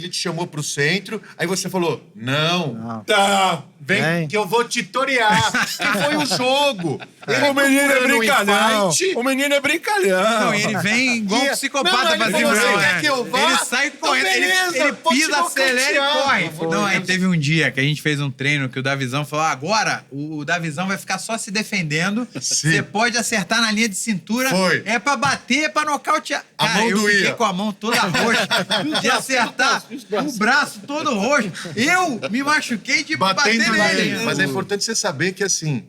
ele te chamou pro centro, aí você falou, não. Tá. Vem que eu vou te torear. Que foi o jogo. O menino é procurando um brincalhão. fight. O menino é brincalhão. Não, ele vem igual um psicopata pra cima. Você quer que eu vá? Ele sai Então correndo, beleza, ele pode pisa, acelera e nocautear. corre. Não, aí teve um dia que a gente fez um treino que o Davizão falou, agora o Davizão vai ficar só se defendendo, você pode acertar na linha de cintura, Foi. é pra bater, é pra nocautear. A mão eu doía. fiquei com a mão toda roxa, de acertar o braço todo roxo. Eu me machuquei de bater Batendo nele. nele. Mas é importante você saber que, assim,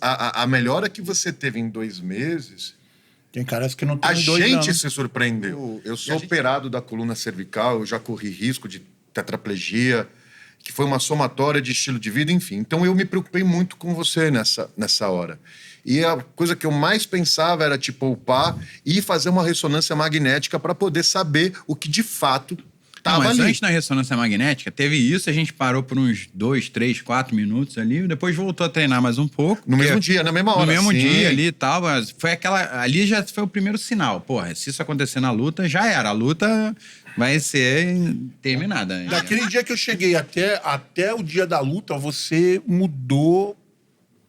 a melhora que você teve em 2 meses, Tem caras que não tem a 2 gente anos. se surpreendeu. Eu sou operado da coluna cervical, eu já corri risco de tetraplegia, que foi uma somatória de estilo de vida, enfim. Então eu me preocupei muito com você nessa hora. E a coisa que eu mais pensava era te poupar e fazer uma ressonância magnética para poder saber o que de fato Não, estava mas ali. antes da ressonância magnética, teve isso, a gente parou por uns 2, 3, 4 minutos ali, depois voltou a treinar mais um pouco. No mesmo dia, na mesma hora. No mesmo sim. dia ali e tal, mas foi aquela... Ali já foi o primeiro sinal. Porra, se isso acontecer na luta, já era. A luta vai ser terminada. Daquele dia que eu cheguei até o dia da luta, você mudou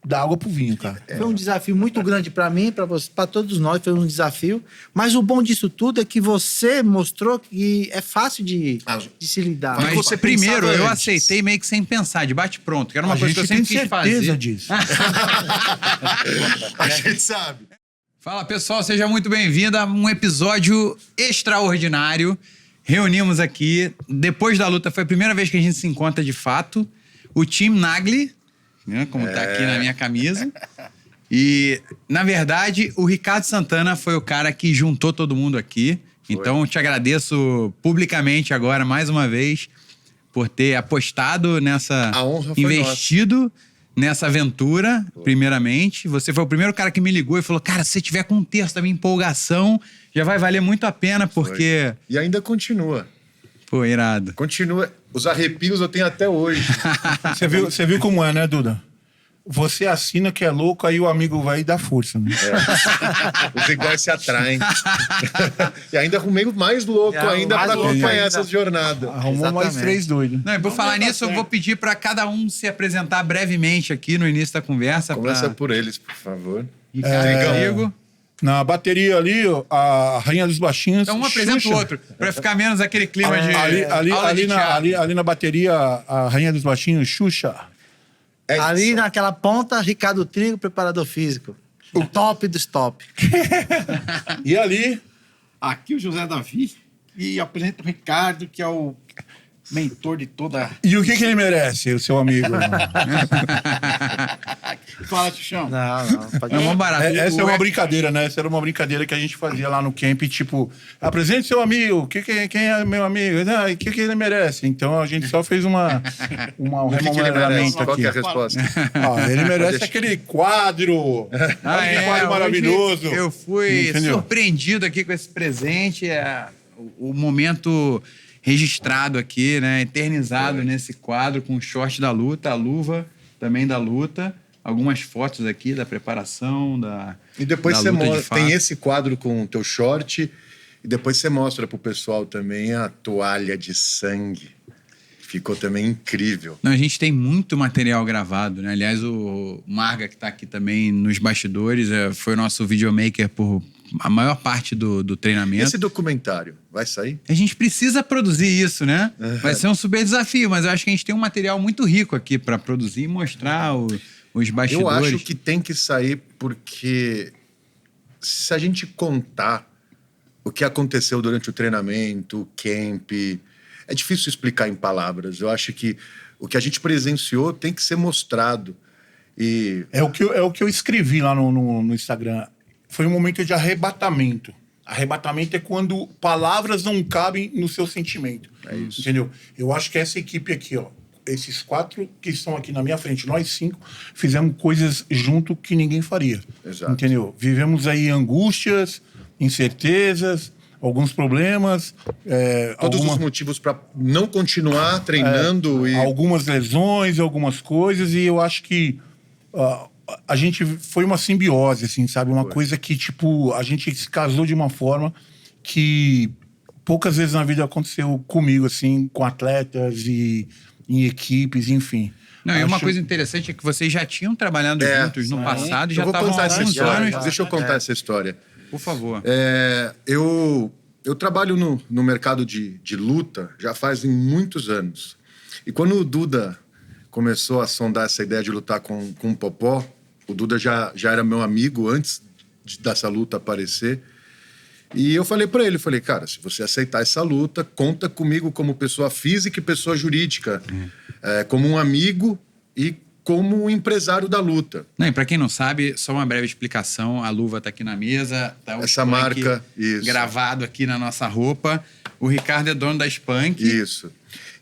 da água pro vinho, cara. Foi um desafio muito grande para mim, para todos nós, foi um desafio. Mas o bom disso tudo é que você mostrou que é fácil de se lidar. Mas você primeiro, pensava eu antes. aceitei meio que sem pensar, de bate-pronto, que era uma A coisa que eu gente sempre tem quis certeza fazer. disso. A gente sabe. Fala, pessoal, seja muito bem-vindo a um episódio extraordinário. Reunimos aqui, depois da luta, foi a primeira vez que a gente se encontra de fato, o Team Nagli, né, como tá aqui na minha camisa. E, na verdade, o Ricardo Santana foi o cara que juntou todo mundo aqui. Então, eu te agradeço publicamente agora, mais uma vez, por ter apostado nessa... A honra foi investido nessa aventura, primeiramente. Você foi o primeiro cara que me ligou e falou, cara, se você tiver com um terço da minha empolgação, já vai valer muito a pena, porque... E ainda continua. Pô, irado. Continua. Os arrepios eu tenho até hoje. Você viu como é, né, Duda? Você assina que é louco, aí o amigo vai dar força, né? Os iguais se atraem. E ainda arrumei o mais louco ainda mais para louco acompanhar ainda. essas jornadas. Arrumou mais Exatamente. 3 doidos. Não, e por falar nisso, eu vou pedir pra cada um se apresentar brevemente aqui no início da conversa. Começa pra... por eles, por favor. Ricardo Rodrigo. Na bateria ali, ó, a Rainha dos Baixinhos. Então um apresenta o Xuxa. outro, pra ficar menos aquele clima de aula de teatro. ali na bateria, a Rainha dos Baixinhos, Xuxa. É isso. Ali naquela ponta, Ricardo Trigo, preparador físico. O top dos top. E ali, Aqui o José Davi e apresento o Ricardo, que é o mentor de toda... e o que ele merece, o seu amigo? Fala, Xuxão. Não, pode É um bom barato. Essa é O- uma brincadeira, né? Essa era uma brincadeira que a gente fazia lá no camp, tipo, apresente seu amigo, quem é meu amigo? O que ele merece? Então a gente só fez um O que ele merece? remodelamento Qual aqui. que é a resposta? Ele merece aquele quadro. Aquele quadro hoje maravilhoso. Eu fui Entendeu? surpreendido aqui com esse presente. O momento registrado aqui, né? Eternizado nesse quadro com o short da luta, a luva também da luta. Algumas fotos aqui da preparação, E depois da você luta de mostra, fato. tem esse quadro com o teu short, e depois você mostra pro pessoal também a toalha de sangue. Ficou também incrível. Não, a gente tem muito material gravado, né? Aliás, o Marga, que tá aqui também nos bastidores, foi o nosso videomaker por a maior parte do treinamento. Esse documentário vai sair? A gente precisa produzir isso, né? Vai ser um super desafio, mas eu acho que a gente tem um material muito rico aqui para produzir e mostrar os bastidores. Eu acho que tem que sair porque se a gente contar o que aconteceu durante o treinamento, o camp, é difícil explicar em palavras. Eu acho que o que a gente presenciou tem que ser mostrado. E É o que eu escrevi lá no Instagram. Foi um momento de arrebatamento. Arrebatamento é quando palavras não cabem no seu sentimento. É isso. Entendeu? Eu acho que essa equipe aqui, ó, esses 4 que estão aqui na minha frente, nós 5, fizemos coisas junto que ninguém faria. Exato. Entendeu? Vivemos aí angústias, incertezas, alguns problemas. todos os motivos para não continuar treinando. E Algumas lesões, algumas coisas, e eu acho que a gente foi uma simbiose, assim, sabe? Uma coisa que, tipo, a gente se casou de uma forma que poucas vezes na vida aconteceu comigo, assim, com atletas e em equipes, enfim. Não, e uma coisa interessante é que vocês já tinham trabalhado juntos no passado e já Eu vou estavam contar há essa alguns história. anos. Deixa eu contar essa história. Por favor. Eu trabalho no mercado de luta já faz muitos anos. E quando o Duda começou a sondar essa ideia de lutar com o Popó, o Duda já era meu amigo antes dessa luta aparecer. E eu falei pra ele, cara, se você aceitar essa luta, conta comigo como pessoa física e pessoa jurídica, como um amigo e como um empresário da luta. Não, e pra quem não sabe, só uma breve explicação, a luva tá aqui na mesa, tá o Essa Spunk marca, isso. gravado aqui na nossa roupa. O Ricardo é dono da Spunk. Isso.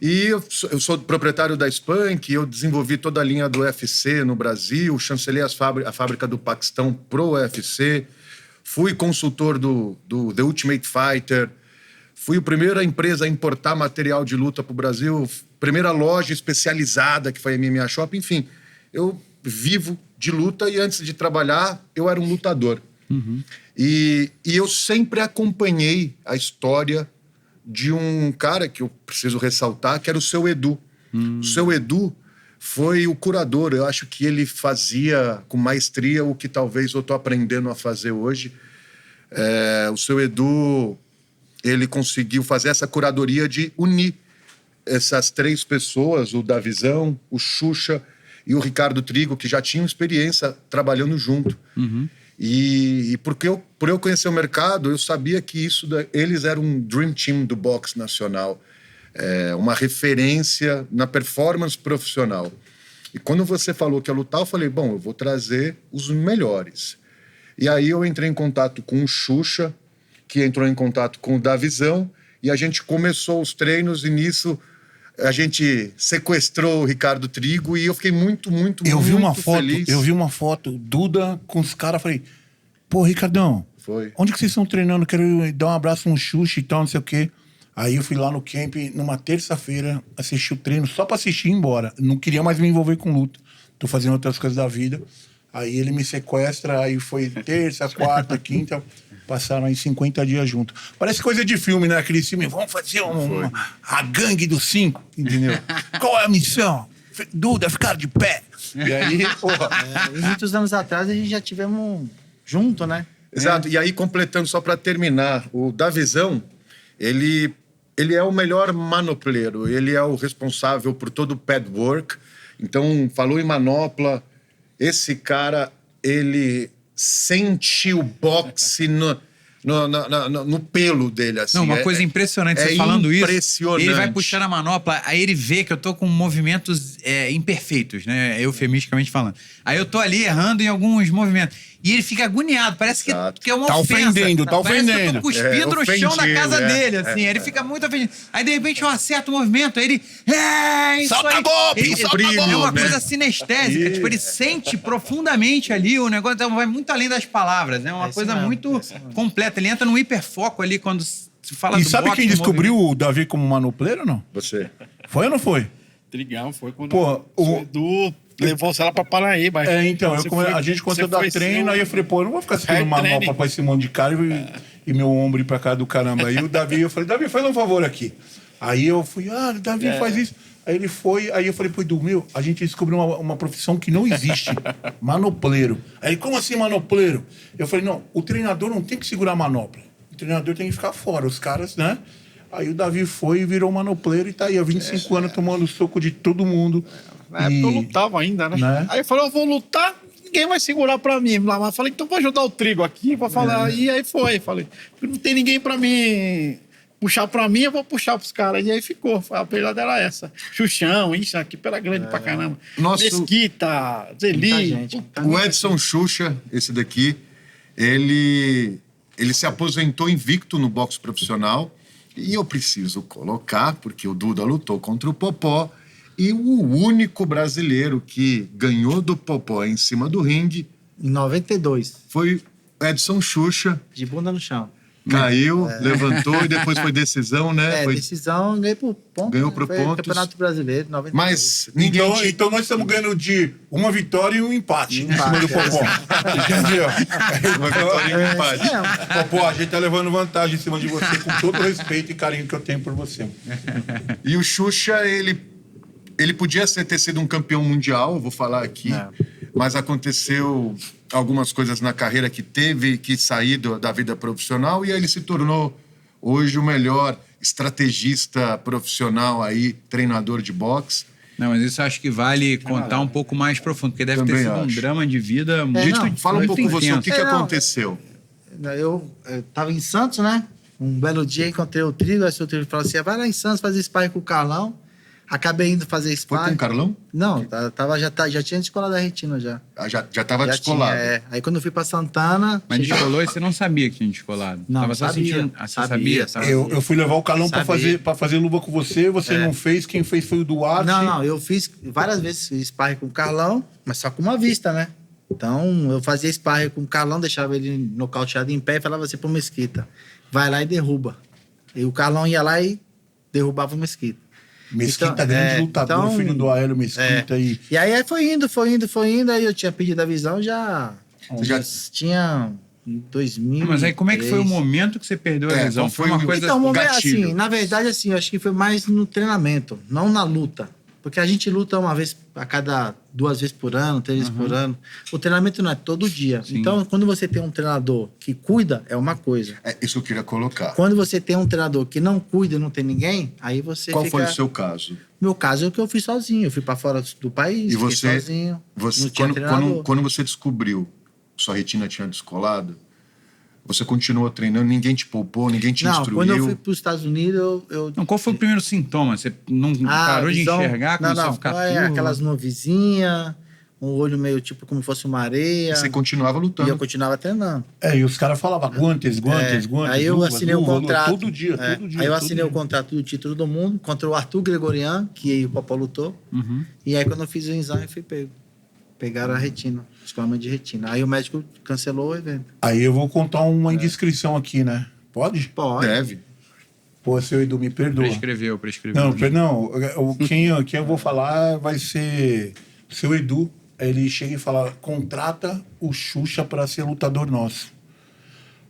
E eu sou proprietário da Spunk, eu desenvolvi toda a linha do UFC no Brasil, chancelei a fábrica do Paquistão pro UFC, fui consultor do The Ultimate Fighter, fui a primeira empresa a importar material de luta pro Brasil, primeira loja especializada que foi a MMA Shop, enfim. Eu vivo de luta e antes de trabalhar eu era um lutador. E eu sempre acompanhei a história de um cara que eu preciso ressaltar, que era o Seu Edu. O Seu Edu foi o curador. Eu acho que ele fazia com maestria o que talvez eu estou aprendendo a fazer hoje. O Seu Edu, ele conseguiu fazer essa curadoria de unir essas três pessoas, o Davizão, o Xuxa e o Ricardo Trigo, que já tinham experiência trabalhando junto. E por eu conhecer o mercado, eu sabia que eles eram um dream team do boxe nacional, uma referência na performance profissional. E quando você falou que ia lutar, eu falei, bom, eu vou trazer os melhores. E aí eu entrei em contato com o Xuxa, que entrou em contato com o Davizão, e a gente começou os treinos, e nisso a gente sequestrou o Ricardo Trigo, e eu fiquei muito feliz. Eu vi uma foto, Duda com os caras, falei, pô, Ricardão, onde que vocês estão treinando? Quero dar um abraço no Xuxa e tal, não sei o quê. Aí eu fui lá no camp, numa terça-feira, assisti o treino, só pra assistir e ir embora. Não queria mais me envolver com luta. Tô fazendo outras coisas da vida. Aí ele me sequestra, aí foi terça, quarta, quinta, passaram aí 50 dias juntos. Parece coisa de filme, né? Aquele filme, vamos fazer a gangue dos 5, entendeu? Qual é a missão? Duda, ficar de pé. E aí, porra. E muitos anos atrás a gente já tivemos junto, né? Exato. E aí, completando só para terminar, o Davizão, ele é o melhor manopleiro, ele é o responsável por todo o pad work. Então, falou em manopla, esse cara, ele sente o boxe no pelo dele, assim. Não, uma coisa impressionante, você falando impressionante. isso, ele vai puxando a manopla, aí ele vê que eu tô com movimentos imperfeitos, né, eufemisticamente falando. Aí eu tô ali errando em alguns movimentos. E ele fica agoniado, parece que é uma Tá ofensa. ofendendo, tá Parece que eu tô ofendendo. cuspindo no chão da ofendido, casa dele, assim. Ele fica muito ofendido. Aí, de repente, eu acerto o movimento, aí ele... Isso Solta aí. golpe, Ele- solta É golpe, uma né? coisa sinestésica. Tipo, ele sente profundamente ali o negócio. Então, vai muito além das palavras. É uma isso coisa mesmo, muito é isso mesmo. completa. Ele entra num hiperfoco ali quando se fala E do sabe boxe, quem do descobriu movimento. o Davi como manopleiro ou não? Você. Foi ou não foi? Trigão foi quando Pô, o Edu levou você lá pra Paraíba. Então, Você a gente começou a dar treino, seu- aí eu falei, pô, eu não vou ficar segurando uma training. manopla pra esse monte de cara e meu ombro ir pra cá do caramba. Aí o Davi, eu falei, Davi, faz um favor aqui. Aí eu fui, Davi, faz isso. Aí ele foi, aí eu falei, pô, Edu, a gente descobriu uma profissão que não existe, manopleiro. Aí ele, como assim manopleiro? Eu falei, não, o treinador não tem que segurar a manopla. O treinador tem que ficar fora, os caras, né? Aí o Davi foi e virou manopleiro e tá aí há 25 anos tomando soco de todo mundo. Na época eu lutava ainda, né? Né? Aí eu falei, eu vou lutar, ninguém vai segurar pra mim. Mas eu falei, então vou ajudar o Trigo aqui pra falar. E aí foi, falei, não tem ninguém pra mim puxar pra mim, eu vou puxar pros caras. E aí ficou, a pegada era essa. Xuxão, isso aqui, pela grande pra caramba. Nosso- Mesquita, Muita Zeli. gente. O Edson Xuxa, esse daqui, ele se aposentou invicto no boxe profissional. E eu preciso colocar, porque o Duda lutou contra o Popó, e o único brasileiro que ganhou do Popó em cima do ringue Em 92, foi Edson Xuxa. de bunda no chão. Caiu, levantou e depois foi decisão, né? Foi... decisão, ganhei por pontos. Ganhou por foi pontos. Campeonato Brasileiro, 93. Mas ninguém... Então nós estamos ganhando de uma vitória e um empate em cima do Popó. Entendeu? Uma vitória e um empate. Popó, a gente tá levando vantagem em cima de você com todo o respeito e carinho que eu tenho por você. E o Xuxa, ele podia ter sido um campeão mundial, eu vou falar aqui, mas aconteceu algumas coisas na carreira que teve que sair da vida profissional e aí ele se tornou hoje o melhor estrategista profissional aí, treinador de boxe. Não, mas isso eu acho que vale contar um pouco mais profundo, porque deve ter Também sido um acho. drama de vida muito Fala um pouco intenso. você, o que aconteceu? Eu tava em Santos, né? Um belo dia encontrei o Trigo, aí o Trigo falou assim, vai lá em Santos fazer sparring com o Carlão. Acabei indo fazer Foi sparring. com o Carlão? Não, já tinha descolado a retina já. Já estava Já descolado. tinha, Aí quando eu fui pra Santana... Mas descolou e você não sabia que tinha descolado. Não, Tava só sabia. sentindo... Você sabia? Eu fui levar o Carlão pra Sabia. fazer luva com você não fez, quem fez foi o Duarte. Não, eu fiz várias vezes sparring com o Carlão, mas só com uma vista, né? Então, eu fazia sparring com o Carlão, deixava ele nocauteado em pé e falava assim pro Mesquita, vai lá e derruba. E o Carlão ia lá e derrubava o Mesquita. Mesquita, Então, grande lutador, então, filho do Aélio Mesquita. E aí foi indo, aí eu tinha pedido a visão já tinha em 2000. Mas aí como é que foi o momento que você perdeu a visão? qual Foi foi uma o coisa... Então, o momento, gatilho. assim, na verdade, assim, eu acho que foi mais no treinamento, não na luta. Porque a gente luta uma vez a cada 2 vezes por ano, 3 vezes por ano. O treinamento não é todo dia. Sim. Então, quando você tem um treinador que cuida, é uma coisa. Isso eu queria colocar. Quando você tem um treinador que não cuida, não tem ninguém, aí você Qual fica... foi o seu caso? Meu caso é o que eu fiz sozinho. Eu fui pra fora do país, E fiquei você, sozinho. Não tinha quando, treinador. quando você descobriu que sua retina tinha descolado, você continuou treinando, ninguém te poupou, ninguém te Não, instruiu? quando eu fui para os Estados Unidos, eu... Não, qual foi o primeiro sintoma? Você não parou de visão- enxergar, começou a ficar turvo? aquelas nuvizinhas, um olho meio tipo como fosse uma areia. Você continuava E lutando. eu continuava treinando. E os caras falavam guantes, Aí eu luva, assinei luva, o contrato. todo dia. Aí eu assinei o contrato do título do mundo contra o Arthur Gregorian, que o Popó lutou. E aí quando eu fiz o exame, eu fui pego. Pegaram a retina, descolamento de retina. Aí o médico cancelou o evento. Aí eu vou contar uma indiscrição aqui, né? Pode? Pode. Deve. Pô, seu Edu, me perdoa. Prescreveu. Não, quem eu vou falar vai ser seu Edu. Ele chega e fala, contrata o Xuxa para ser lutador nosso.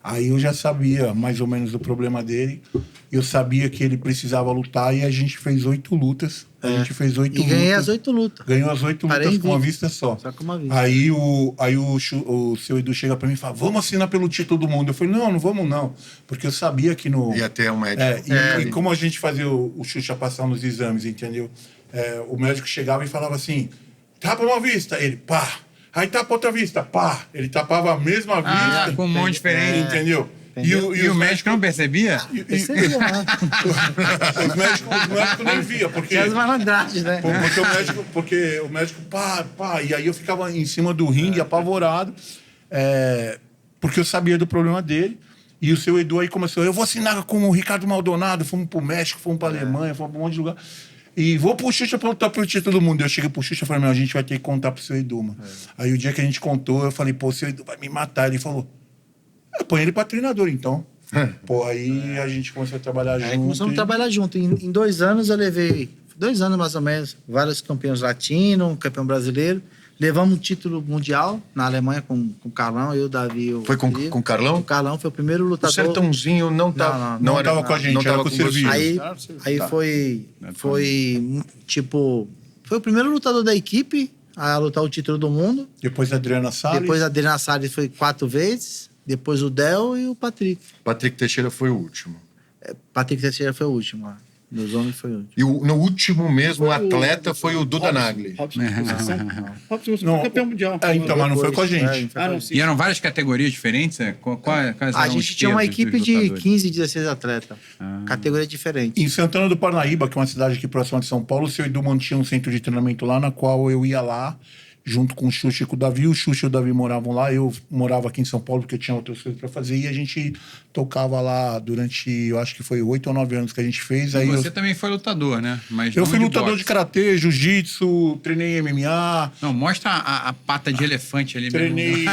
Aí eu já sabia mais ou menos do problema dele. Eu sabia que ele precisava lutar e a gente fez 8 lutas. A gente fez 8 lutas. E ganhei as 8 lutas. Ganhou as 8 Parei lutas com uma invicto. vista só. Só com uma vista. Aí o seu Edu chega pra mim e fala, vamos assinar pelo título do mundo. Eu falei, não vamos não. Porque eu sabia que no... Ia ter um médico. E como a gente fazia o Xuxa passar nos exames, entendeu? O médico chegava e falava assim, tapa uma vista. Ele, pá. Aí tapa outra vista, pá. Ele tapava a mesma vista. Com um monte diferente. Entendeu? E o médico não percebia? Percebeu, né? Os médicos nem via, porque... Tinha as malandragens, né? Porque o médico, pá, e aí eu ficava em cima do ringue, apavorado, porque eu sabia do problema dele, e o seu Edu aí começou, eu vou assinar com o Ricardo Maldonado, fomos pro México, fomos pra Alemanha, fomos pra um monte de lugar, e vou pro Xuxa pra lutar pelo título do mundo. Eu cheguei pro Xuxa e falei, a gente vai ter que contar pro seu Edu, mano. Aí o dia que a gente contou, eu falei, o seu Edu vai me matar. Ele falou, põe ele pra treinador, então. Aí a gente começou a trabalhar junto. Aí começamos a trabalhar junto. Em 2 anos eu levei, 2 anos mais ou menos, vários campeões latinos, um campeão brasileiro. Levamos um título mundial na Alemanha com o Carlão, eu, o Davi. Foi com o Carlão? O Carlão foi o primeiro O lutador. Sertãozinho não estava não tava com a gente, era com o serviço. Aí foi tipo, foi o primeiro lutador da equipe a lutar o título do mundo. Depois a Adriana Salles. Depois a Adriana Salles foi 4 vezes. Depois o Del e o Patrick. Patrick Teixeira foi o último. Patrick Teixeira foi o último lá. Dos homens foi o último. E no último mesmo, o atleta foi o Duda Nagli. Robson foi campeão mundial. Então, mas não foi com a gente. Não, sim. E eram várias categorias diferentes? Quais A eram os gente tinha uma pesos dos equipe de lutadores? 15, 16 atletas. Categoria diferente. Em Santana do Parnaíba, que é uma cidade aqui próxima de São Paulo, o seu Edu mantinha um centro de treinamento lá, na qual eu ia lá, junto com o Xuxa e com o Davi. O Xuxa e o Davi moravam lá, eu morava aqui em São Paulo, porque tinha outras coisas para fazer, e a gente tocava lá durante, eu acho que foi 8 ou 9 anos que a gente fez. Aí você também foi lutador, né? Mas eu não fui lutador boxe. de karatê, jiu-jitsu, treinei MMA. Não, mostra a pata de elefante ali. Treinei.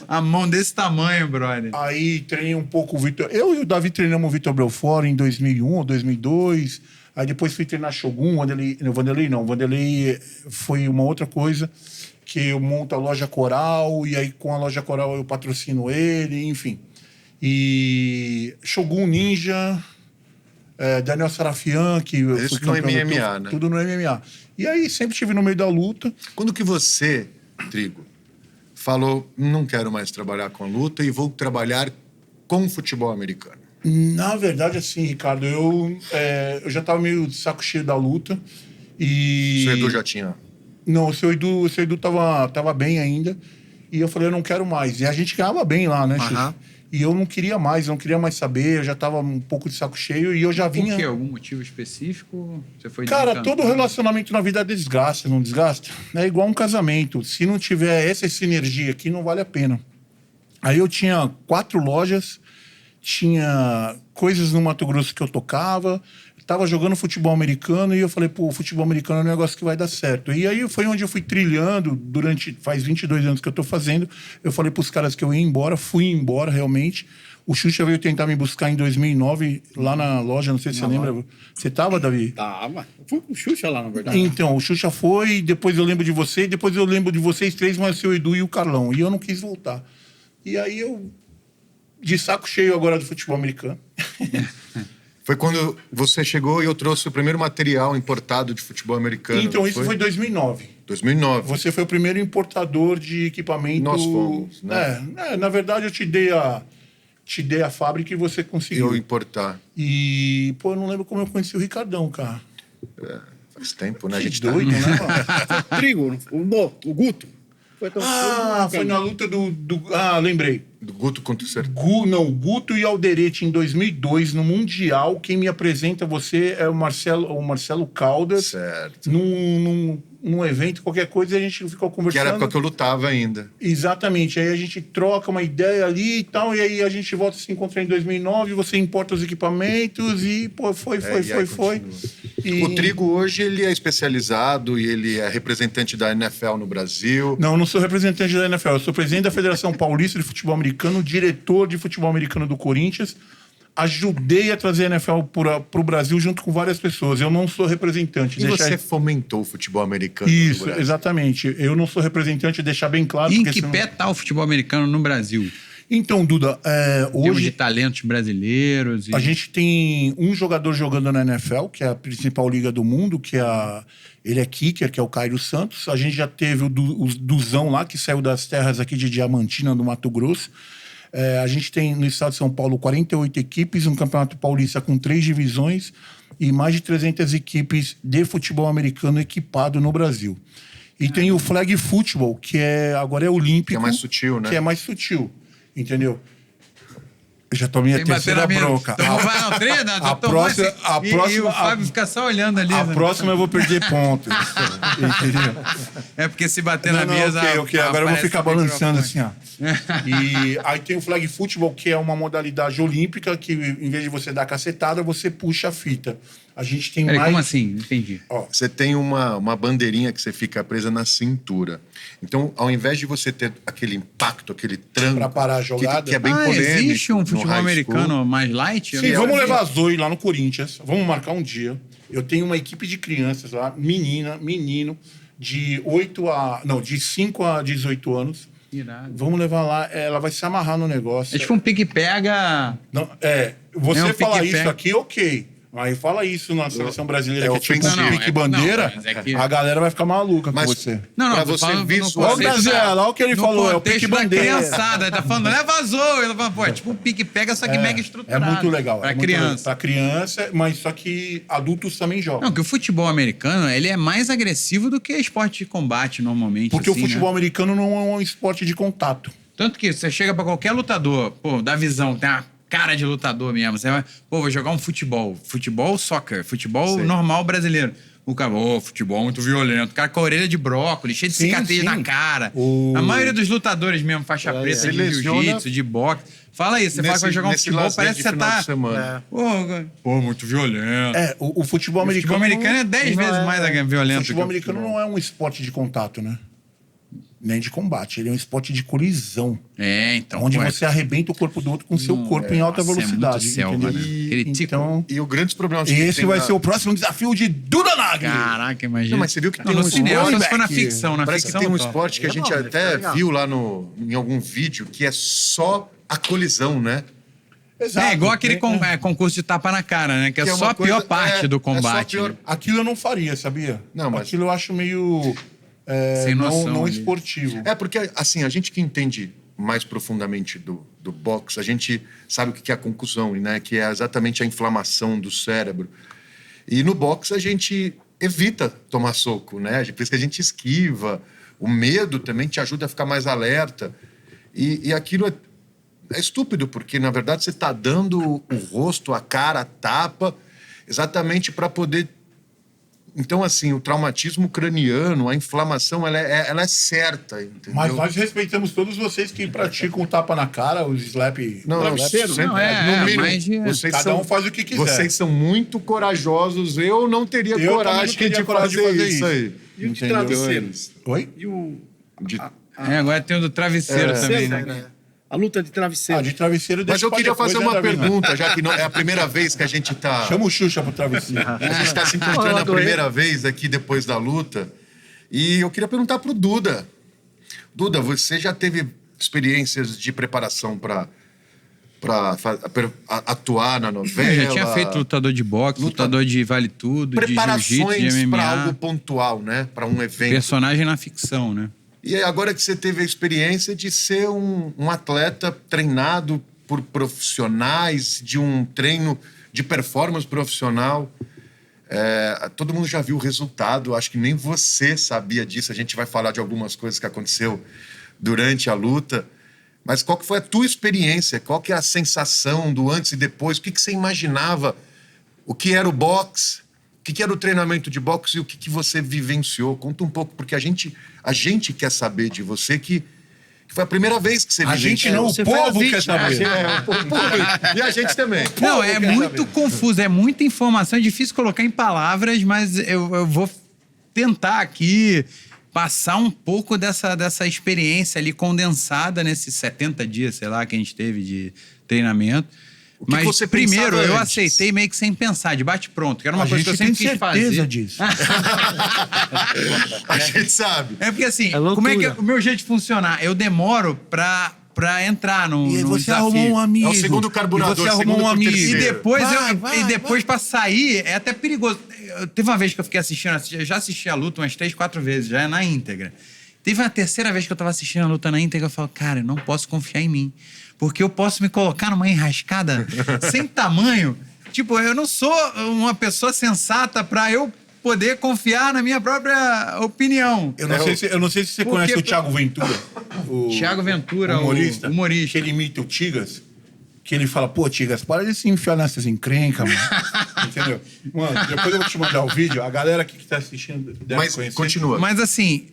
A mão desse tamanho, brother. Aí treinei um pouco o Vitor. Eu e o Davi treinamos o Vitor Belfort em 2001 ou 2002. Aí depois fui treinar Shogun, Vanderlei foi uma outra coisa, que eu monto a loja Coral, e aí com a loja Coral eu patrocino ele, enfim. E Shogun Ninja, Daniel Sarafian, que isso no MMA, né? Tudo no MMA. E aí sempre estive no meio da luta. Quando que você, Trigo, falou, não quero mais trabalhar com a luta e vou trabalhar com futebol americano? Na verdade, assim, Ricardo, eu já tava meio de saco cheio da luta. E... O seu Edu já tinha? Não, o seu Edu tava bem ainda. E eu falei, eu não quero mais. E a gente ganhava bem lá, né, Xuxa? E eu não queria mais saber. Eu já tava um pouco de saco cheio e eu já vinha... Por quê? Algum motivo específico? Você foi Cara, desligando? todo relacionamento na vida desgasta, não desgasta? É igual um casamento. Se não tiver essa sinergia aqui, não vale a pena. Aí eu tinha 4 lojas... Tinha coisas no Mato Grosso que eu tocava, tava jogando futebol americano e eu falei, pô, futebol americano é um negócio que vai dar certo. E aí foi onde eu fui trilhando, faz 22 anos que eu tô fazendo, eu falei pros caras que eu ia embora, fui embora realmente. O Xuxa veio tentar me buscar em 2009, lá na loja, não sei se você lembra. Você tava, Davi? Tava. Eu fui com o Xuxa lá, na verdade. Então, o Xuxa foi, depois eu lembro de você, depois eu lembro de vocês 3, mas o seu Edu e o Carlão. E eu não quis voltar. E aí eu... de saco cheio agora do futebol americano. Foi quando você chegou e eu trouxe o primeiro material importado de futebol americano. Então, isso foi 2009. 2009. Você foi o primeiro importador de equipamento. Nós fomos, né? Na verdade, eu te dei a fábrica e você conseguiu. Eu importar. E, pô, eu não lembro como eu conheci o Ricardão, cara. Faz tempo, né? A Que gente doido, né, mano? Trigo, o Guto. Foi na luta do... lembrei. Do Guto contra o Sertão. Guto e Alderete em 2002, no Mundial. Quem me apresenta você é o Marcelo Caldas. Certo. Num evento, qualquer coisa, a gente ficou conversando. Que era a época que eu lutava ainda. Exatamente. Aí a gente troca uma ideia ali e tal, e aí a gente volta a se encontrar em 2009, você importa os equipamentos e, pô, foi. E... O Trigo hoje, ele é especializado e ele é representante da NFL no Brasil. Não, eu não sou representante da NFL. Eu sou presidente da Federação Paulista de Futebol Americano, diretor de futebol americano do Corinthians. Ajudei a trazer a NFL para o Brasil junto com várias pessoas. Eu não sou representante. E você fomentou o futebol americano Isso, no Brasil. Exatamente. Eu não sou representante, deixar bem claro. E em que pé tá o futebol americano no Brasil? Então, Duda, Temos hoje... de talentos brasileiros. A gente tem um jogador jogando na NFL, que é a principal liga do mundo, ele é kicker, que é o Cairo Santos. A gente já teve o Duzão lá, que saiu das terras aqui de Diamantina, no Mato Grosso. A gente tem no estado de São Paulo 48 equipes, um campeonato paulista com 3 divisões e mais de 300 equipes de futebol americano equipado no Brasil. E tem o flag football, que agora é olímpico. Que é mais sutil, né? Que é mais sutil, entendeu? Eu já tomei a terceira bronca. E o Fábio fica só olhando ali. A próxima eu vou perder pontos. Entendeu? É porque se bater na mesa... Ok. Agora eu vou ficar balançando assim, ó. E aí tem o flag football, que é uma modalidade olímpica, que em vez de você dar cacetada, você puxa a fita. A gente tem mais... Como assim? Entendi. Você tem uma bandeirinha que você fica presa na cintura. Então, ao invés de você ter aquele impacto, aquele tranco... Pra parar a jogada. Que é bem polêmico. Existe um futebol americano mais light? Sim, vamos levar a Zoe lá no Corinthians. Vamos marcar um dia. Eu tenho uma equipe de crianças lá, menino, de 5 a 18 anos. Irado. Vamos levar lá, ela vai se amarrar no negócio. É tipo um pique-pega... Você falar pique-pega. isso aqui, ok. Aí fala isso na seleção brasileira, que é tipo ofensivo. um pique-bandeira, a galera vai ficar maluca com você. Pra você visualizar... Olha o Gazela, olha o que ele falou, é o pique-bandeira. Criançada, ele tá falando, vazou. Ele fala, pô, é tipo um pique-pega, só que mega estruturado. É muito legal. Pra criança. Pra criança, mas só que adultos também jogam. Não, que o futebol americano, ele é mais agressivo do que esporte de combate, normalmente. Porque assim, o futebol né? americano não é um esporte de contato. Tanto que você chega pra qualquer lutador, pô, dá visão, tem uma cara de lutador mesmo. Você vai, pô, vou jogar um futebol. Futebol, soccer. Futebol normal brasileiro. O cara, futebol muito violento. O cara com a orelha de brócolis, cheio de cicatriz na cara. A maioria dos lutadores mesmo, faixa preta, de jiu-jitsu, de boxe. Fala isso, você fala que vai jogar um futebol, parece que você tá... Pô, muito violento. O futebol americano... O futebol americano é 10 vezes mais violento. O futebol americano não é um esporte de contato, né? Nem de combate. Ele é um esporte de colisão. Então. Onde você arrebenta o corpo do outro com o seu corpo em alta velocidade. É muito selva, né? Então, e o grande problema... esse vai ser o próximo desafio de Duda Nagli. Caraca, imagina. Não, mas você viu que tem no cinema, só se for na ficção. Na Parece ficção, que tem um esporte que a gente até viu lá em algum vídeo, que é só a colisão, né? Exato. É igual aquele concurso de tapa na cara, né? Que é só a pior parte do combate. Né? Aquilo eu não faria, sabia? Não, mas... Aquilo eu acho meio... sem noção, não esportivo. Porque, assim, a gente que entende mais profundamente do boxe, a gente sabe o que é a concussão, né? Que é exatamente a inflamação do cérebro. E no boxe a gente evita tomar soco, né? Por isso que a gente esquiva. O medo também te ajuda a ficar mais alerta. E aquilo é estúpido, porque, na verdade, você está dando o rosto, a cara, a tapa, exatamente para poder... Então, assim, o traumatismo craniano, a inflamação, ela é certa, entendeu? Mas nós respeitamos todos vocês que praticam o tapa na cara, os slap... Travesseiro, no mínimo, cada um faz o que quiser. Vocês são muito corajosos. Eu não teria coragem de fazer isso aí. E o de travesseiros? Oi? E o... agora tem o do travesseiro também, né? A luta de travesseiro. De travesseiro... Mas eu queria fazer uma pergunta, já que não, é a primeira vez que a gente está... Chama o Xuxa pro travesseiro. A gente está se encontrando a primeira vez aqui depois da luta. E eu queria perguntar pro Duda. Duda, você já teve experiências de preparação para atuar na novela? Eu já tinha feito lutador de boxe, lutador de vale tudo, de jiu-jitsu, de MMA. Para algo pontual, né? Para um evento. Personagem na ficção, né? E agora que você teve a experiência de ser um atleta treinado por profissionais, de um treino de performance profissional, todo mundo já viu o resultado, acho que nem você sabia disso. A gente vai falar de algumas coisas que aconteceu durante a luta, mas qual que foi a tua experiência? Qual que é a sensação do antes e depois? O que você imaginava? O que era o boxe? O que era o treinamento de boxe e o que você vivenciou? Conta um pouco, porque a gente quer saber de você, que foi a primeira vez que você vivenciou. A gente não, o povo quer saber. E a gente também. Não, é muito confuso, é muita informação, é difícil colocar em palavras, mas eu vou tentar aqui passar um pouco dessa experiência ali condensada nesses 70 dias, sei lá, que a gente teve de treinamento. Mas você primeiro eu aceitei meio que sem pensar, de bate-pronto, que era uma coisa que eu sempre quis fazer. Certeza disso. A gente sabe. É porque assim, como é que o meu jeito de funcionar? Eu demoro pra entrar no E você desafio. arrumou um amigo. É o segundo carburador. Você arrumou um amigo. E depois pra sair, é até perigoso. Teve uma vez que eu fiquei assistindo, eu já assisti a luta umas 3, 4 vezes, já é na íntegra. Teve uma terceira vez que eu tava assistindo a luta na íntegra, eu falo, cara, eu não posso confiar em mim. Porque eu posso me colocar numa enrascada sem tamanho. Tipo, eu não sou uma pessoa sensata pra eu poder confiar na minha própria opinião. Eu não sei se você conhece o Thiago Ventura. Thiago Ventura, humorista. Humorista. Que ele imita o Tigas. Que ele fala, pô, Tigas, para de se enfiar nessas encrencas, mano. Entendeu? Mano, depois eu vou te mandar o vídeo. A galera aqui que tá assistindo deve conhecer. Continua. Mas assim,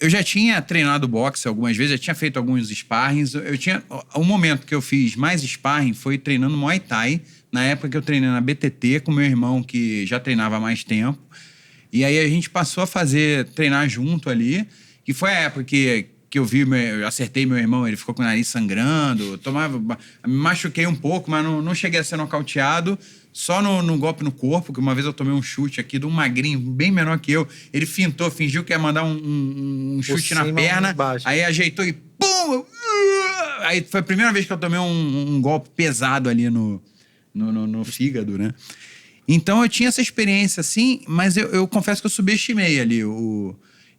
eu já tinha treinado boxe algumas vezes, já tinha feito alguns sparrings. O momento que eu fiz mais sparring foi treinando Muay Thai, na época que eu treinei na BTT com meu irmão, que já treinava há mais tempo. E aí a gente passou a treinar junto ali, que foi a época que eu eu acertei meu irmão, ele ficou com o nariz sangrando, me machuquei um pouco, mas não cheguei a ser nocauteado, só no golpe no corpo, que uma vez eu tomei um chute aqui de um magrinho, bem menor que eu, ele fintou, fingiu que ia mandar um chute na perna, aí ajeitou e pum! Aí foi a primeira vez que eu tomei um golpe pesado ali no fígado, né? Então eu tinha essa experiência assim, mas eu confesso que eu subestimei ali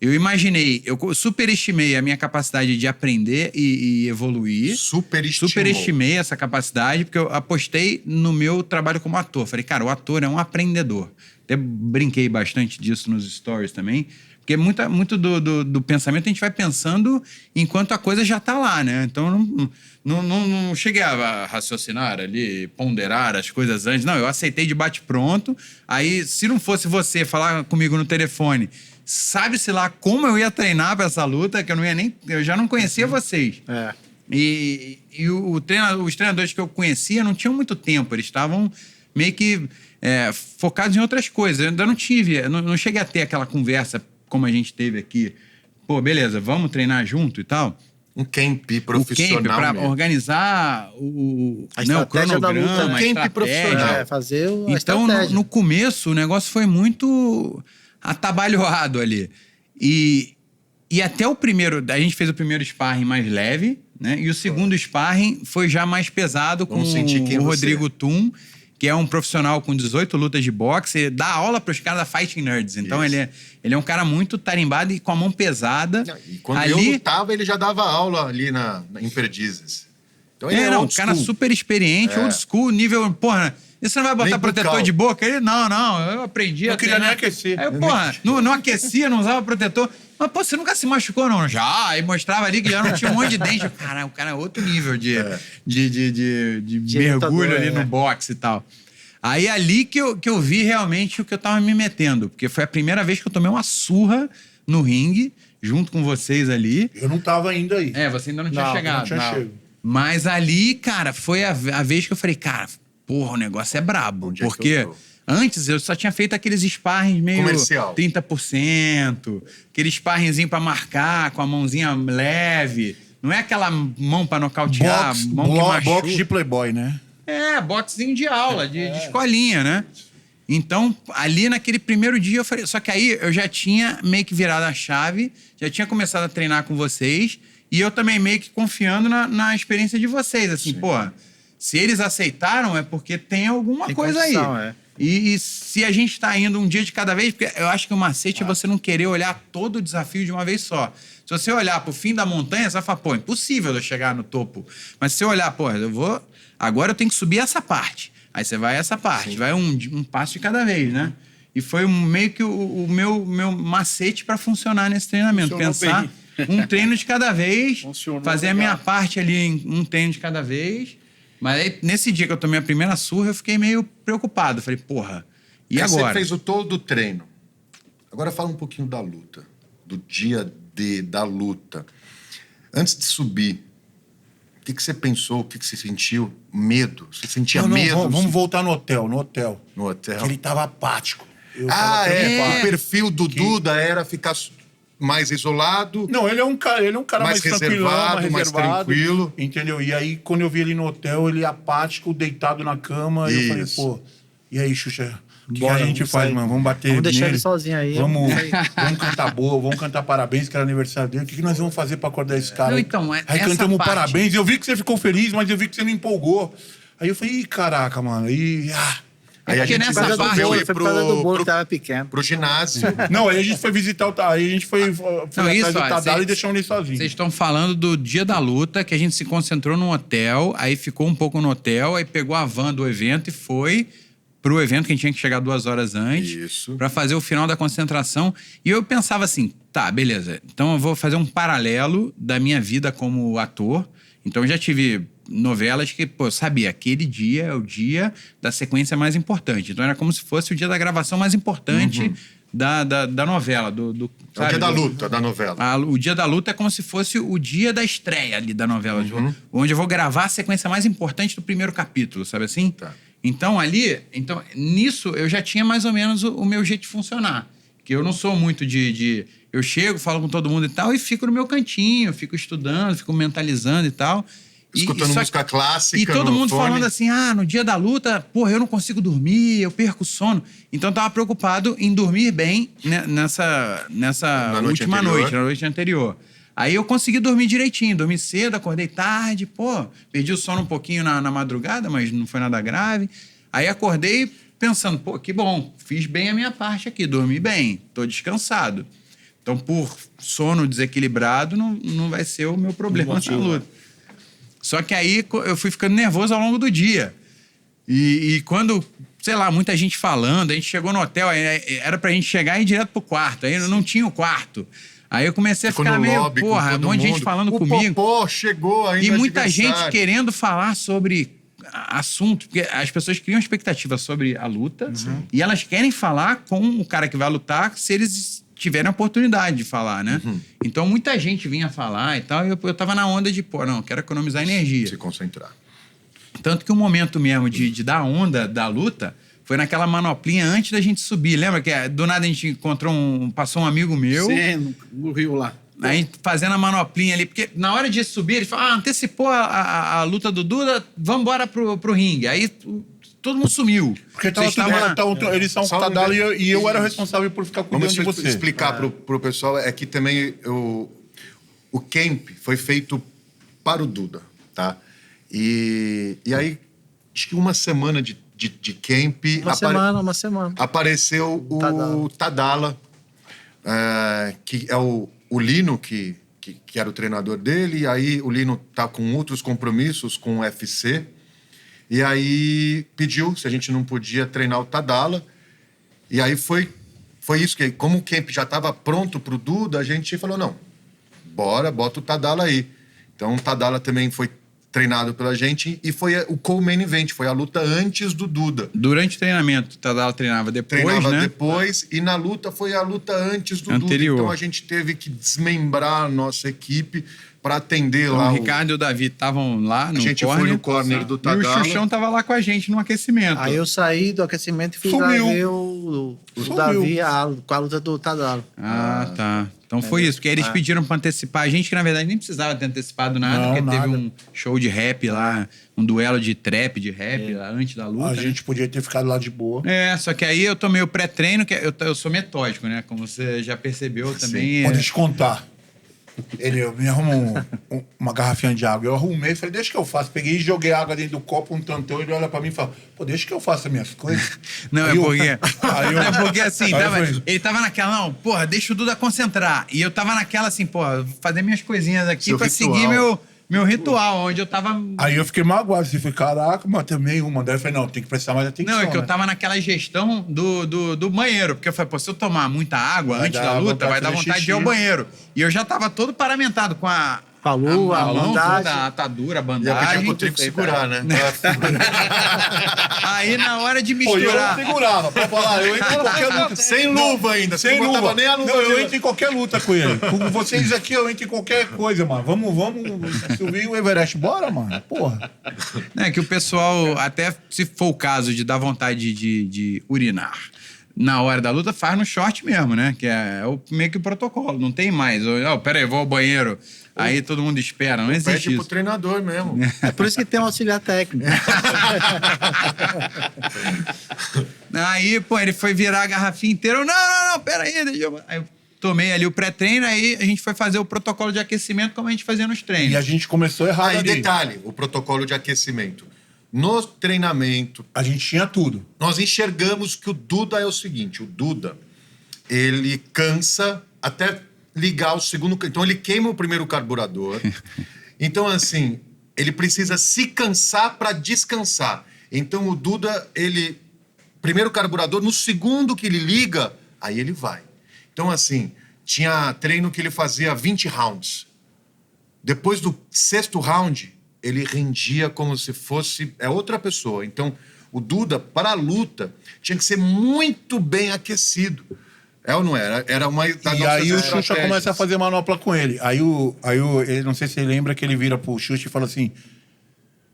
eu superestimei a minha capacidade de aprender e evoluir. Superestimei essa capacidade, porque eu apostei no meu trabalho como ator. Falei, cara, o ator é um aprendedor. Até brinquei bastante disso nos stories também. Porque muito do pensamento a gente vai pensando enquanto a coisa já tá lá, né? Então, não cheguei a raciocinar ali, ponderar as coisas antes. Não, eu aceitei de bate-pronto. Aí, se não fosse você falar comigo no telefone, sabe-se lá como eu ia treinar pra essa luta, que eu já não conhecia vocês. E os treinadores que eu conhecia não tinham muito tempo. Eles estavam meio que focados em outras coisas. Eu ainda não cheguei a ter aquela conversa como a gente teve aqui, pô, beleza, vamos treinar junto e tal. Um camp profissional. Um camp pra organizar o cronograma, um camp profissional. Fazer a então, no começo, o negócio foi muito atabalhoado ali. E até o primeiro, a gente fez o primeiro sparring mais leve, né? E o segundo sparring foi já mais pesado com o Rodrigo Tum, que é um profissional com 18 lutas de boxe, dá aula para os caras da Fighting Nerds. Então, ele é um cara muito tarimbado e com a mão pesada. E quando eu lutava, ele já dava aula ali em Perdizes. Então, ele um cara super experiente, old school, nível... Porra, você não vai botar protetor de boca? Ele, não, eu aprendi a queria nem aquecer. Aí, porra, não aquecia, não usava protetor. Mas, pô, você nunca se machucou, não? Já. Aí mostrava ali que já não tinha um monte de dente. Caralho, o cara é outro nível de mergulho ali no boxe e tal. Aí ali que eu vi realmente o que eu tava me metendo. Porque foi a primeira vez que eu tomei uma surra no ringue, junto com vocês ali. Eu não tava ainda aí. Você ainda não tinha chegado. Não tinha chego. Mas ali, cara, foi a vez que eu falei, cara, porra, o negócio é brabo. Porque... Antes, eu só tinha feito aqueles sparrings meio... Comercial. 30%. Aquele sparringzinho pra marcar, com a mãozinha leve. Não é aquela mão pra nocautear, mão que machuca. Boxe de playboy, né? Boxezinho de aula, de escolinha, né? Então, ali naquele primeiro dia, eu falei... Só que aí, eu já tinha meio que virado a chave, já tinha começado a treinar com vocês, e eu também meio que confiando na experiência de vocês. Assim, pô, se eles aceitaram, é porque tem alguma coisa condição, aí. E se a gente tá indo um dia de cada vez, porque eu acho que o macete é você não querer olhar todo o desafio de uma vez só. Se você olhar pro fim da montanha, você vai falar, pô, impossível eu chegar no topo. Mas se você olhar, pô, agora eu tenho que subir essa parte. Aí você vai essa parte, vai um passo de cada vez, né? E foi meio que o meu macete para funcionar nesse treinamento. Pensar um treino de cada vez, fazer a minha parte ali em um treino de cada vez. Mas aí, nesse dia que eu tomei a primeira surra, eu fiquei meio preocupado. Falei, porra, e agora? Você fez todo o treino. Agora fala um pouquinho da luta. Do dia da luta. Antes de subir, o que você pensou? O que você sentiu? Medo? Você sentia medo? Vamos voltar no hotel. No hotel. Que ele tava apático. O perfil do Duda era ficar mais isolado. Não, ele é um cara mais reservado, mais tranquilo. Entendeu? E aí, quando eu vi ele no hotel, ele apático, deitado na cama, eu falei, pô, e aí, Xuxa? O que a gente faz, mano? Vamos bater Vamos deixar nele. ele sozinho aí. Vamos cantar boa, vamos cantar parabéns, que era aniversário dele. O que nós vamos fazer pra acordar esse cara? Não, então, aí cantamos parabéns. Eu vi que você ficou feliz, mas eu vi que você não empolgou. Aí eu falei, ih, caraca, mano. Aí a gente resolveu ir pro ginásio. Não, aí a gente foi visitar aí a gente foi atrás do Tadala e deixamos ele sozinho. Vocês estão falando do dia da luta, que a gente se concentrou num hotel, aí ficou um pouco no hotel, aí pegou a van do evento e foi pro evento, que a gente tinha que chegar 2 horas antes, para fazer o final da concentração. E eu pensava assim, tá, beleza, então eu vou fazer um paralelo da minha vida como ator. Então eu já tive novelas que, pô, sabia, aquele dia é o dia da sequência mais importante. Então era como se fosse o dia da gravação mais importante da novela. É o dia da luta, da novela. O dia da luta é como se fosse o dia da estreia ali da novela, onde eu vou gravar a sequência mais importante do primeiro capítulo, sabe assim? Tá. Então, nisso, eu já tinha mais ou menos o meu jeito de funcionar. Que eu não sou muito eu chego, falo com todo mundo e tal, e fico no meu cantinho, fico estudando, fico mentalizando e tal. Escutando música clássica. E todo mundo falando assim, no dia da luta, porra, eu não consigo dormir, eu perco o sono. Então eu tava preocupado em dormir bem nessa última noite, na noite anterior. Aí eu consegui dormir direitinho, dormi cedo, acordei tarde, pô, perdi o sono um pouquinho na madrugada, mas não foi nada grave. Aí acordei pensando, pô, que bom, fiz bem a minha parte aqui, dormi bem, tô descansado. Então, por sono desequilibrado, não vai ser o meu problema na luta. Só que aí eu fui ficando nervoso ao longo do dia. E quando sei lá, muita gente falando. A gente chegou no hotel, era pra gente chegar e ir direto pro quarto. Aí não tinha o quarto. Aí eu comecei a ficar meio, lobby, porra, um monte de gente falando comigo. O Popó chegou ainda. E muita gente querendo falar sobre assunto, porque as pessoas criam expectativa sobre a luta e elas querem falar com o cara que vai lutar se eles tiverem a oportunidade de falar, né? Então muita gente vinha falar e tal, e eu tava na onda de, pô, não, quero economizar energia. Se concentrar. Tanto que o momento mesmo de dar onda da luta foi naquela manoplinha antes da gente subir. Lembra que do nada a gente encontrou passou um amigo meu. Sim, no Rio lá. Aí fazendo a manoplinha ali, porque na hora de subir, ele falou: antecipou a luta do Duda, vamos embora pro ringue. Aí todo mundo sumiu. Porque eles são Só Tadala e eu era responsável por ficar cuidando de você. Vamos explicar pro pessoal, é que também o camp foi feito para o Duda, tá? E aí, acho que uma semana de camp... Uma semana. Apareceu o Tadala, que é o Lino, que era o treinador dele, e aí o Lino tá com outros compromissos com o UFC, e aí pediu se a gente não podia treinar o Tadala, e aí foi isso, que como o camp já estava pronto pro Duda, a gente falou, não, bota o Tadala aí. Então o Tadala também foi treinado pela gente e foi o co-main event, foi a luta antes do Duda. Durante o treinamento, o Tadala treinava depois, Treinava né? depois, e na luta foi a luta antes do Anterior. Duda. Então a gente teve que desmembrar a nossa equipe para atender Então, lá. o Ricardo e o Davi estavam lá no A gente corner, foi no corner do Tadala. E o Xuxão tava lá com a gente no aquecimento. Aí eu saí do aquecimento e fui lá ver o Davi com a luta do Tadala. Ah, tá. Então foi isso, porque aí eles pediram pra antecipar a gente, que na verdade nem precisava ter antecipado nada, porque teve um show de rap lá, um duelo de trap, de rap lá, antes da luta. A gente podia ter ficado lá de boa. Só que aí eu tomei o pré-treino, que eu sou metódico, né? Como você já percebeu também. Pode te contar. Ele me arrumou uma garrafinha de água. Eu arrumei, falei, deixa que eu faço. Peguei e joguei água dentro do copo, um tantão. Ele olha pra mim e fala, pô, deixa que eu faça as minhas coisas. Não, Aí é porque assim, falei, ele tava naquela, não, porra, deixa o Duda concentrar. E eu tava naquela assim, porra, fazer minhas coisinhas aqui Seu pra ritual. seguir meu ritual, onde eu tava... Aí eu fiquei magoado, assim, falei, caraca, mas também uma. Daí eu falei, não, tem que prestar mais atenção. Não, é que eu né? tava naquela gestão do banheiro. Porque eu falei, pô, se eu tomar muita água antes da luta, vai dar vontade de ir ao banheiro. E eu já tava todo paramentado com a Falou, a mão bandagem. toda, a atadura, a E eu bandagem. pedi pro Trico segurar, né? Aí na hora de Pô, eu misturar... segurava, pra falar, eu entro em qualquer luta. Sem luva ainda, Sem não botava luva. nem a luva. Não, eu entro em qualquer luta com ele. Com vocês aqui, eu entro em qualquer coisa, mano. Vamos subir o Everest. Bora, mano. Porra. É que o pessoal, até se for o caso de dar vontade de urinar na hora da luta, faz no short mesmo, né? Que é meio que o protocolo, não tem mais. Pera aí, vou ao banheiro. Aí todo mundo espera, não existe Pede pro isso. treinador mesmo. É por isso que tem um auxiliar técnico. Aí, pô, ele foi virar a garrafinha inteira. Eu, não, pera aí, deixa eu... Aí eu tomei ali o pré-treino, aí a gente foi fazer o protocolo de aquecimento como a gente fazia nos treinos. E a gente começou errado Aí, ali. detalhe, o protocolo de aquecimento. No treinamento, A gente tinha tudo. nós enxergamos que o Duda é o seguinte, o Duda, ele cansa até ligar o segundo... Então, ele queima o primeiro carburador. Então, assim, ele precisa se cansar para descansar. Então, o Duda, ele... Primeiro carburador, no segundo que ele liga, aí ele vai. Então, assim, tinha treino que ele fazia 20 rounds. Depois do 6º round, ele rendia como se fosse outra pessoa. Então, o Duda, para a luta, tinha que ser muito bem aquecido. É ou não era? Era uma das E nossas aí o estratégias. Xuxa começa a fazer manopla com ele. Aí ele, não sei se você lembra que ele vira pro Xuxa e fala assim,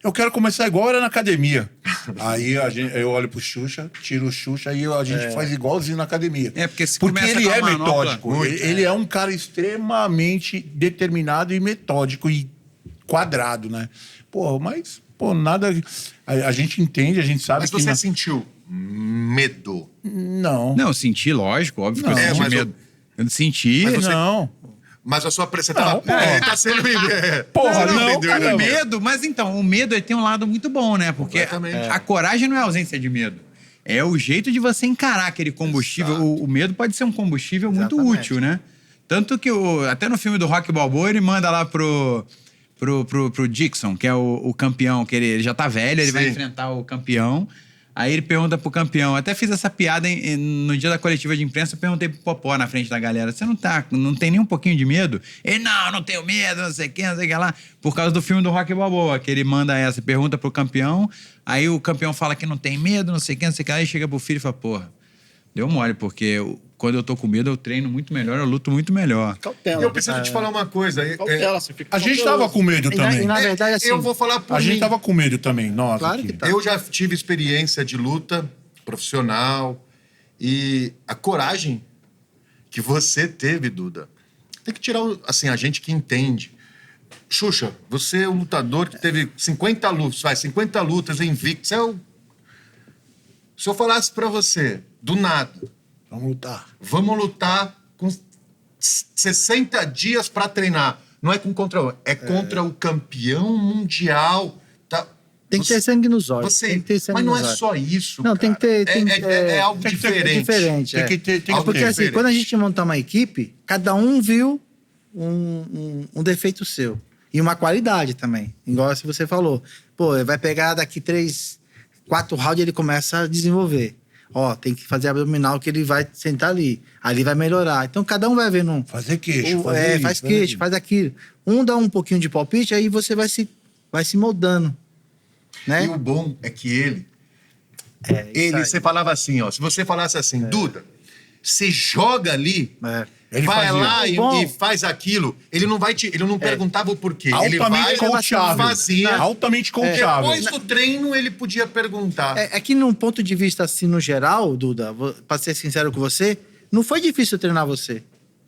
eu quero começar igual era na academia. Aí eu olho pro Xuxa, tiro o Xuxa e a gente faz igualzinho na academia. Porque se Porque começa ele com a é manopla, metódico. Ele é um cara extremamente determinado e metódico e quadrado, né? Nada... A gente entende, a gente sabe Mas que... você sentiu medo? Não. Não, eu senti, lógico, óbvio que eu Não, senti mas medo. Eu senti... Mas você- Não. Mas a sua pressão... Não, porra. Ele tá sendo... Porra, Você não, entendeu, cara, né? O medo, mas então, o medo ele tem um lado muito bom, né? Porque Completamente. a coragem não é ausência de medo. É o jeito de você encarar aquele combustível. O medo pode ser um combustível muito Exatamente. útil, né? Tanto que até no filme do Rocky Balboa, ele manda lá pro Dixon, que é o campeão, que ele já tá velho, ele vai Sim. enfrentar o campeão. Aí ele pergunta pro campeão. Até fiz essa piada no dia da coletiva de imprensa. Eu perguntei pro Popó na frente da galera: você não tem nem um pouquinho de medo? Ele, não tenho medo, não sei o que lá. Por causa do filme do Rocky Balboa, que ele manda essa, pergunta pro campeão. Aí o campeão fala que não tem medo, não sei o que. Aí chega pro filho e fala: porra, deu mole, porque quando eu tô com medo, eu treino muito melhor, eu luto muito melhor. Cautela. Eu preciso te falar uma coisa. Cautela, você fica A gente tava com medo também. E na verdade, assim... Eu vou falar por A mim. gente tava com medo também, nós Claro aqui. que tá. Eu já tive experiência de luta profissional e a coragem que você teve, Duda, tem que tirar, assim, a gente que entende. Xuxa, você é um lutador que teve 50 lutas invicto. Se eu falasse pra você, do nada, vamos lutar com 60 dias pra treinar. Não é contra um, é contra o campeão mundial. Tá? Tem que ter sangue nos olhos. Tem que ter sangue Mas não nos é olhos. só isso, Não, cara. tem que ter... É algo tem que ter diferente. Diferente, Tem que ter, tem que Algo Porque ter. assim, diferente. quando a gente montar uma equipe, cada um viu um defeito seu. E uma qualidade também. Igual se você falou. Pô, vai pegar daqui 4 rounds, ele começa a desenvolver. Ó, tem que fazer abdominal que ele vai sentar ali. Ali vai melhorar. Então, cada um vai vendo... Fazer queixo, fazer isso, faz fazer queixo, isso. faz aquilo. Um dá um pouquinho de palpite, aí você vai se moldando. Né? E o bom é que ele, Isso aí. você falava assim, ó, se você falasse assim, Duda, você joga ali, Ele vai fazia. lá Bom. e faz aquilo, ele não perguntava o porquê, ele Altamente vai, coachável. fazia. Altamente coachável. Depois do treino ele podia perguntar. É que num ponto de vista assim, no geral, Duda, pra ser sincero com você, não foi difícil treinar você.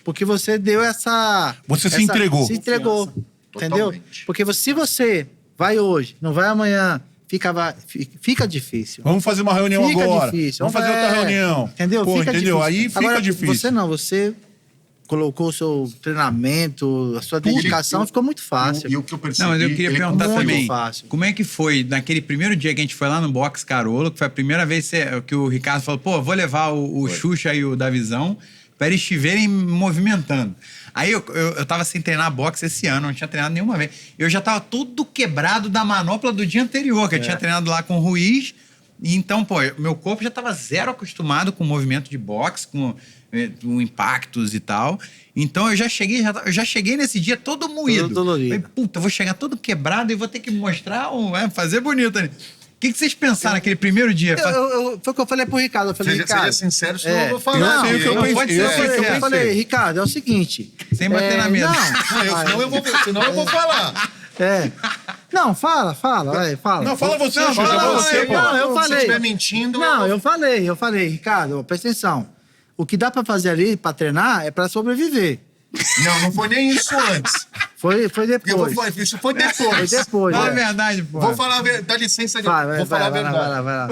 Porque você deu essa... Você se entregou. Se entregou, entendeu? Totalmente. Porque se você vai hoje, não vai amanhã, fica difícil. Vamos fazer uma reunião Fica agora. difícil. Vamos fazer outra reunião. Entendeu? Pô, Fica entendeu? difícil. Aí fica Agora, difícil. Você não, você colocou o seu treinamento, a sua dedicação, ficou muito fácil. E o que eu percebi... Não, mas eu queria ele perguntar muito também, fácil. como é que foi naquele primeiro dia que a gente foi lá no box Carolo, que foi a primeira vez que o Ricardo falou, pô, vou levar o Xuxa e o Davizão para eles estiverem movimentando. Aí eu tava sem treinar boxe esse ano, não tinha treinado nenhuma vez. Eu já tava todo quebrado da manopla do dia anterior, que eu tinha treinado lá com o Ruiz. E então, pô, meu corpo já tava zero acostumado com o movimento de boxe, com impactos e tal. Então eu já cheguei nesse dia todo moído. Todo dolorido. Falei, puta, eu vou chegar todo quebrado e vou ter que mostrar, fazer bonito ali. O que vocês pensaram naquele primeiro dia? Foi o que eu falei pro Ricardo. Eu falei, Seja Ricardo, sincero, senão eu vou falar. Eu sei o que eu pensei. pode ser Eu sei o que eu sincero. eu falei, pensei. Ricardo, é o seguinte... Sem bater na mesa. Senão eu vou falar. Não, fala. Vai, fala. Não, fala você, Xuxa. fala Fala você, você, pô. pô. Não, eu Se falei. estiver mentindo... Não, eu falei, Ricardo, presta atenção. O que dá pra fazer ali, pra treinar, é pra sobreviver. Não foi nem isso antes. Foi depois. Isso foi depois. Foi depois. Fala a é. verdade, pô. Vou falar a verdade, dá licença, Vai, vou falar a vai verdade. lá.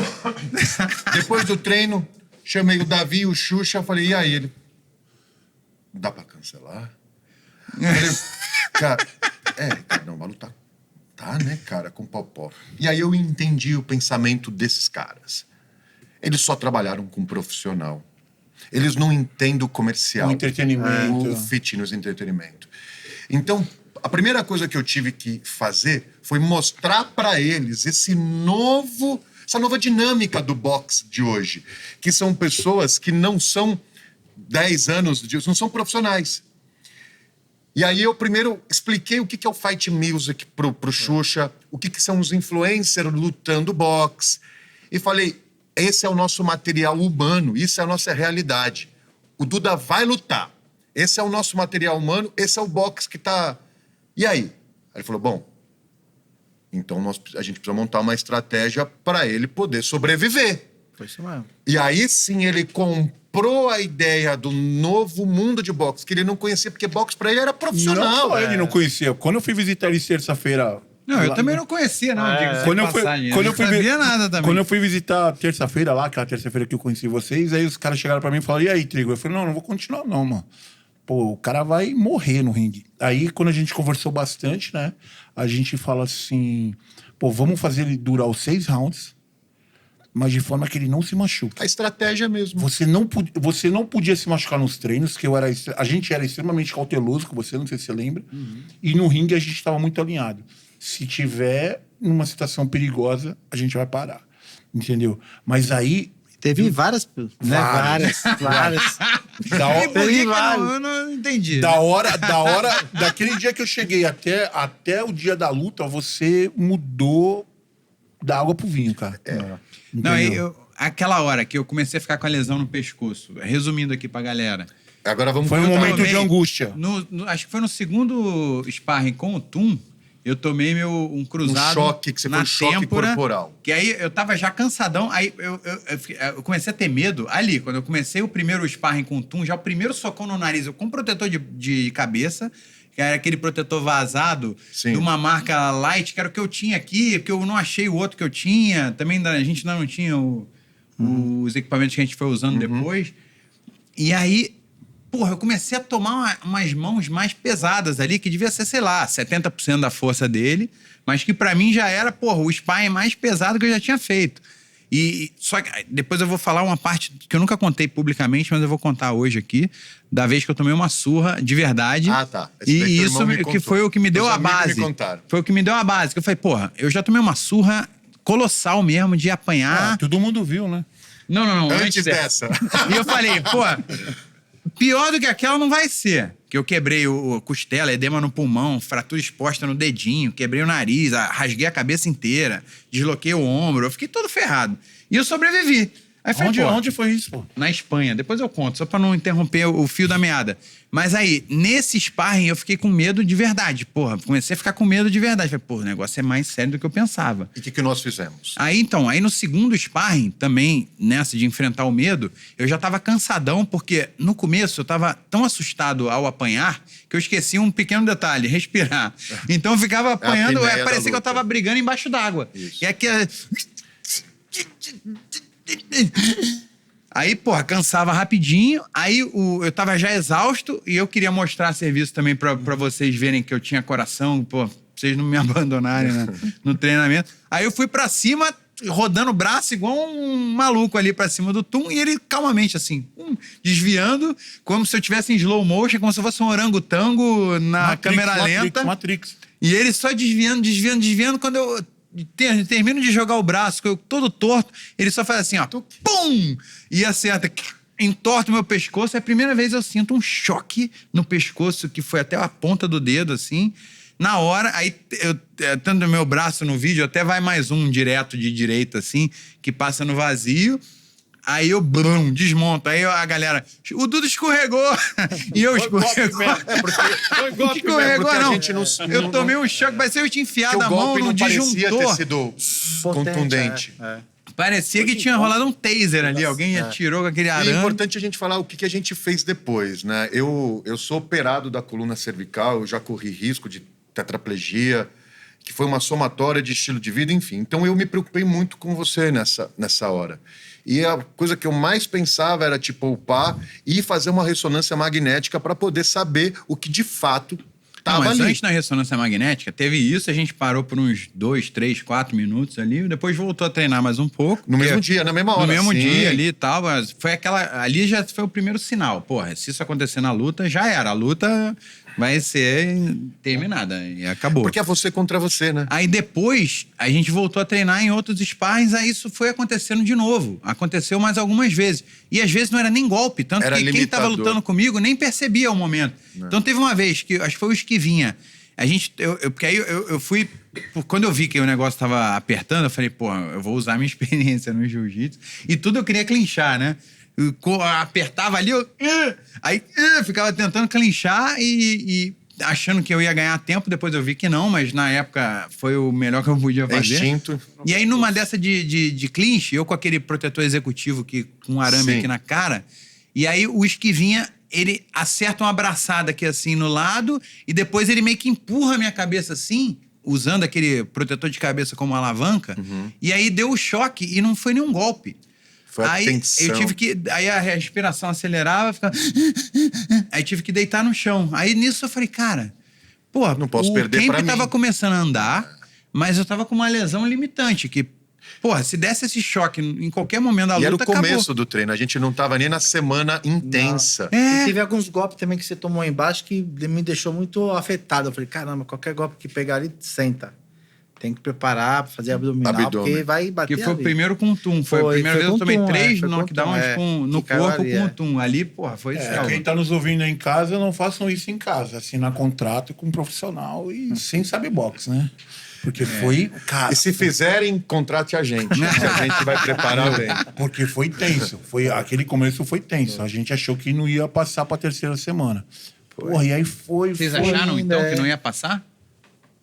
Depois do treino, chamei o Davi e o Xuxa, falei, e aí? Ele, dá pra cancelar? Falei, cara, não, vai lutar. Tá, né, cara, com Popó. E aí eu entendi o pensamento desses caras. Eles só trabalharam com profissional. Eles não entendem o comercial. O entretenimento. O fitness, o entretenimento. Então, a primeira coisa que eu tive que fazer foi mostrar para eles essa nova dinâmica do boxe de hoje. Que são pessoas que não são 10 anos, não são profissionais. E aí eu primeiro expliquei o que é o fight music pro Xuxa, o que são os influencers lutando boxe. E falei, esse é o nosso material humano, isso é a nossa realidade. O Duda vai lutar. Esse é o nosso material humano, esse é o boxe que tá... E aí? Aí ele falou, bom, então a gente precisa montar uma estratégia para ele poder sobreviver. Foi isso mesmo. E aí sim ele comprou a ideia do novo mundo de boxe, que ele não conhecia, porque boxe para ele era Não profissional. só ele não conhecia. Quando eu fui visitar ele terça-feira... Não, eu lá- também não conhecia, não. diga-se de Quando eu fui, passagem. quando eu fui não sabia nada também. Quando eu fui visitar terça-feira lá, aquela terça-feira que eu conheci vocês, aí os caras chegaram pra mim e falaram, e aí, Trigo? Eu falei, não vou continuar não, mano. Pô, o cara vai morrer no ringue. Aí, quando a gente conversou bastante, né, a gente fala assim, pô, vamos fazer ele durar os 6 rounds, mas de forma que ele não se machuque. A estratégia mesmo. Você não podia se machucar nos treinos, que a gente era extremamente cauteloso com você, não sei se você lembra, e no ringue a gente estava muito alinhado. Se tiver numa situação perigosa, a gente vai parar. entendeu? Mas aí... Teve várias. Várias. Da hora, Por que que eu não entendi. Da hora, daquele dia que eu cheguei até o dia da luta, você mudou da água pro vinho, cara. Não, aquela hora que eu comecei a ficar com a lesão no pescoço, resumindo aqui pra galera. Agora vamos Foi um contar. momento de angústia. Acho que foi no segundo sparring com o Tum, eu tomei um cruzado. Um choque, que você na foi um choque têmpora, corporal. Que aí eu tava já cansadão, aí eu comecei a ter medo ali. Quando eu comecei o primeiro sparring com o Tum, já o primeiro socão no nariz, eu com protetor de cabeça, que era aquele protetor vazado, Sim. de uma marca light, que era o que eu tinha aqui, porque eu não achei o outro que eu tinha. Também a gente ainda não tinha os equipamentos que a gente foi usando depois. E aí, porra, eu comecei a tomar umas mãos mais pesadas ali, que devia ser, sei lá, 70% da força dele, mas que pra mim já era, porra, o sparring mais pesado que eu já tinha feito. Só que depois eu vou falar uma parte que eu nunca contei publicamente, mas eu vou contar hoje aqui, da vez que eu tomei uma surra de verdade. Ah, tá. E isso que foi o que me deu a base. Foi o que me deu a base. Que eu falei, porra, eu já tomei uma surra colossal mesmo de apanhar. Todo mundo viu, né? Não. Antes dessa. E eu falei, pô, pior do que aquela não vai ser. Que eu quebrei o costela, edema no pulmão, fratura exposta no dedinho, quebrei o nariz, rasguei a cabeça inteira, desloquei o ombro, eu fiquei todo ferrado. E eu sobrevivi. Aí falei, Onde foi isso, pô? Na Espanha. Depois eu conto, só pra não interromper o fio da meada. Mas aí, nesse sparring, eu fiquei com medo de verdade. Porra, comecei a ficar com medo de verdade. Falei, pô, o negócio é mais sério do que eu pensava. E o que nós fizemos? Aí no segundo sparring, também, nessa de enfrentar o medo, eu já tava cansadão, porque no começo eu tava tão assustado ao apanhar que eu esqueci um pequeno detalhe, respirar. Então eu ficava apanhando, parecia que eu tava brigando embaixo d'água. E aqui... Aí, porra, cansava rapidinho. Aí eu tava já exausto e eu queria mostrar serviço também pra vocês verem que eu tinha coração, pô, pra vocês não me abandonarem, né, no treinamento. Aí eu fui pra cima, rodando o braço igual um maluco ali pra cima do Tum, e ele calmamente assim, desviando, como se eu tivesse em slow motion, como se fosse um orangotango na câmera lenta. Matrix. E ele só desviando. Quando eu termino de jogar o braço, eu todo torto, ele só faz assim, ó, pum! E acerta, entorta o meu pescoço. É a primeira vez eu sinto um choque no pescoço, que foi até a ponta do dedo, assim. Na hora, aí, tanto o meu braço no vídeo, até vai mais um direto de direita, assim, que passa no vazio. Aí eu, desmonto. Aí a galera, o Dudu escorregou. E eu escorregou. Escorregou, não. Eu tomei um choque, parecia que eu tinha enfiado a mão num disjuntor. Parecia ter sido contundente. Parecia que tinha rolado um taser ali. Alguém atirou com aquele arame. E é importante a gente falar o que a gente fez depois, né? Eu sou operado da coluna cervical, eu já corri risco de tetraplegia, que foi uma somatória de estilo de vida, enfim. Então eu me preocupei muito com você nessa hora. E a coisa que eu mais pensava era te poupar e fazer uma ressonância magnética para poder saber o que de fato estava ali. Mas antes da ressonância magnética, teve isso, a gente parou por uns 2, 3, 4 minutos ali, depois voltou a treinar mais um pouco. No mesmo dia, na mesma hora. No mesmo dia ali e tal, mas foi ali já foi o primeiro sinal. Porra, se isso acontecer na luta, já era. A luta vai ser terminada e acabou. Porque é você contra você, né? Aí depois, a gente voltou a treinar em outros sparrings, aí isso foi acontecendo de novo. Aconteceu mais algumas vezes. E às vezes não era nem golpe, tanto era que limitador. Quem tava lutando comigo nem percebia o momento. Não. Então teve uma vez, que acho que foi o Esquivinha, porque aí eu fui... Quando eu vi que o negócio tava apertando, eu falei, pô, eu vou usar minha experiência no jiu-jitsu. E tudo eu queria clinchar, né? Eu apertava ali, aí ficava tentando clinchar e achando que eu ia ganhar tempo. Depois eu vi que não, mas na época foi o melhor que eu podia fazer. Instinto. E aí numa dessa de clinch, eu com aquele protetor executivo com um arame aqui na cara, e aí o Esquivinha, ele acerta uma abraçada aqui assim no lado e depois ele meio que empurra a minha cabeça assim, usando aquele protetor de cabeça como alavanca, e aí deu o choque e não foi nenhum golpe. Foi a aí tensão. eu tive que... Aí a respiração acelerava, ficava... Aí tive que deitar no chão. Aí nisso eu falei, cara... Pô, não posso perder pra mim. O camp tava começando a andar, mas eu tava com uma lesão limitante, que... Porra, se desse esse choque em qualquer momento da luta, era o começo acabou. do treino. A gente não tava nem na semana intensa. E teve alguns golpes também que você tomou embaixo que me deixou muito afetado. Eu falei, caramba, qualquer golpe que pegar ali, senta. Tem que preparar pra fazer abdominal, porque vai bater. Que foi o ali. primeiro com o Tum. Foi a primeira vez que eu tomei 3 knockdowns no Que caiu corpo ali, com o Tum. Ali, porra, foi selva. Quem tá nos ouvindo aí em casa, não façam isso em casa. Assinar contrato com um profissional e sem saber boxe, né? Porque foi... Cara, E se fizerem, contrate a gente. Que a gente vai preparar bem. porque foi tenso. Aquele começo foi tenso. A gente achou que não ia passar pra terceira semana. Porra, e aí foi... Vocês foi, acharam, então, né? que não ia passar?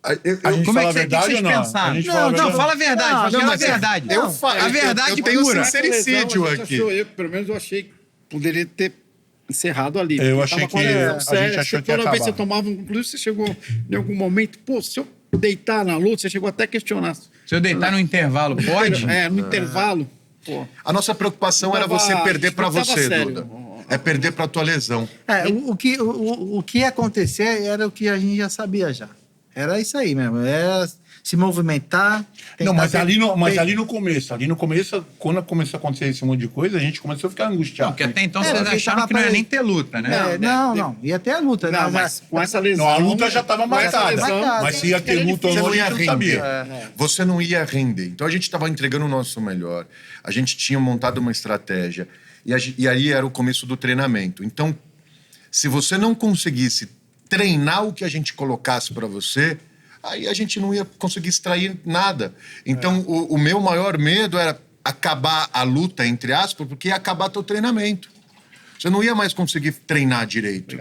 A gente Como é fala que a verdade vocês ou não? pensaram? A gente Não, fala a verdade. Não, Fala a mas verdade. A verdade eu tenho pura. sincericídio A gente aqui. achou, pelo menos eu achei que poderia ter encerrado ali. Eu porque achei tava com a que lesão a séria, gente achou você que ia toda vez que você acabar. tomava, inclusive você chegou em algum momento, pô, se eu deitar na luta, você chegou até a questionar. Se eu deitar no intervalo, pode? No intervalo, pô. A nossa preocupação era Tava- você perder pra tava você, sério. Duda. É perder pra tua lesão. O que ia acontecer era o que a gente já sabia já. Era isso aí mesmo. Era se movimentar. Não, mas tentar ali no começo, quando começou a acontecer esse monte de coisa, a gente começou a ficar angustiado. Porque até então É, vocês porque acharam tava que não ia pra- nem ter luta, né? Não. Ia ter a luta, né? Não, mas com essa lesão... Não, a luta já estava com essa marcada. lesão, Mas se ia ter luta ou Você não, não a ia gente não render. sabia. Você não ia render. Então a gente estava entregando o nosso melhor. A gente tinha montado uma estratégia. E aí era o começo do treinamento. Então, se você não conseguisse treinar o que a gente colocasse para você, aí a gente não ia conseguir extrair nada. Então, o meu maior medo era acabar a luta, entre aspas, porque ia acabar teu treinamento. Você não ia mais conseguir treinar direito.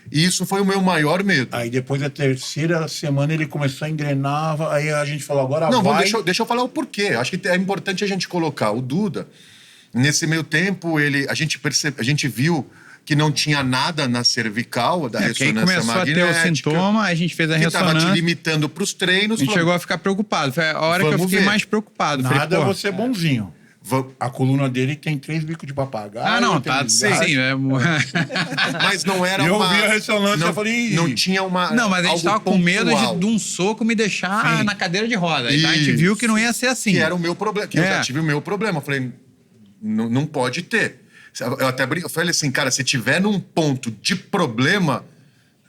E isso foi o meu maior medo. Aí depois da terceira semana ele começou a engrenar, aí a gente falou, agora Não, vai. deixa eu falar o porquê. Acho que é importante a gente colocar. O Duda, nesse meio tempo, a gente viu que não tinha nada na cervical da Porque aí ressonância começou a ter magnética. o sintoma, a gente fez a que estava te ressonância. limitando para os treinos. A gente chegou a ficar preocupado. Foi a hora que eu Vamos fiquei ver. mais preocupado. Falei, Nada, pô, você é bonzinho. A coluna dele tem 3 bicos de papagaio. Ah, não, tem tá. desgaste. Sim, Mas não era Eu uma... vi a ressonância, não, eu falei, não tinha uma... Não, mas a gente algo tava com medo pontual, de um soco me deixar Sim. na cadeira de roda. Então a gente viu que não ia ser assim. Que era o meu problema. Que eu É. já tive o meu problema. Eu falei, não pode ter. Eu até eu falei assim, cara, se tiver num ponto de problema,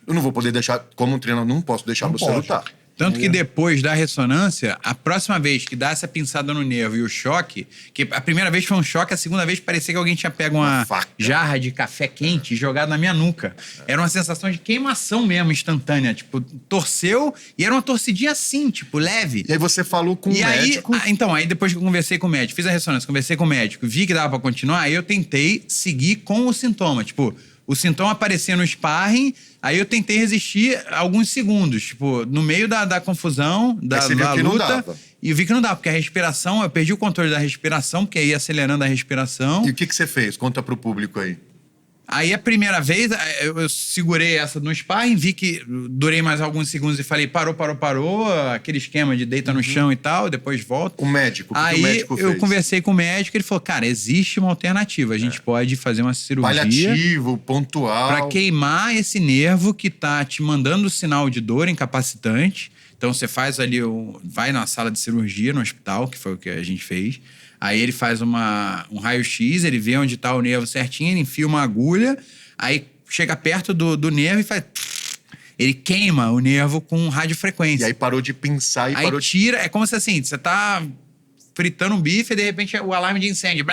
eu não vou poder deixar, como treinador, não posso deixar Não você pode. lutar. Tanto que depois da ressonância, a próxima vez que dá essa pinçada no nervo e o choque, que a primeira vez foi um choque, a segunda vez parecia que alguém tinha pego uma faca. jarra de café quente e jogado na minha nuca. Era uma sensação de queimação mesmo, instantânea. Tipo, torceu e era uma torcidinha assim, tipo, leve. E aí você falou com o E aí, médico... então, aí depois que eu conversei com o médico, fiz a ressonância, conversei com o médico, vi que dava pra continuar, aí eu tentei seguir com o sintoma. Tipo, o sintoma aparecia no sparring, aí eu tentei resistir alguns segundos. Tipo, no meio da confusão, da você viu que não luta. dava. E eu vi que não dava, porque a respiração, eu perdi o controle da respiração, porque ia acelerando a respiração. E o que você fez? Conta pro público aí. Aí a primeira vez, eu segurei essa no sparring, vi que durei mais alguns segundos e falei, parou, aquele esquema de deita no chão e tal, depois volta. O médico, o que Aí o médico eu fez? conversei com o médico, ele falou, cara, existe uma alternativa, a gente pode fazer uma cirurgia Paliativo, pontual. para queimar esse nervo que tá te mandando sinal de dor incapacitante. Então você faz ali, vai na sala de cirurgia no hospital, que foi o que a gente fez. Aí ele faz um raio-x, ele vê onde tá o nervo certinho, ele enfia uma agulha, aí chega perto do nervo e faz... Ele queima o nervo com radiofrequência. E aí parou de pinçar e Aí parou de... tira, é como se assim, você tá fritando um bife e de repente o alarme de incêndio.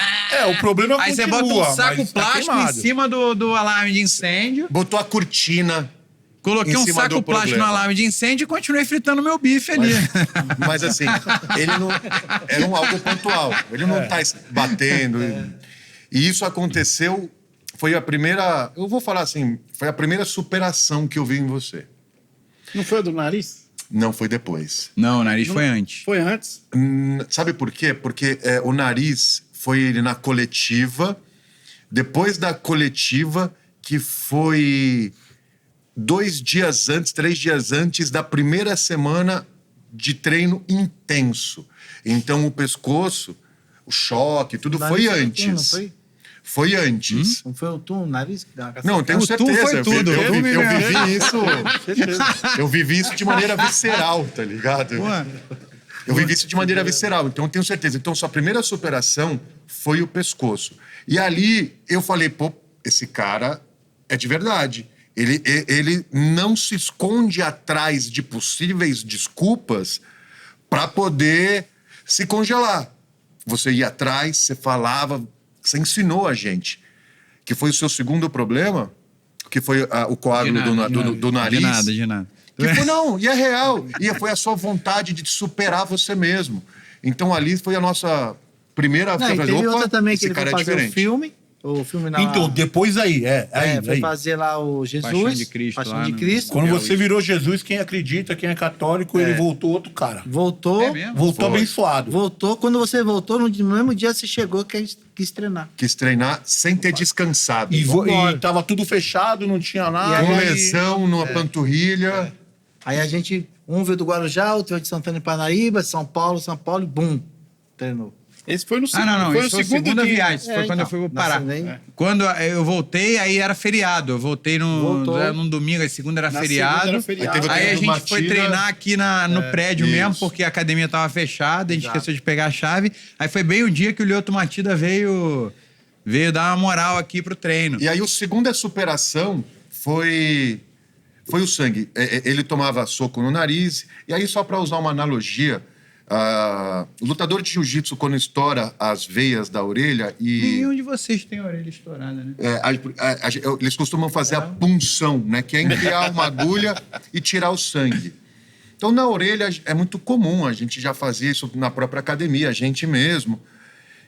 o problema Aí você continua, bota um saco mas tá plástico em queimado. cima do alarme de incêndio. Botou a cortina. Coloquei Em um cima saco do plástico no problema. alarme de incêndio e continuei fritando meu bife ali. Mas assim, ele não... Era algo pontual. Ele não tá batendo. E isso aconteceu... Foi a primeira... Eu vou falar assim... Foi a primeira superação que eu vi em você. Não foi a do nariz? Não foi depois. Não, o nariz foi antes. Foi antes? Sabe por quê? Porque o nariz foi na coletiva. Depois da coletiva, que foi 2 dias antes, 3 dias antes da primeira semana de treino intenso. Então, o pescoço, o choque, tudo O foi nariz antes. não foi? Foi antes. Não foi o tum, o nariz que deu uma cacetada? Não, tenho O tum certeza. foi tudo. Eu O tum vivi isso. Eu vivi isso de maneira visceral, tá ligado? Eu vivi isso de maneira visceral, então eu tenho certeza. Então, sua primeira superação foi o pescoço. E ali eu falei, pô, esse cara é de verdade. Ele não se esconde atrás de possíveis desculpas para poder se congelar. Você ia atrás, você falava, você ensinou a gente. Que foi o seu segundo problema, que foi o coágulo do nariz. De nada. Que foi, não, e é real. E foi a sua vontade de superar você mesmo. Então ali foi a nossa primeira... Não, e teve outra também que ele foi fazer diferente. o filme na... Então, depois aí, foi fazer lá o Jesus. Paixão de Cristo. Paixão de Cristo. Quando você virou Jesus, quem acredita, quem é católico, ele voltou outro cara. Voltou. É mesmo? Voltou Foi. abençoado. Voltou. Quando você voltou, no mesmo dia você chegou que quis treinar. Quis treinar sem ter descansado. E Vambora. tava tudo fechado, não tinha nada. Com aí- lesão numa panturrilha. Aí a gente, um veio do Guarujá, outro veio de Santana e Parnaíba, São Paulo, e bum, treinou. Esse foi no segundo. Não. Foi Isso o foi a segundo segunda dia. viagem. Isso foi quando eu fui pro Pará. Quando eu voltei, aí era feriado. Eu voltei num domingo, a segunda era Na feriado. segunda era feriado. Aí teve Aí a treino gente foi batida. treinar aqui no prédio mesmo, isso. porque a academia tava fechada, a gente Exato. esqueceu de pegar a chave. Aí foi bem o dia que o Lyoto Matida veio dar uma moral aqui pro treino. E aí a segunda superação foi o sangue. Ele tomava soco no nariz. E aí, só para usar uma analogia, o lutador de jiu-jitsu, quando estoura as veias da orelha e... Nenhum de vocês tem a orelha estourada, né? eles costumam fazer a punção, né? Que é enfiar uma agulha e tirar o sangue. Então, na orelha é muito comum, a gente já fazia isso na própria academia, a gente mesmo.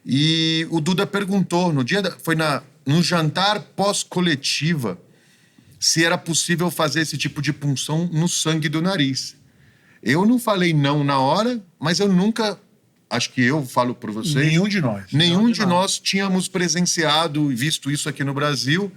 E o Duda perguntou, foi no jantar pós-coletiva, se era possível fazer esse tipo de punção no sangue do nariz. Eu não falei não na hora, mas eu nunca, acho que eu falo por vocês... Nenhum de nós. Nenhum de nós tínhamos presenciado e visto isso aqui no Brasil.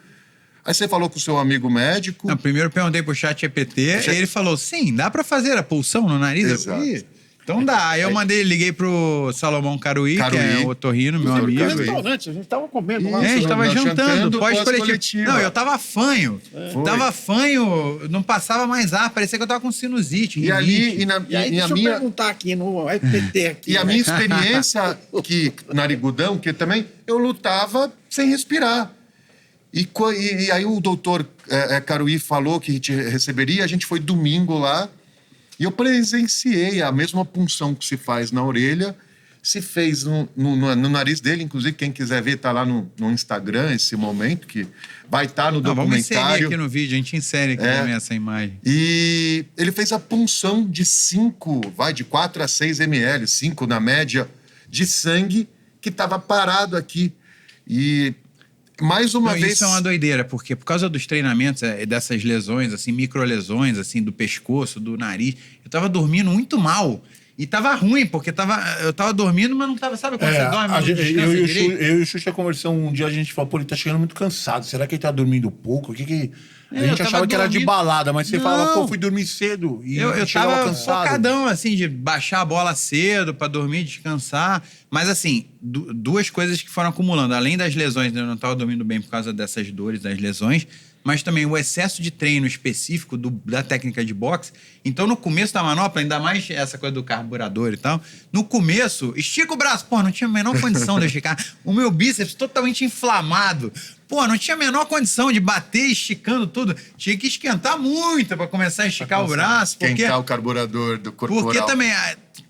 Aí você falou com o seu amigo médico. Não, primeiro eu perguntei pro chat EPT e ele falou, sim, dá pra fazer a pulsão no nariz? Eu Exato. falei, então dá. Aí eu liguei pro Salomão Caruí, que é o otorrino, meu Doutor amigo. Caruí. Restaurante, a gente tava comendo lá. A gente tava Nós jantando, jantando pós-coletivo. pós-coletiva. Não, eu tava fanho. Foi. Tava fanho, não passava mais ar, parecia que eu tava com sinusite. E ali, rinite. E aí, deixa eu perguntar aqui no FPT aqui. E a minha experiência que narigudão, que também eu lutava sem respirar. E aí o doutor Caruí falou que te receberia, a gente foi domingo lá e eu presenciei a mesma punção que se faz na orelha, se fez no nariz dele, inclusive quem quiser ver tá lá no Instagram esse momento, que vai estar no Vamos inserir documentário. aqui no vídeo, a gente insere aqui também essa imagem. E ele fez a punção de 4 a 6 ml, 5 na média, de sangue que estava parado aqui. E mais uma vez... Isso é uma doideira, porque por causa dos treinamentos, dessas lesões, assim, microlesões, assim, do pescoço, do nariz, eu tava dormindo muito mal. E tava ruim, porque eu tava dormindo, mas não tava... Sabe quando você dorme, não descansa direito? Eu e o Xuxa conversamos um dia, a gente falou, pô, ele tá chegando muito cansado. Será que ele tá dormindo pouco? A gente eu tava achava que era de dormindo. balada, mas você Não. falava, pô, fui dormir cedo. E Eu chegava tava cansado. focadão, assim, de baixar a bola cedo pra dormir, descansar. Mas, assim, duas coisas que foram acumulando. Além das lesões, eu não tava dormindo bem por causa dessas dores das lesões, mas também o excesso de treino específico da técnica de boxe. Então, no começo da manopla, ainda mais essa coisa do carburador e tal, no começo, estica o braço. Pô, não tinha a menor condição de eu esticar. O meu bíceps totalmente inflamado. Pô, não tinha a menor condição de bater esticando tudo. Tinha que esquentar muito pra começar a esticar o braço. Porque, Esquentar o carburador do corporal. porque também,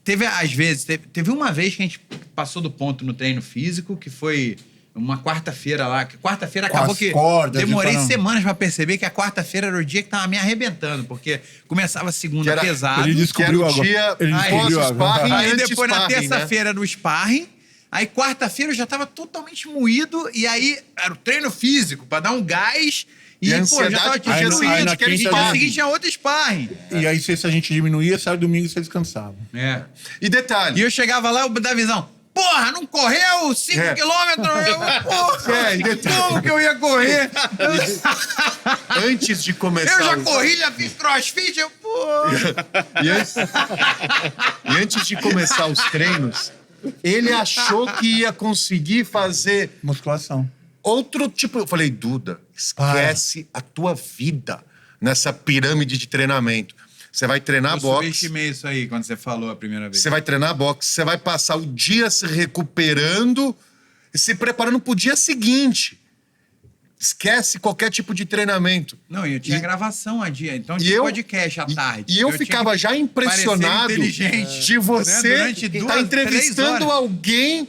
teve às vezes, teve uma vez que a gente passou do ponto no treino físico, que foi uma quarta-feira lá. Que quarta-feira Com acabou as que cordas, demorei então, semanas pra perceber que a quarta-feira era o dia que tava me arrebentando, porque começava a segunda Que era- pesado. Ele descobriu Que era o agora. dia Ele descobriu pós-sparring agora. Aí antes depois na sparring, terça-feira era o sparring. Aí quarta-feira eu já tava totalmente moído. E aí era o treino físico pra dar um gás. E a já ansiedade tava pro dia Aí na seguinte, que era quinta- E dia sparring. seguinte tinha outro sparring. E aí, se a gente diminuía, sai domingo e você descansava. É. E detalhe, E eu chegava lá, eu da visão. Porra, não correu 5 É. quilômetros? Porra, e detalhe. como que eu ia correr? antes de começar... Eu já os- corri, já fiz crossfit, porra. E antes de começar os treinos, ele achou que ia conseguir fazer Musculação. outro tipo... Eu falei, Duda, esquece a tua vida nessa pirâmide de treinamento. Você vai treinar Eu boxe, subestimei isso aí quando você falou a primeira vez. você vai treinar boxe, você vai passar o dia se recuperando e se preparando pro dia seguinte. Esquece qualquer tipo de treinamento. Não, eu tinha gravação a dia, então E tinha eu- podcast à tarde. E eu tinha ficava que já impressionado parecer inteligente, de você né? Durante estar 2, 3 entrevistando horas. alguém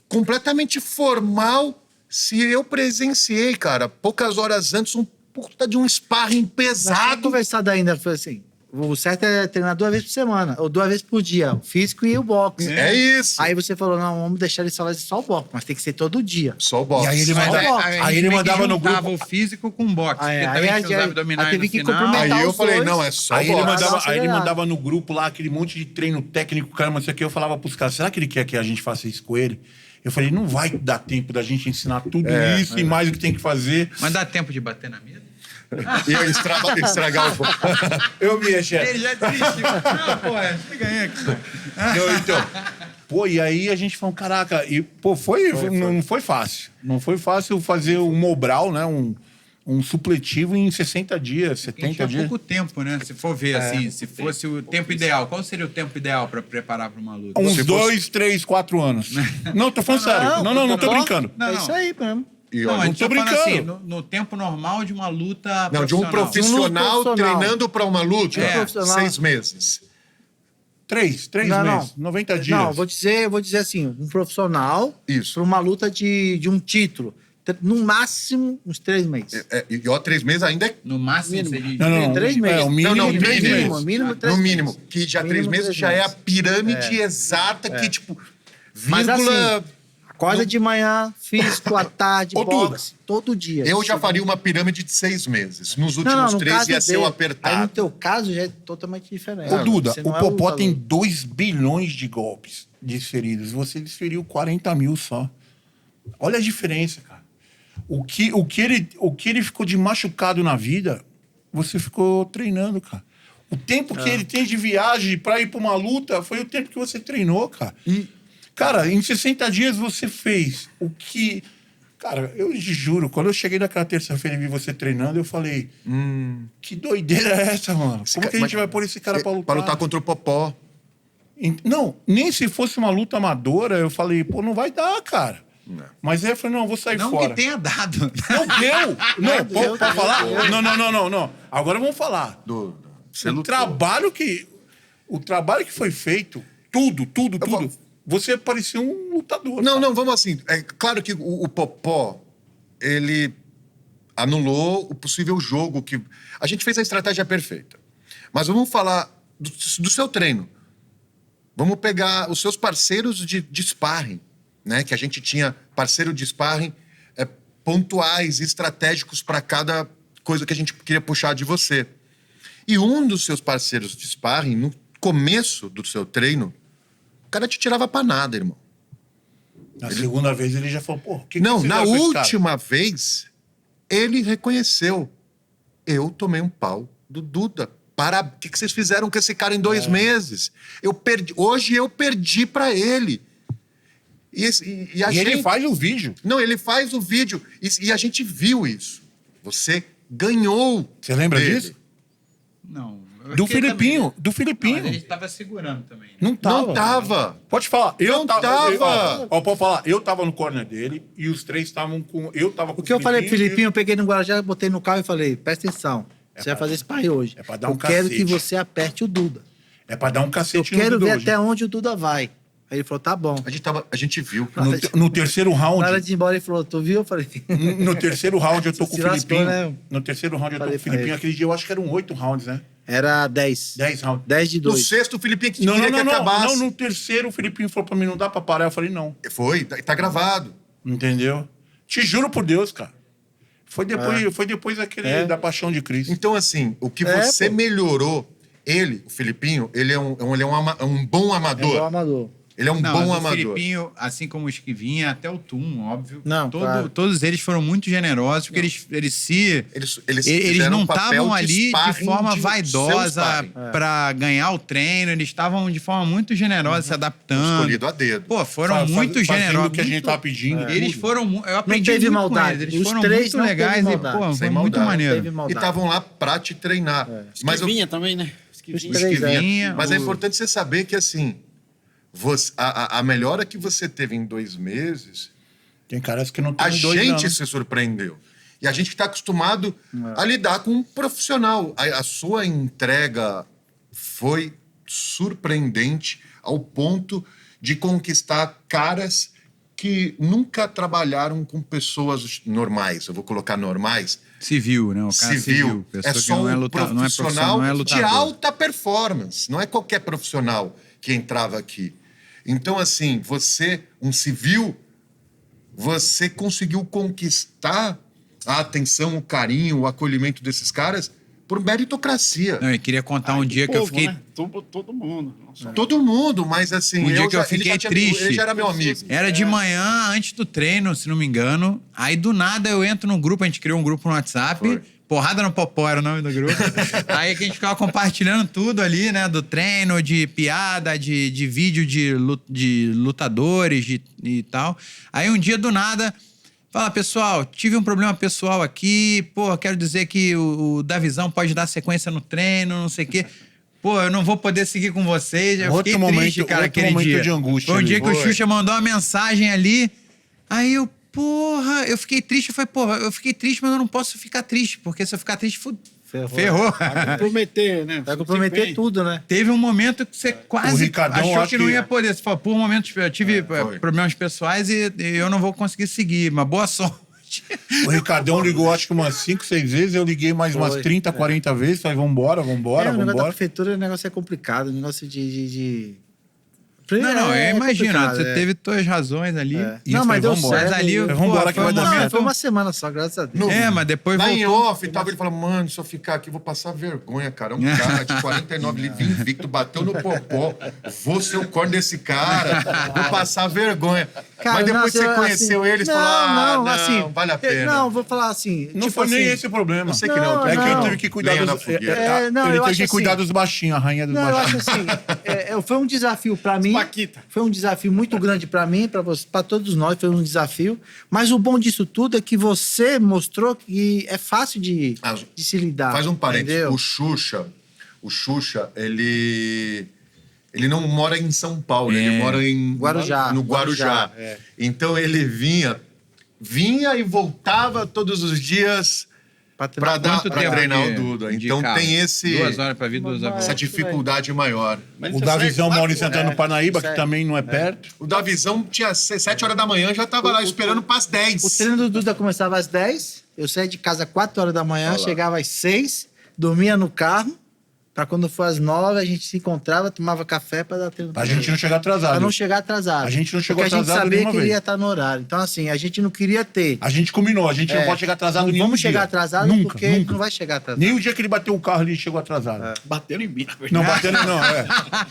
completamente formal. Se eu presenciei, cara, poucas horas antes, um puta de um sparring Nós tínhamos pesado. conversado ainda, foi assim, o certo é treinar 2 vezes por semana, ou 2 vezes por dia, o físico e o boxe. É isso. Aí você falou, não, vamos deixar ele só o boxe, mas tem que ser todo dia. Só o boxe. E aí ele Só manda- o boxe. Aí, Aí ele mandava no grupo. o físico com o boxe. Aí- porque aí também a tinha os gente- abdominais aí teve no que final. cumprimentar Aí eu os falei, dois. não, é só Aí o ele, boxe. mandava, aí ele acelerado. mandava no grupo lá aquele monte de treino técnico, cara, mas isso aqui eu falava pros caras, será que ele quer que a gente faça isso com ele? Eu falei, não vai dar tempo da gente ensinar tudo isso e mais o que tem que fazer. Mas dá tempo de bater na mesa? E eu estragar o Eu me chefe. Ele já desistiu. Não, pô, você ganhei aqui. Não, então. Pô, e aí a gente falou, caraca, e pô, não foi fácil. Não foi fácil fazer um Mobral, né? Um supletivo em 60 dias, Porque 70 tinha dias. pouco tempo, né? Se for ver, assim, se fosse o tempo ideal, qual seria o tempo ideal pra preparar pra uma luta? Uns Se fosse- 2, 3, 4 anos. Não, tô falando sério. Não tô brincando. Não, é não. isso aí mesmo. E Não, olha, mas não tô tô falando brincando. assim, no tempo normal de uma luta não, de um profissional profissional. treinando pra uma luta, É. Profissional. 6 meses. 3 Não, não. meses, 90 dias. Não, vou dizer assim, um profissional Isso. para uma luta de um título, no máximo uns 3 meses. E ó, 3 meses ainda é. No máximo Mínimo. seria... Não, 3 meses. É, o mínimo, Não, três mínimo. meses. Mínimo 3 No meses. mínimo. Que já 3 Mínimo meses 3 já é a meses. pirâmide exata que, tipo, Mas vírgula. assim, acorda de manhã, físico, à tarde, Ô, boxe, todo dia. Eu já faria uma pirâmide de 6 meses. Nos Não, últimos no 3 caso ia ser o dele. Aí no apertado. teu caso já é totalmente diferente. Ô, Duda, Você não o é Popó lutador. tem 2 bilhões de golpes desferidos. Você desferiu 40 mil só. Olha a diferença, cara. O que ele ficou de machucado na vida, você ficou treinando, cara. O tempo que ele tem de viagem pra ir pra uma luta foi o tempo que você treinou, cara. Cara, em 60 dias você fez o que... Cara, eu te juro, quando eu cheguei naquela terça-feira e vi você treinando, eu falei... Que doideira é essa, mano? Como que a gente vai pôr esse cara pra lutar? Pra lutar contra o Popó. Não, nem se fosse uma luta amadora, eu falei, pô, não vai dar, cara. Mas aí eu falei, não, eu vou sair Não fora. que tenha dado. Não deu! Não, deu, pode falar? deu. Não. Agora vamos falar. Você O lutou. trabalho que foi feito, tudo. Você parecia um lutador. Não, cara. não, vamos assim. É claro que o Popó, ele anulou o possível jogo que... A gente fez a estratégia perfeita. Mas vamos falar do seu treino. Vamos pegar os seus parceiros de sparring, né? Que a gente tinha parceiro de sparring pontuais, estratégicos para cada coisa que a gente queria puxar de você. E um dos seus parceiros de sparring, no começo do seu treino, o cara te tirava pra nada, irmão. Na segunda vez ele já falou, pô, o que Não, você na fizeram com esse cara? última vez, ele reconheceu. Eu tomei um pau do Duda. O que vocês fizeram com esse cara em 2 meses? Hoje eu perdi pra ele. E a E gente... ele faz o vídeo. Não, ele faz o vídeo. E a gente viu isso. Você ganhou. Você lembra dele. disso? Não. Do Filipinho. Do Não, Filipinho. mas ele tava segurando também. Né? Não tava. Não tava. Pode falar. Não tava. Pode falar. Eu tava no corner dele e os 3 estavam com... Eu tava com O que eu falei pro Filipinho, Filipinho, eu peguei no Guarujá, botei no carro e falei, presta atenção, você vai fazer sparring hoje. é pra dar um eu quero cacete. que você aperte o Duda. É pra dar um Eu cacete quero no Duda ver hoje. até onde o Duda vai. Aí ele falou, tá bom. A gente viu. No terceiro Na hora round... de ir embora, ele falou, tu viu? Eu falei, No terceiro round eu tô com o Se lascou, Filipinho. né? No terceiro round eu tô com Falei o pra Filipinho. ele. Aquele dia eu acho que eram 8 rounds, né? era 10. 10 rounds. 10 de No 2. sexto, o Filipinho que Não, queria que não. acabasse. No terceiro o Filipinho falou pra mim, não dá pra parar. Eu falei, não. Foi, tá gravado. Entendeu? Te juro por Deus, cara. Foi depois daquele da Paixão de Cristo. Então, assim, o que É, você pô. melhorou, o Filipinho, ele é um bom amador. É o amador. Ele é um Não, bom mas o amador. Filipinho, assim como o Esquivinha, até o Tum, óbvio. Não, claro. Todos eles foram muito generosos, porque eles Eles fizeram não não estavam ali de forma vaidosa É. pra ganhar o treino, eles estavam de forma muito generosa, se adaptando. Escolhido a dedo. Pô, foram Fazendo muito o generosos. que a gente tava pedindo. Eles tudo. foram. Eu aprendi teve muito maldade. com eles. Eles Os foram três muito não teve legais e, maldade. pô, Sem foi muito maldade. maneiro. Teve E maldade. estavam lá pra te treinar. Mas eu- Esquivinha também, né? Os Esquivinha. três, Esquivinha, Mas é importante você saber que, assim, a melhora que você teve em 2 meses, Tem caras que não tem a 2 gente não. se surpreendeu. E a gente está acostumado a lidar com um profissional. A sua entrega foi surpreendente ao ponto de conquistar caras que nunca trabalharam com pessoas normais. Eu vou colocar normais. Civil, né? O cara civil. É só não é um profissional não é de alta performance. Não é qualquer profissional que entrava aqui. Então, assim, você, um civil, você conseguiu conquistar a atenção, o carinho, o acolhimento desses caras por meritocracia. Não, eu queria contar um dia que eu fiquei... Né? Todo mundo. Todo mundo, mas assim... Um dia que eu fiquei triste. Ele já era meu amigo. Era de manhã, antes do treino, se não me engano. Aí, do nada, eu entro num grupo, a gente criou um grupo no WhatsApp. Foi. Porrada no Popó era o nome do grupo. Aí que a gente ficava compartilhando tudo ali, né? Do treino, de piada, de vídeo de lutadores e tal. Aí um dia, do nada, fala, pessoal, tive um problema pessoal aqui. Pô, quero dizer que o Davizão pode dar sequência no treino, não sei o quê. Pô, eu não vou poder seguir com vocês. Eu fiquei triste, cara, aquele dia. De angústia. Foi um dia que o Xuxa mandou uma mensagem ali. Aí eu... Porra, eu fiquei triste. Eu falei, porra, eu fiquei triste, mas eu não posso ficar triste, porque se eu ficar triste, ferrou. Vai comprometer, né? Vai comprometer tudo, né? Teve um momento que você quase achou que não ia poder. Você falou, por um momento eu tive problemas pessoais e eu não vou conseguir seguir, mas boa sorte. O Ricardão ligou acho que umas 5, 6 vezes, eu liguei mais umas 30, 40 vezes, falei, vambora. O negócio da prefeitura, o negócio é complicado, o negócio de... Não, eu imagino. Você teve suas razões ali. Não, mas deu certo. Mas ali, vambora que vai dar certo. Foi uma semana só, graças a Deus. Mas depois voltou. Em off, tava ele falou, mano, se eu ficar aqui, vou passar vergonha, cara. Um cara de 49 livros invicto, bateu no popó. Vou ser o corno desse cara. Vou passar vergonha. Cara, mas depois você conheceu eles e falou, não, vale a pena. Não, vou falar assim... Não foi nem esse o problema. Eu sei que não. É que ele teve que cuidar dos... Ele teve que cuidar dos baixinhos, a rainha dos baixinhos. Eu acho assim, foi um desafio pra mim. Foi um desafio muito grande para mim, para todos nós, foi um desafio. Mas o bom disso tudo é que você mostrou que é fácil de se lidar. Faz um parênteses. O Xuxa, ele não mora em São Paulo, ele mora no Guarujá. Então ele vinha e voltava todos os dias para treinar o Duda. Então tem 2 horas para vir, 2 horas. Essa dificuldade maior. O Davizão mora em Santana do Parnaíba, que também não é perto. O Davizão tinha 7 horas da manhã, já estava lá esperando para as 10. O treino do Duda começava às 10, eu saía de casa às 4 horas da manhã, chegava às 6, dormia no carro, para quando for às 9 a gente se encontrava, tomava café para dar treino. Pra gente não chegar atrasado. Pra não chegar atrasado. A gente não chegou atrasado. Porque a gente sabia que ele ia vez. estar no horário. Então, assim, a gente não queria ter. A gente combinou, a gente não pode chegar atrasado nenhum dia. Vamos chegar atrasado nunca, porque nunca. Não vai chegar atrasado. Nem o dia que ele bateu o carro, ele chegou atrasado. Bateram em mim, na verdade. Não, bateram não,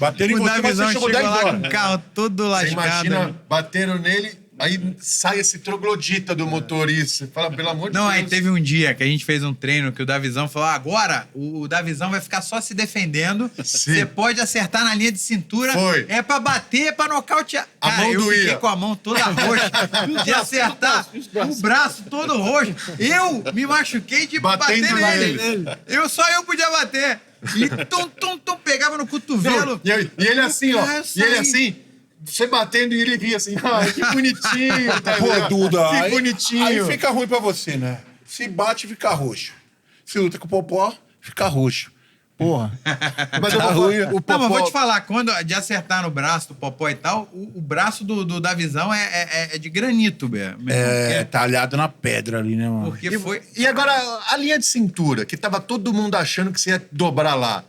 Bateram em você, mas você chegou 10 lá horas. com o carro todo lascado. Você imagina, bateram nele... Aí sai esse troglodita do motorista. Fala, pelo amor de Deus. Não, aí teve um dia que a gente fez um treino que o Davizão falou, agora o Davizão vai ficar só se defendendo. Você pode acertar na linha de cintura. Foi. É pra bater, é pra nocautear. A mão eu doía. Fiquei com a mão toda roxa de acertar o braço todo roxo. Eu me machuquei de bater nele. Só eu podia bater. E tum, pegava no cotovelo. E ele assim, ó. E ele assim... Você batendo e ele ria assim, que bonitinho. Tá Pô, Duda, que bonitinho. Aí fica ruim pra você, né? Se bate, fica roxo. Se luta com o Popó, fica roxo. Porra. Mas o Popó... Não, mas vou te falar, quando de acertar no braço do Popó e tal, o braço do Davizão é de granito mesmo. Talhado na pedra ali, né, mano? Porque foi... E agora, a linha de cintura, que tava todo mundo achando que você ia dobrar lá.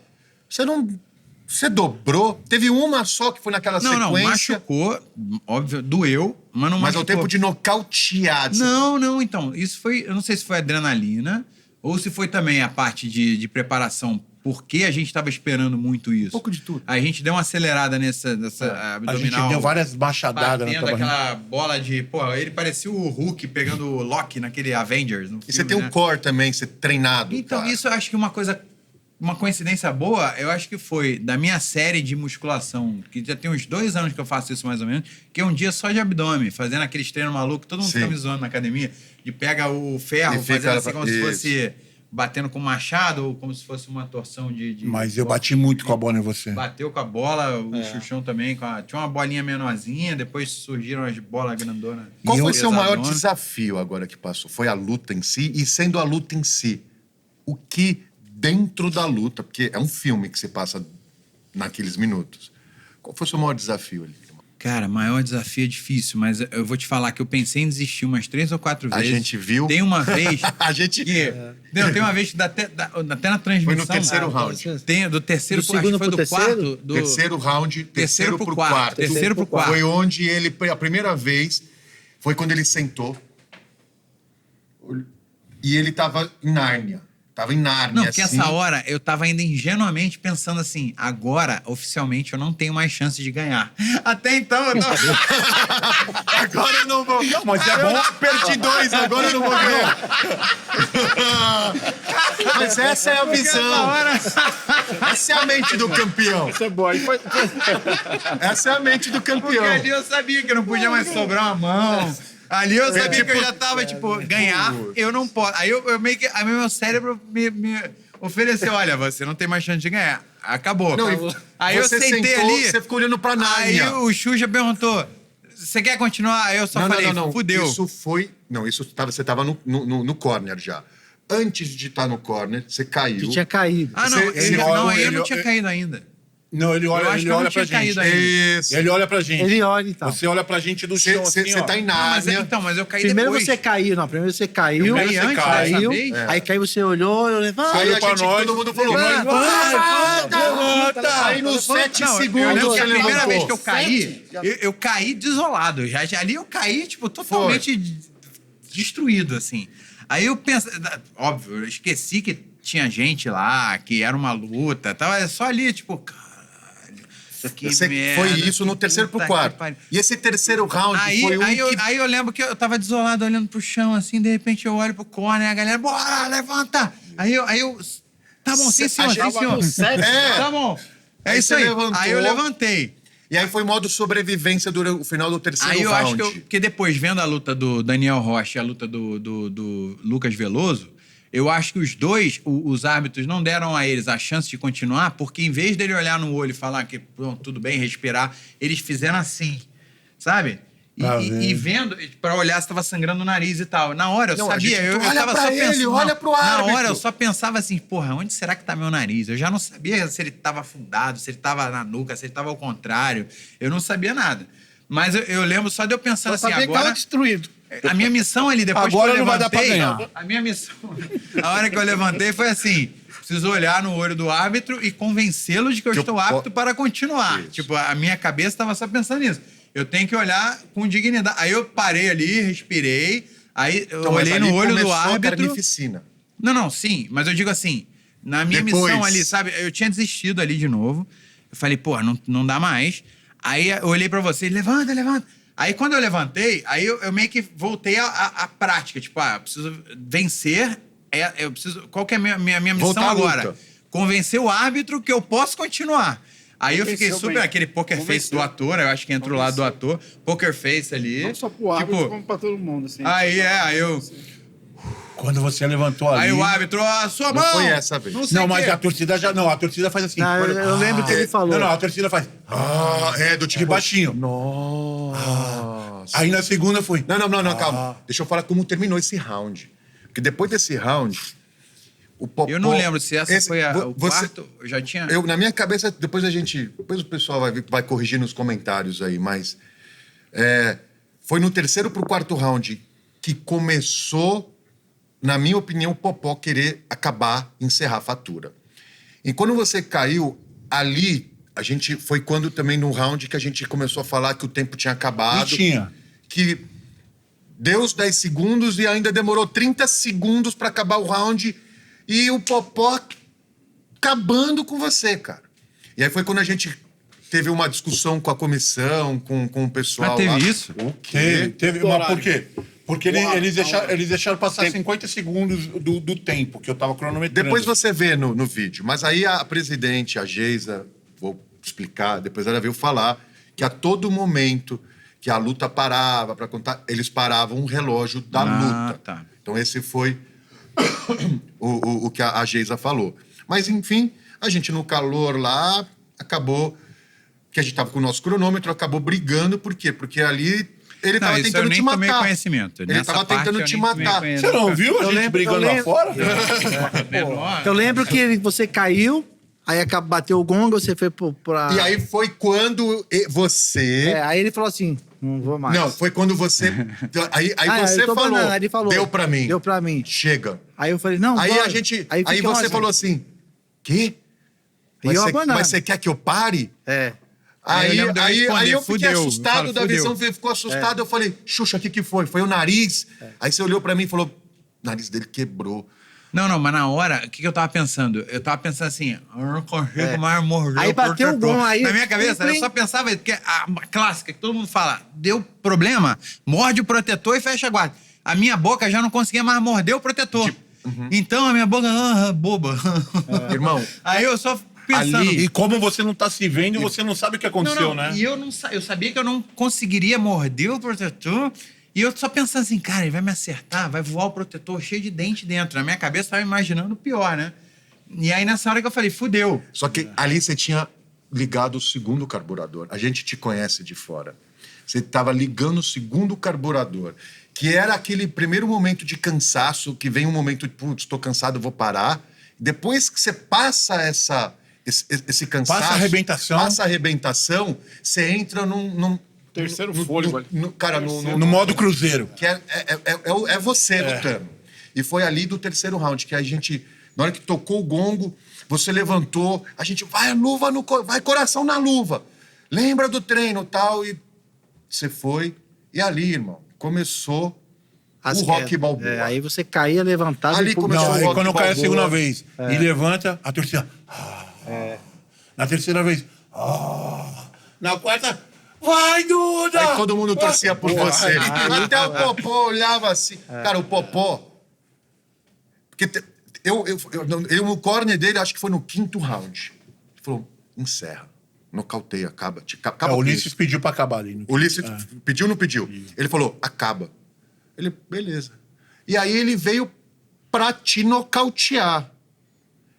Você dobrou? Teve uma só que foi naquela sequência? Não, machucou, óbvio, doeu, mas não mas machucou. ao tempo de nocautear. Não, então, isso foi, eu não sei se foi adrenalina ou se foi também a parte de preparação, porque a gente estava esperando muito isso. Um pouco de tudo. A gente deu uma acelerada nessa abdominal. A gente deu várias baixadadas na tua barriga. Aquela bola de... Pô, ele parecia o Hulk pegando o Loki naquele Avengers. No filme, e você tem um core também, você treinado. Então, cara. isso eu acho que uma coincidência boa, eu acho que foi da minha série de musculação, que já tem uns 2 anos que eu faço isso mais ou menos, que é um dia só de abdômen, fazendo aqueles treinos malucos, todo mundo fica me zoando na academia, de pega o ferro, fazendo assim como se fosse batendo com machado ou como se fosse uma torção de... Mas eu bati muito com a bola em você. Bateu com a bola, o Xuxão também. Tinha uma bolinha menorzinha, depois surgiram as bolas grandonas. Qual foi o seu maior pesadona. desafio agora que passou? Foi a luta em si? E sendo a luta em si, o que dentro da luta, porque é um filme que você passa naqueles minutos, qual foi o seu maior desafio ali? Cara, maior desafio é difícil, mas eu vou te falar que eu pensei em desistir umas 3 ou 4 vezes. A gente viu. Tem uma vez... A gente... Não, tem uma vez que até na transmissão... Foi no terceiro round. Tem, do terceiro Do pro, acho segundo que foi pro do terceiro? quarto. Do Terceiro round, terceiro pro quarto. Terceiro pro quarto. Foi onde ele, a primeira vez, foi quando ele sentou e ele tava em Nárnia. Tava em Nárnia, Não, porque assim. essa hora eu tava ainda ingenuamente pensando assim, agora, oficialmente, eu não tenho mais chance de ganhar. Até então, eu tava... Agora eu não vou. Não, mas é bom. Eu perdi 2, agora eu não vou ganhar. Mas essa é a visão. Essa é a mente do campeão. Isso é bom. Aí foi... Essa é a mente do Porque campeão. ali eu sabia que não podia mais sobrar uma mão. Ali eu sabia que eu já tava, ganhar, eu não posso. Aí eu meio que. Aí meu cérebro me ofereceu: olha, você não tem mais chance de ganhar. Acabou. Não, Aí eu você sentei sentou, ali. você ficou olhando pra Aí Nárnia. o Xuxa perguntou: você quer continuar? Aí eu só falei: fudeu. Isso foi... Não, você tava no corner já. Antes de estar no corner, você caiu. Que tinha caído. Ah, não, Você não, aí eu ele- não tinha caído ainda. Não, ele Eu olha, acho ele que eu não olha tinha pra gente. caído ainda. Isso. Ele olha pra gente. Ele olha então. Você olha pra gente do chão assim, Você ó. tá em Não, mas, Nárnia. mas eu caí Primeiro depois. você caiu, não. Primeiro você caiu. Eu caí antes dessa caiu. vez? Aí caiu, você olhou, eu levantei. Aí olhou a pra gente, nós, todo mundo falou, levanta! Aí nos 7 Não, segundos eu lembro que você a primeira levantou. vez que eu caí, eu caí desolado. Ali eu caí, totalmente destruído, assim. Aí eu penso... Óbvio, eu esqueci que tinha gente lá, que era uma luta. Tava só ali, caralho, que merda. Foi isso no terceiro pro puta quarto. que pariu. E esse terceiro round foi Aí eu lembro que eu tava desolado, olhando pro chão, assim, de repente eu olho pro corner, a galera, bora, levanta! Aí eu tá bom, sim, senhor, sim, senhor. Tá bom. É Aí isso você aí. levantou. Aí eu levantei. E aí foi modo sobrevivência durante o final do terceiro Aí eu round. acho que porque depois, vendo a luta do Daniel Rocha e a luta do Lucas Veloso, eu acho que os dois, os árbitros, não deram a eles a chance de continuar, porque em vez dele olhar no olho e falar que pronto, tudo bem, respirar, eles fizeram assim, sabe? E vendo, pra olhar se tava sangrando o nariz e tal. Na hora eu Não, a sabia, gente, eu olha tava pra só ele, pensando. olha pro Na árbitro. hora eu só pensava assim, porra, onde será que tá meu nariz? Eu já não sabia se ele tava afundado, se ele tava na nuca, se ele tava ao contrário. Eu não sabia nada. Mas eu lembro só de eu pensando Só assim, sabia que agora... tava destruído. A minha missão ali, depois Agora que eu não vai dar pra levantei... ganhar. A minha missão... A hora que eu levantei foi assim... Preciso olhar no olho do árbitro e convencê-lo de que eu estou apto para continuar. Isso. Tipo, a minha cabeça estava só pensando nisso. Eu tenho que olhar com dignidade. Aí eu parei ali, respirei. Aí eu Então, mas olhei ali no olho do começou a árbitro... carnificina. Não, sim. Mas eu digo assim... Na minha Depois. missão ali, sabe? Eu tinha desistido ali de novo. Eu falei, pô, não dá mais. Aí eu olhei pra você, levanta. Aí quando eu levantei, aí eu meio que voltei à prática. Tipo, eu preciso vencer. Eu preciso. Qual que é a minha missão Voltar à agora? luta. Convencer o árbitro que eu posso continuar. Aí eu fiquei Convenceu super. bem. Aquele poker face Convenceu. do ator, eu acho que entra o lado do ator. Poker face ali. Não só pro árbitro, como pra todo mundo, assim. Aí eu. Quando você levantou ali... Aí o árbitro, a sua Não mão! foi essa vez. Não sei Não, o mas quê. a torcida já... Não, a torcida faz assim. Não, eu lembro que ele falou. Não, a torcida faz... Do tipo... De baixinho. Nossa. Aí na segunda foi... Não, calma. Deixa eu falar como terminou esse round. Porque depois desse round, o Popó... Eu não lembro se essa foi o você- quarto. Eu já tinha. Na minha cabeça, depois o pessoal vai corrigir nos comentários aí, mas... foi no terceiro pro quarto round que começou, na minha opinião, o Popó querer acabar, encerrar a fatura. E quando você caiu, ali, foi quando também no round que a gente começou a falar que o tempo tinha acabado. E tinha. Que deu os 10 segundos e ainda demorou 30 segundos pra acabar o round e o Popó acabando com você, cara. E aí foi quando a gente teve uma discussão com a comissão, com o pessoal Mas lá. teve isso? O quê? Teve, mas por quê? Porque Porra, eles deixaram passar 50 segundos do tempo que eu tava cronometrando. Depois você vê no vídeo. Mas aí a presidente, a Geisa, vou explicar, depois ela veio falar que a todo momento que a luta parava para contar, eles paravam o relógio da luta. Tá. Então esse foi o que a Geisa falou. Mas, enfim, a gente no calor lá, acabou que a gente tava com o nosso cronômetro, acabou brigando. Por quê? Porque ali ele tava isso tentando eu nem te tomei matar. conhecimento. Ele Nessa tava parte tentando eu te nem tomei matar. conhecimento. Você não viu a gente brigando lá fora? Menor. Eu lembro que você caiu, aí bateu o gongo, você foi pra... E aí foi quando você... aí ele falou assim, não vou mais. Não, foi quando você... Aí você eu tô falou, banando, aí ele falou, deu pra mim. Deu pra mim. Chega. Aí eu falei, não, Aí bora. a gente... Aí Aí ficamos você assim. falou assim, quê? E eu abanando. Mas você quer que eu pare? É. Aí eu Aí, lembro de eu aí, responder, aí eu fiquei fudeu. Eu assustado falo, da fudeu. visão, ele ficou assustado. Eu falei, Xuxa, o que foi? Foi o nariz? Aí você olhou pra mim e falou, o nariz dele quebrou. Não, mas na hora, o que eu tava pensando? Eu tava pensando assim, eu não consigo mais morder. Aí bateu o gol, aí... Na minha cabeça, eu só pensava, porque a clássica que todo mundo fala, deu problema, morde o protetor e fecha a guarda. A minha boca já não conseguia mais morder o protetor. Então a minha boca, boba. Irmão, Aí eu só pensando... Ali, e como você não tá se vendo, você não sabe o que aconteceu, né? E eu sabia que eu não conseguiria morder o protetor. E eu só pensando assim, cara, ele vai me acertar, vai voar o protetor cheio de dente dentro. Na minha cabeça eu tava imaginando o pior, né? E aí nessa hora que eu falei, fudeu. só que ali você tinha ligado o segundo carburador. A gente te conhece de fora. Você estava ligando o segundo carburador, que era aquele primeiro momento de cansaço, que vem um momento de, putz, estou cansado, vou parar. Depois que você passa esse cansaço... Passa a arrebentação, você entra num Terceiro fôlego ali. Cara, no modo cruzeiro. que é você lutando. E foi ali do terceiro round que a gente, na hora que tocou o gongo, você levantou, a gente vai a luva vai coração na luva. Lembra do treino, tal, e você foi. E ali, irmão, começou o Rock Balboa. Aí você caía, levantava... Ali e pum, começou Não, o aí Rock quando cai a Balboa. segunda vez e levanta, a torcida... Na terceira vez... Na quarta... Vai, Duda! Aí todo mundo torcia por você. Até o Popó olhava assim. Cara, o Popó... Porque o corner dele, acho que foi no quinto round. Ele falou, encerra. Nocauteia, acaba. Acaba o com Ulisses isso. pediu pra acabar ali. O Ulisses pediu ou não pediu? Ele falou, acaba. Ele, beleza. E aí ele veio pra te nocautear.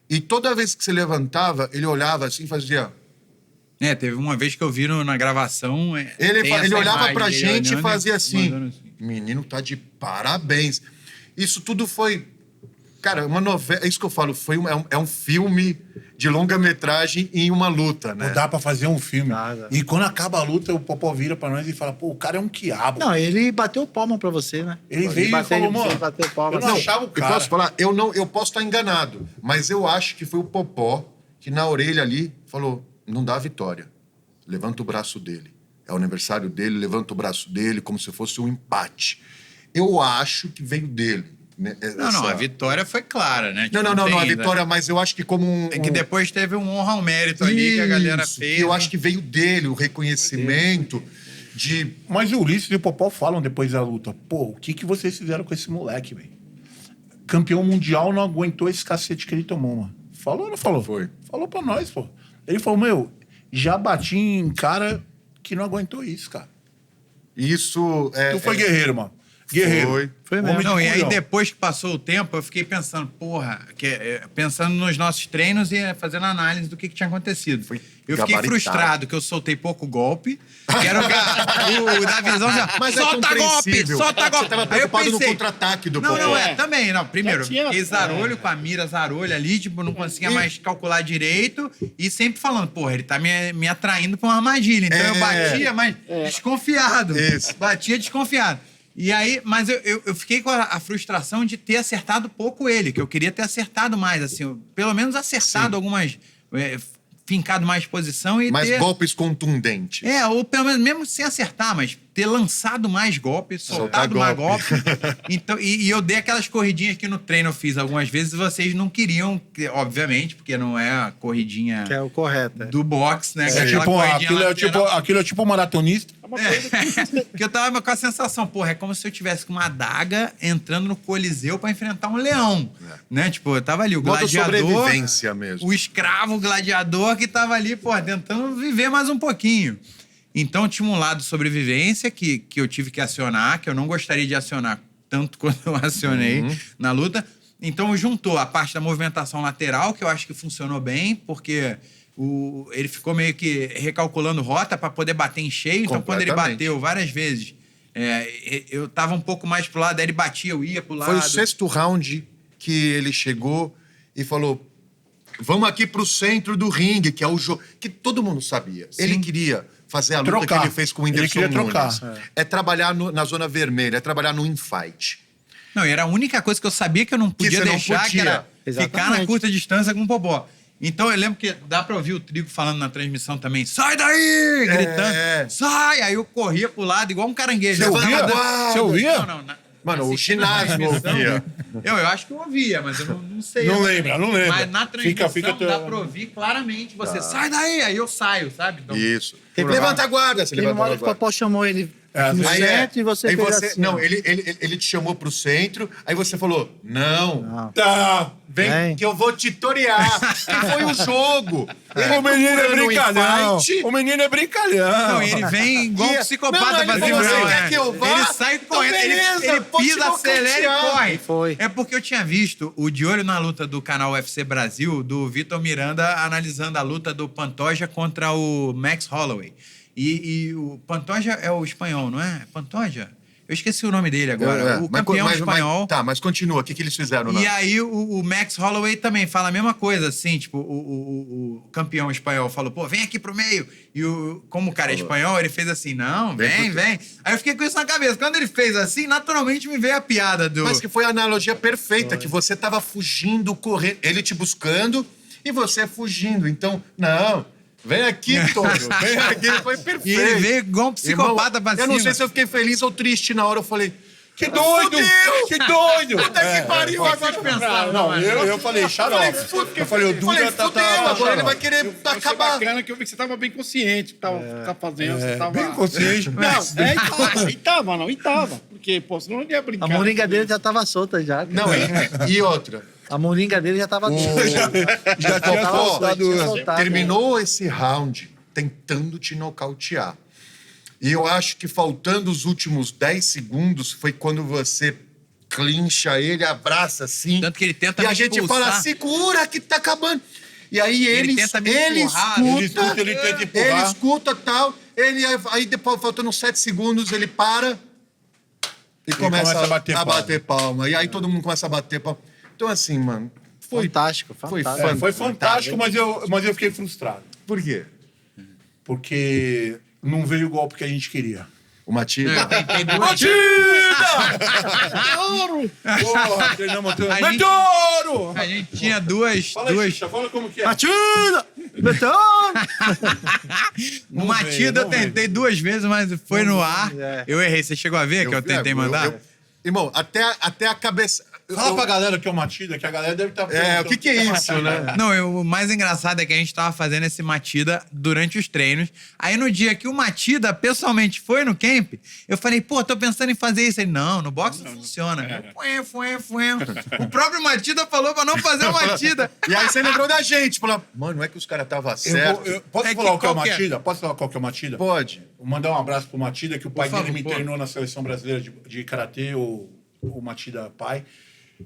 E toda vez que você levantava, ele olhava assim e fazia... Teve uma vez que eu vi na gravação... Ele olhava pra gente e fazia mandando assim, menino tá de parabéns. Isso tudo foi... Cara, uma novela... É isso que eu falo, é um filme de longa-metragem em uma luta, né? Não dá pra fazer um filme. Nada. E quando acaba a luta, o Popó vira pra nós e fala, pô, o cara é um quiabo. Não, ele bateu palma pra você, né? Ele veio e falou, mano, bateu palma. eu não achava o Eu cara. posso falar, eu posso estar enganado, mas eu acho que foi o Popó que na orelha ali falou, não dá vitória, levanta o braço dele. É o aniversário dele, levanta o braço dele como se fosse um empate. Eu acho que veio dele. Né, Não, a vitória foi clara, né? Não, tem, a vitória, mas eu acho que como um... É que depois teve um honra ao mérito ali que a galera Isso, fez. que eu acho que veio dele, o reconhecimento de... Mas o Ulisses e o Popó falam depois da luta, pô, o que vocês fizeram com esse moleque, velho? Campeão mundial não aguentou esse cacete que ele tomou, mano. Falou ou não falou? Foi. Falou pra nós, pô. Ele falou, meu, já bati em cara que não aguentou isso, cara. Isso... Tu foi guerreiro, mano. Guerreiro. Foi mesmo. Não, e aí depois que passou o tempo, eu fiquei pensando, pensando nos nossos treinos e fazendo análise do que tinha acontecido. Eu fiquei gabaritado. frustrado que eu soltei pouco golpe, que era o da visão, Mas é solta golpe, compreensível. solta golpe. Você tava Aí eu preocupado no pensei, contra-ataque do Não, Popó. também, não. Primeiro, Já tinha- fiquei zarolho com a mira zarolho ali, tipo, não conseguia mais calcular direito e sempre falando, porra, ele tá me atraindo pra uma armadilha. Então eu batia, mas desconfiado. Isso. Batia desconfiado. E aí, mas eu fiquei com a frustração de ter acertado pouco ele, que eu queria ter acertado mais, assim, pelo menos acertado algumas... fincado mais posição e Mais ter... golpes contundentes. ou pelo menos, mesmo sem acertar, mas ter lançado mais golpes, soltado mais golpe. golpes. Então, e eu dei aquelas corridinhas que no treino eu fiz algumas vezes e vocês não queriam, obviamente, porque não é a corridinha Que é o correto. É. do boxe, né? Que É aquela tipo, corridinha aquilo é tipo um maratonista. que eu tava com a sensação, porra, é como se eu tivesse com uma adaga entrando no Coliseu pra enfrentar um leão, né? Tipo, eu tava ali, o Modo gladiador... sobrevivência mesmo. O escravo gladiador que tava ali, porra, tentando viver mais um pouquinho. Então, tinha um lado sobrevivência que eu tive que acionar, que eu não gostaria de acionar tanto quanto eu acionei na luta, Então juntou a parte da movimentação lateral, que eu acho que funcionou bem, porque ele ficou meio que recalculando rota para poder bater em cheio. Então quando ele bateu várias vezes, eu tava um pouco mais pro lado, aí ele batia, eu ia pro lado. Foi o 6º round que ele chegou e falou: vamos aqui pro centro do ringue, que é o jogo que todo mundo sabia. Sim. Ele queria fazer a luta que ele fez com o Whindersson Nunes. Trocar. É trabalhar na zona vermelha, é trabalhar no infight. Não, era a única coisa que eu sabia que eu não podia deixar, que era ficar na curta distância com o Popó. Então eu lembro que dá pra ouvir o Trigo falando na transmissão também: sai daí! Gritando, sai! Aí eu corria pro lado igual um caranguejo. Você ouvia? Não, Mano, o ginásio ouvia. Eu acho que eu ouvia, mas eu não sei. Não lembra. Mas na transmissão dá pra ouvir claramente. Você sai daí, aí eu saio, sabe? Então, Isso. Levanta a guarda, você Teve uma hora que o Popó chamou ele no centro e você fez assim. Não, ele te chamou pro centro, aí você falou: não. Tá. Vem que eu vou te torear. Que foi o jogo. O menino é brincalhão. O menino é brincalhão. Não, ele vem igual um psicopata pra cima. Você quer que eu vá? Ele sai correndo, ele pisa, acelera e corre. Foi. É porque eu tinha visto o De Olho na Luta do canal UFC Brasil, do Vitor Miranda, analisando a luta do Pantoja contra o Max Holloway. E o Pantoja é o espanhol, não é? Pantoja? Eu esqueci o nome dele agora. O campeão espanhol. Mas continua. O que eles fizeram lá? E aí o Max Holloway também fala a mesma coisa, assim, tipo, o campeão espanhol falou: pô, vem aqui pro meio. E como o cara é espanhol, ele fez assim: não, vem. Aí eu fiquei com isso na cabeça. Quando ele fez assim, naturalmente me veio a piada do... Mas que foi a analogia perfeita, que você tava fugindo, correndo, ele te buscando e você fugindo. Então, não... Vem aqui, Tônio. Vem aqui. Foi perfeito. E ele veio igual um psicopata pra cima. Eu não sei se eu fiquei feliz ou triste na hora. Eu falei: que doido! Que doido! Puta que pariu agora. Não, eu falei, xarope. Eu falei, o Duda tá agora ele vai querer acabar. Bacana que eu vi que você tava bem consciente que tá fazendo. Você tava... Bem consciente. Não, e tava. Porque, pô, senão não ia brincar. A moringa dele já tava solta já. Não, e outra. A moringa dele já tava... Já tinha soltado. Terminou esse round tentando te nocautear. E eu acho que faltando os últimos 10 segundos foi quando você clincha ele, abraça assim. Tanto que ele tenta e me a gente expulsar. fala: segura que tá acabando. E aí ele tenta me empurrar, ele tenta empurrar. Ele escuta tal. Aí depois, faltando 7 segundos, ele para e começa a bater palma. E aí todo mundo começa a bater palma. Então, assim, mano, foi fantástico. Foi fantástico, mas eu fiquei frustrado. Por quê? Porque não veio o golpe que a gente queria. O Matida? Matida! Porra, treinamos tanto. Meteoro! A gente tinha duas... Fala como que é. Matida! Meteoro! O Matida eu tentei 2 vezes, mas foi no ar. Eu errei. Você chegou a ver que eu tentei mandar? Irmão, até a cabeça... Fala pra galera que é o Matida, que a galera deve estar... o que é isso, né? Não, o mais engraçado é que a gente tava fazendo esse Matida durante os treinos. Aí no dia que o Matida pessoalmente foi no camp, eu falei: pô, tô pensando em fazer isso. Ele: não, no boxe não funciona. O próprio Matida falou pra não fazer o Matida. E aí você lembrou da gente. Falou: mano, não é que os caras estavam certos. Posso falar o que é o Matida? Posso falar qual que é o Matida? Pode. Vou mandar um abraço pro Matida, que o pai dele me treinou na seleção brasileira de karatê, o Matida pai.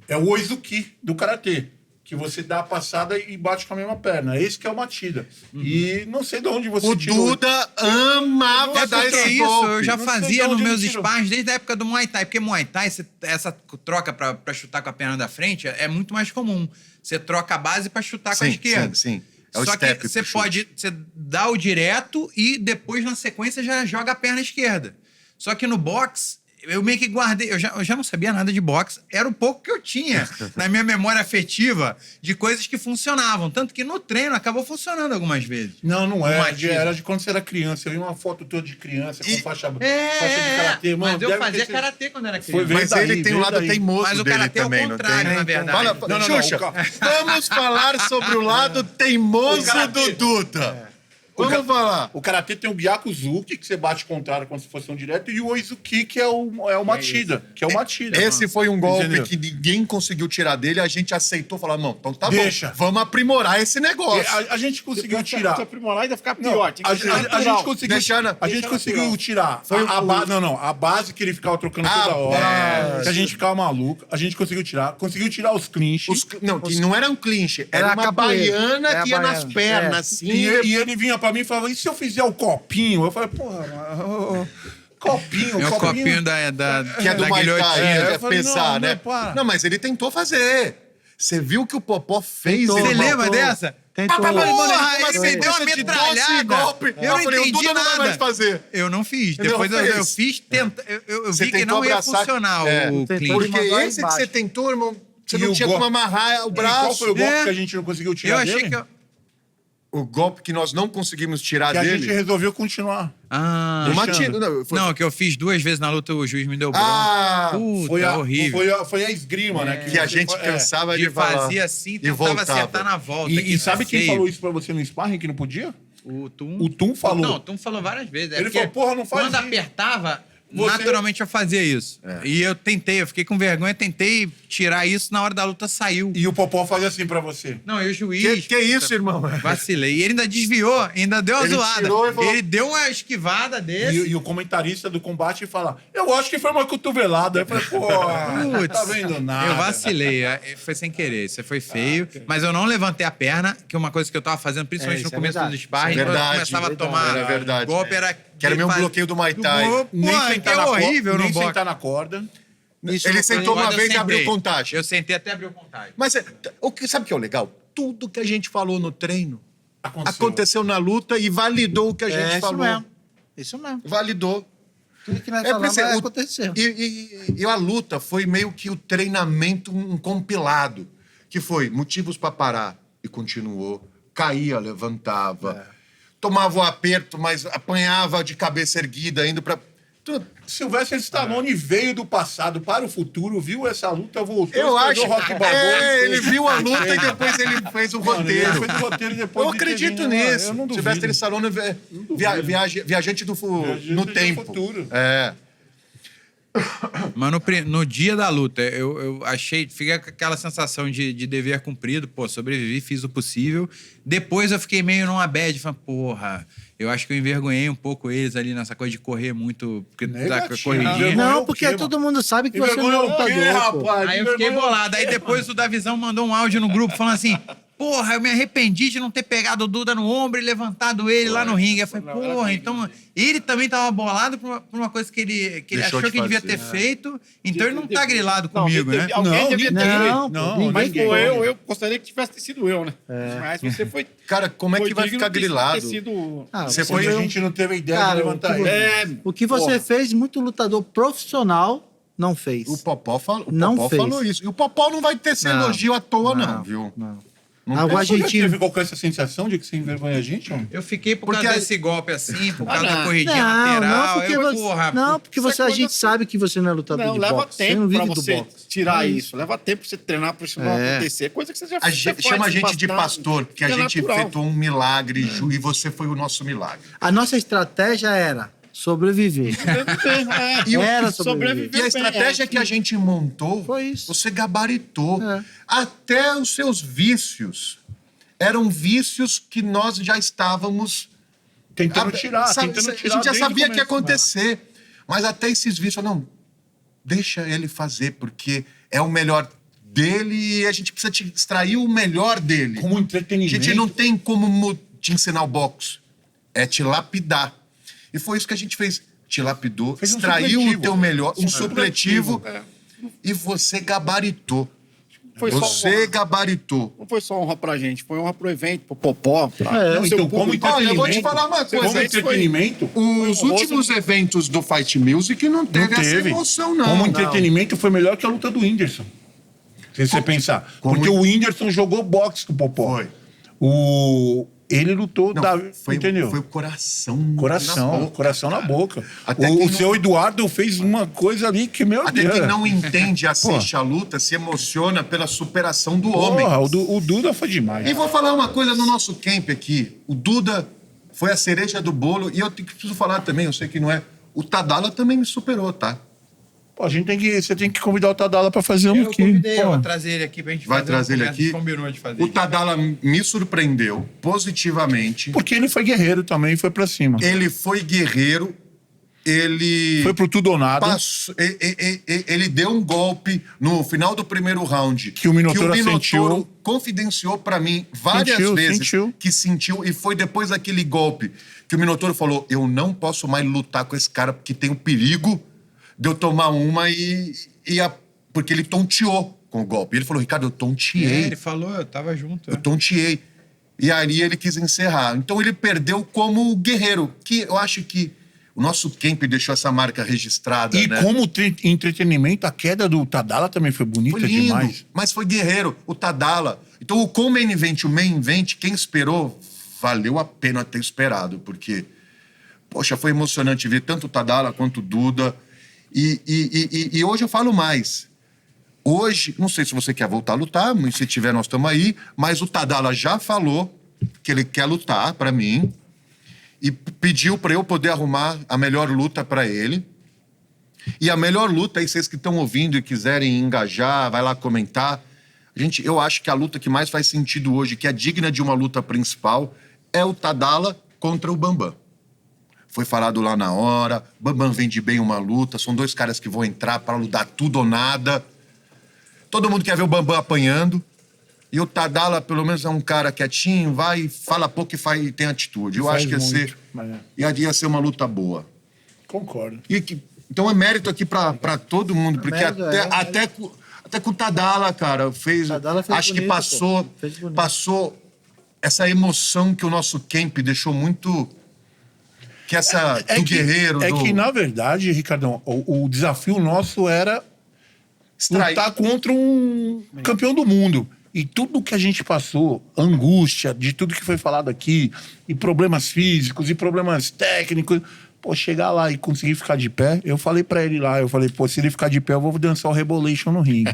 É o Oizuki do karatê, que você dá a passada e bate com a mesma perna. Esse que é o Matida. E não sei de onde você tirou. O Duda amava dar esse golpe. Eu já fazia nos meus sparring desde a época do Muay Thai. Porque Muay Thai, essa troca pra chutar com a perna da frente é muito mais comum. Você troca a base pra chutar com a esquerda. Sim. É o Só step que você dá o direto e depois, na sequência, já joga a perna esquerda. Só que no boxe, eu meio que guardei... Eu já não sabia nada de boxe. Era o pouco que eu tinha na minha memória afetiva de coisas que funcionavam. Tanto que no treino acabou funcionando algumas vezes. Não era. Era de quando você era criança. Eu vi uma foto toda de criança com faixa de karatê. Mano, mas eu fazia karatê quando era criança. Mas ele tem um lado teimoso mas o dele karatê também, é o contrário, na verdade. Xuxa, vamos falar sobre o lado teimoso do Duda. Vamos falar. O karatê tem o Byakuzuki, que você bate contrário como se fosse um direto, e o Oizuki, que é o Matida. Que é o Matida. Esse foi um golpe Entendeu? que ninguém conseguiu tirar dele, a gente aceitou, falar, não, então tá Deixa. bom, vamos aprimorar esse negócio. A gente conseguiu Se tirar. aprimorar, ainda ficar Não, pior. Tinha que ser a natural. gente conseguiu, Deixando- a gente conseguiu natural. tirar a base que ele ficava trocando A toda hora, base. que a gente ficava maluco, a gente conseguiu tirar os clinches. Não, que não era um clinch, era Era uma capoeira. baiana É a que ia nas baiana. pernas, É. assim. E ele vinha pra mim e falava, e se eu fizer o copinho? Eu falei, porra, copinho, É o copinho da Que é do da Muay Thai, guilhotina. é, Eu falei, pesar, não, né? para. Não, mas ele tentou fazer. Você viu que o Popó fez? Tentou. Você irmão? lembra dessa? Tentou. Porra, Porra, ele assim? me deu uma Esse de metralhada. golpe. Eu não falei, o entendi Duda não vai nada. mais fazer. Eu não fiz. Não Depois eu fez. fiz, eu Você vi que tentou não ia abraçar- funcionar É. o Tentou clean. Porque mandar esse que embaixo. você tentou, irmão, você E não o tinha golpe- como amarrar o E qual braço. foi o golpe É. que a gente não conseguiu Eu tirar achei dele? que... O golpe que nós não conseguimos tirar Que a dele. gente resolveu continuar. Ah, Uma deixando. tira- não, foi- não, que eu fiz 2 vezes na luta, o juiz me deu bronca. Ah, Puta, horrível. Foi a esgrima, né? que a gente você- cansava De de falar. fazia assim, e tentava voltava. acertar na volta. E que sabe quem feio. falou isso pra você no sparring, que não podia? O Tum. O Tum falou. Não, o Tum falou várias vezes. Ele porque falou, porra, não faz quando isso. apertava, Você- naturalmente eu fazia isso. E eu tentei, eu fiquei com vergonha, tentei tirar isso, na hora da luta saiu. E o Popó fazia assim pra você. Não, e o juiz... Que isso, irmão? Vacilei. E ele ainda desviou, ainda deu uma Ele zoada. tirou e falou- Ele deu uma esquivada desse. E o comentarista do combate fala, eu acho que foi uma cotovelada. Eu falei, pô, não Putz, tá vendo nada. Eu vacilei, foi sem querer, isso foi feio. Mas eu não levantei a perna, que é uma coisa que eu tava fazendo, principalmente isso no é começo verdade. dos sparring, Isso é quando eu verdade, começava a tomar era verdade. golpe, era... Que era meu faz- bloqueio do Muay Thai. Porra, que é horrível no nem boxe. sentar na corda. Ele sentou uma Quando eu vez e abriu sentei. contagem. Eu sentei até abrir o contagem. Mas sabe o que é o legal? Tudo que a gente falou no treino Aconteceu. aconteceu na luta e validou o que a gente É isso falou. mesmo. Isso mesmo. Validou. Tudo que nós É, falamos porque o- aconteceu. E a luta foi meio que o treinamento um compilado, que foi motivos para parar e continuou, caía, levantava, tomava o aperto, mas apanhava de cabeça erguida, indo para Sylvester Stallone veio do passado para o futuro, viu essa luta, voltou, Eu acho. escreveu Rock Balboa. Ele viu a luta e depois ele fez o Mano, ele roteiro. fez o roteiro depois Eu de ter acredito vindo, nisso. Eu não duvido. Sylvester Stallone viajante no do tempo. futuro. É. Mas no dia da luta, eu achei... Fiquei com aquela sensação de dever cumprido. Pô, sobrevivi, fiz o possível. Depois eu fiquei meio numa bad. Falei, porra, eu acho que eu envergonhei um pouco eles ali nessa coisa de correr muito... Porque tá Negativo. corridinha. Vergonha Não, o porque quê, todo mundo sabe que E você não é vergonha o quê, lutador, pô. rapaz? Aí eu fiquei bolado. Aí depois o Davizão mandou um áudio no grupo falando assim: porra, eu me arrependi de não ter pegado o Duda no ombro e levantado ele lá no ringue. Eu falei, porra, então ele também tava bolado por uma coisa que ele Deixou achou de que devia fazer. ter feito. Então ele não tá grilado Não, comigo, né? Alguém devia ter feito. Não, Não, Mas ninguém. pô, eu gostaria que tivesse sido eu, né? Mas você foi. Cara, como é foi que vai digno ficar de ter grilado? sido. Ah, Você Porque foi a gente não teve a ideia Cara, de levantar o que ele. O que você Porra. fez, muito lutador profissional não fez. O Popó falou, Não fez. falou isso. E o Popó não vai ter esse Não. elogio à toa, não, viu? Não. Não Ah, o tem- Você já argentino. ficou com essa sensação de que você envergonha a gente, homem? Eu fiquei por Porque causa a- desse golpe assim, por causa não. da corridinha Não, lateral. porque eu, você, porra, não, porque isso é você, a coisa gente assim. sabe que você não é lutador Não, de leva boxe. Você tempo não pra vive do você boxe. tirar isso. Leva tempo pra você treinar pra isso não É. acontecer. Coisa que você já A gente, você chama a faz gente de bastante. pastor, porque a É gente natural. efetuou um milagre, Ju, e você foi o nosso milagre. A nossa estratégia era sobreviver. E Era E a estratégia que a gente montou, Foi isso. você gabaritou. É. Até os seus vícios eram vícios que nós já estávamos... Tentando tirar, sabe, tentando a tirar. gente já desde o sabia que ia começo. acontecer. Mas até esses vícios, não, deixa ele fazer, porque é o melhor dele e a gente precisa te extrair o melhor dele. Como A entretenimento. gente não tem como te ensinar o boxe. É te lapidar. E foi isso que a gente fez. Te lapidou, Fez um extraiu o supletivo. teu melhor, um Supletivo. supletivo, e você gabaritou. Foi só Você gabaritou. Não foi só honra pra gente, foi honra pro evento, pro Popó. Pra... Não, seu então, como público. Olha, eu vou te entretenimento- falar uma coisa. Como isso foi- entretenimento, Os últimos eventos do Fight Music não não teve essa teve. emoção, não. Como Não. entretenimento, foi melhor que a luta do Whindersson. Se você pensar. como- Porque o Whindersson jogou boxe com o Popó. Foi. Ele lutou, Não, entendeu? Foi o coração. Coração, na boca, coração na cara. boca. Até O quem seu não- Eduardo fez uma coisa ali que, meu Até Deus. quem não entende, assiste a luta, se emociona pela superação do homem. Porra, o Duda foi demais. E vou falar uma coisa no nosso camp aqui. O Duda foi a cereja do bolo. E eu preciso falar também, eu sei que não é... O Tadala também me superou, tá? Pô, você tem que convidar o Tadala pra fazer um Eu aqui. convidei, eu Pô. vou trazer ele aqui pra gente Vai fazer. trazer ele A gente aqui? combinou de fazer. O Tadala me surpreendeu positivamente. Porque ele foi guerreiro também, foi pra cima. Ele foi guerreiro, ele... Foi pro tudo ou nada. Ele deu um golpe no final do primeiro round. Que o Minotauro sentiu. Confidenciou pra mim várias vezes que sentiu. E foi depois daquele golpe que o Minotauro falou: eu não posso mais lutar com esse cara porque tem o perigo de eu tomar uma porque ele tonteou com o golpe. Ele falou: Ricardo, eu tonteei. Ele falou, eu tava junto. Eu tonteei. E aí ele quis encerrar. Então ele perdeu como guerreiro, que eu acho que o nosso camp deixou essa marca registrada, E né? como entretenimento, a queda do Tadala também foi bonita Foi lindo, demais. mas foi guerreiro, o Tadala. Então o main event, o main event, quem esperou, valeu a pena ter esperado, porque, poxa, foi emocionante ver tanto o Tadala quanto o Duda. E hoje eu falo mais. Hoje, não sei se você quer voltar a lutar, mas se tiver, nós estamos aí. Mas o Tadala já falou que ele quer lutar pra mim e pediu pra eu poder arrumar a melhor luta pra ele. E a melhor luta, aí vocês que estão ouvindo e quiserem engajar, vai lá comentar. Gente, eu acho que a luta que mais faz sentido hoje, que é digna de uma luta principal, é o Tadala contra o Bambam. Foi falado lá na hora, Bambam vende bem uma luta, são dois caras que vão entrar pra lutar tudo ou nada. Todo mundo quer ver o Bambam apanhando. E o Tadala, pelo menos, é um cara quietinho, vai, fala pouco e tem atitude. Eu acho que ia ser uma luta boa. Concordo. Então é mérito aqui pra todo mundo, porque mérito, até com o Tadala, cara, Tadala fez acho que bonito, passou essa emoção que o nosso camp deixou muito... Que essa do guerreiro... Que, na verdade, Ricardão, o desafio nosso era lutar contra um campeão do mundo. E tudo que a gente passou, angústia de tudo que foi falado aqui, e problemas físicos, e problemas técnicos, pô, chegar lá e conseguir ficar de pé, eu falei pra ele lá, se ele ficar de pé, eu vou dançar o Rebolation no ringue.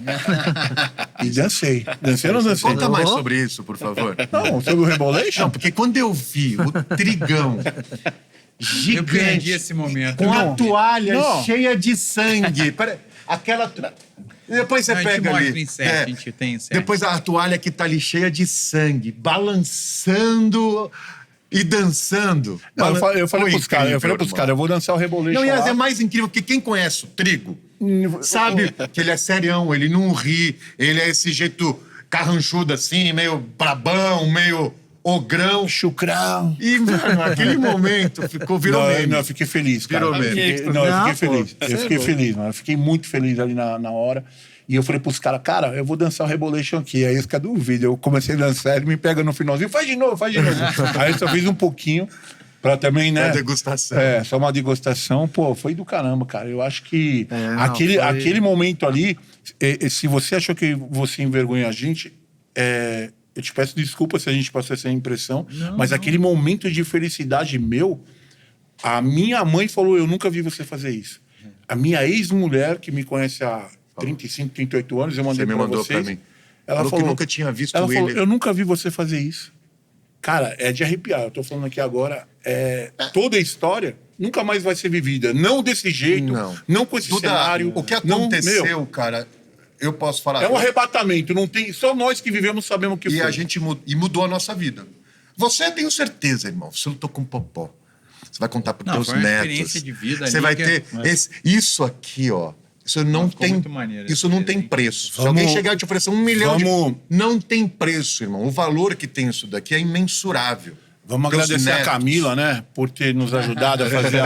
E dancei. Dancei ou não dancei? Conta mais sobre isso, por favor. Não, sobre o Rebolation? Não, porque quando eu vi o Trigão Eu perdi gigante, esse momento. com a toalha Não. cheia de sangue, aquela... Depois você A gente pega mostra ali. insert, a gente tem insert. Depois a toalha que tá ali cheia de sangue, balançando e dançando. Não, eu falei pros caras, irmão. eu vou dançar o Rebolation Não, e lá. é mais incrível, porque quem conhece o Trigo sabe que ele é serião, ele não ri, ele é esse jeito carranchudo assim, meio brabão, meio ogrão. Chucrão. E, mano, aquele momento virou meme. Não, eu fiquei feliz, cara. Virou meme. Eu fiquei feliz. Eu fiquei feliz, mano. Eu fiquei muito feliz ali na hora. E eu falei pros caras, cara, eu vou dançar o Rebolation aqui. Aí eles, cadê o vídeo? Eu comecei a dançar, ele me pega no finalzinho, faz de novo. Aí eu só fiz um pouquinho pra também, né? Pra degustação. Só uma degustação. Pô, foi do caramba, cara. Eu acho que foi... aquele momento ali, se você achou que você envergonha a gente, eu te peço desculpa se a gente passou essa impressão, mas aquele momento de felicidade meu, a minha mãe falou, eu nunca vi você fazer isso. A minha ex-mulher, que me conhece há 35, 38 anos, eu mandei Você me pra mandou vocês. pra mim. Ela falou que nunca tinha visto ela ele. falou, eu nunca vi você fazer isso. Cara, é de arrepiar. Eu tô falando aqui agora, toda a história nunca mais vai ser vivida. Não desse jeito, não com esse Duda, cenário. o que não, aconteceu, cara, eu posso falar. É um arrebatamento, não tem, só nós que vivemos sabemos o que E foi. a gente mudou a nossa vida. Você, tenho certeza, irmão, você lutou com o Popó. Você vai contar para teus foi uma netos. experiência de vida Você ali vai que ter isso aqui, ó. Isso não ficou tem, muito maneiro isso esse não tem desenho. preço. Se Vamos- alguém chegar e te oferecer 1 milhão vamos- não tem preço, irmão. O valor que tem isso daqui é imensurável. Vamos Teus agradecer a netos. Camila, né? Por ter nos ajudado a fazer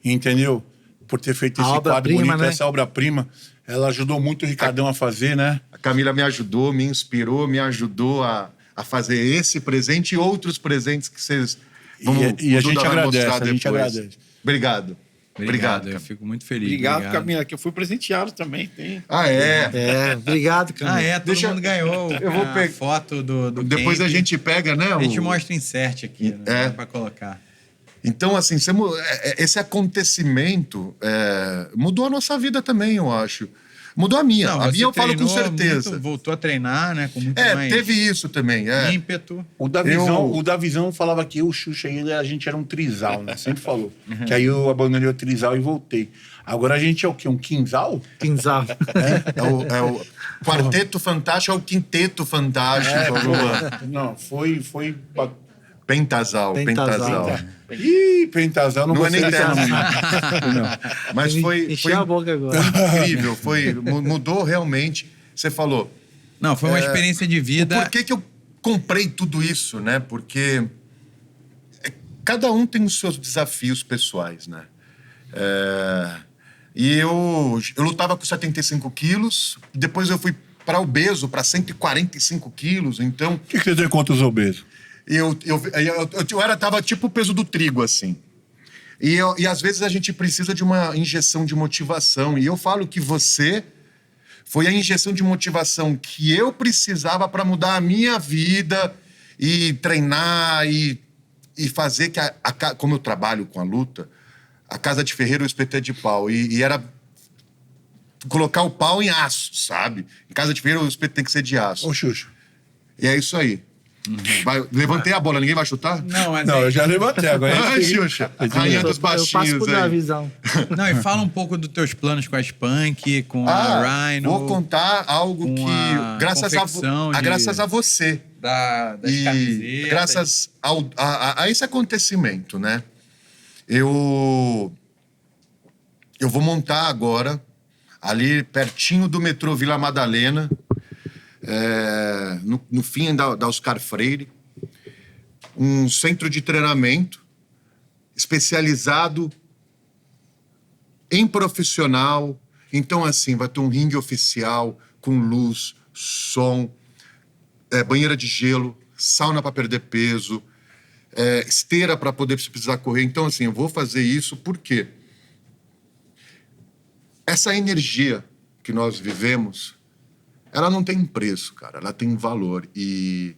entendeu? Por ter feito A esse quadro obra-prima, bonito, né? essa obra-prima. Ela ajudou muito o Ricardão a fazer, né? A Camila me ajudou, me inspirou, me ajudou a fazer esse presente e outros presentes que vocês E a o gente Duda vai agradece, mostrar a gente depois. agradece. Obrigado. Obrigado, eu fico muito feliz. Obrigado, Camila, que eu fui presenteado também. Tem. Ah, é? Obrigado, Camila. Todo mundo ganhou eu vou a pegar- foto do Depois camp. a gente pega, né? A gente o- mostra o insert aqui, né? Pra colocar. Então, assim, esse acontecimento mudou a nossa vida também, eu acho. Mudou a minha. Não, A você minha eu falo com treinou certeza. muito, voltou a treinar, né? Com muito mais Teve isso também. ímpeto. O Davizão falava que eu, o Xuxa ainda, a gente era um trisal, né? Sempre falou. Que aí eu abandonei o trisal e voltei. Agora a gente é o quê? Um quinzal? Quinzal. É o quarteto fantástico, é o quinteto fantástico. Não, foi... Pentasal. Ih, Pentasal, não Não é nem gostei desse teto. nome, não. Mas foi Encheu a boca agora. incrível. Mudou realmente. Você falou... Não, foi uma experiência de vida. Por que eu comprei tudo isso, né? Porque cada um tem os seus desafios pessoais, né? E eu lutava com 75 quilos, depois eu fui para obeso, para 145 quilos, então... O que você tem contra os obesos? Eu tava tipo o peso do trigo, assim. E às vezes a gente precisa de uma injeção de motivação. E eu falo que você foi a injeção de motivação que eu precisava para mudar a minha vida e treinar e fazer que, como eu trabalho com a luta, a casa de ferreiro, o espeto é de pau. E era colocar o pau em aço, sabe? Em casa de ferreiro, o espeto tem que ser de aço. Ô, Xuxa. E é isso aí. Levantei a bola, ninguém vai chutar? Não, mas Não, eu já levantei agora. Ai, Xuxa, rainha dos Eu passo baixinhos por aí. Davizão. Não, e fala um pouco dos teus planos com a Spunk, com a Rhino. Vou contar algo com que, a confecção graças a você, das e camisetas. graças a esse acontecimento, né? Eu vou montar agora, ali pertinho do metrô Vila Madalena, no fim da Oscar Freire, um centro de treinamento especializado em profissional. Então, assim, vai ter um ringue oficial com luz, som, banheira de gelo, sauna para perder peso, esteira para poder, se precisar correr. Então, assim, eu vou fazer isso porque essa energia que nós vivemos, ela não tem preço, cara. Ela tem valor. E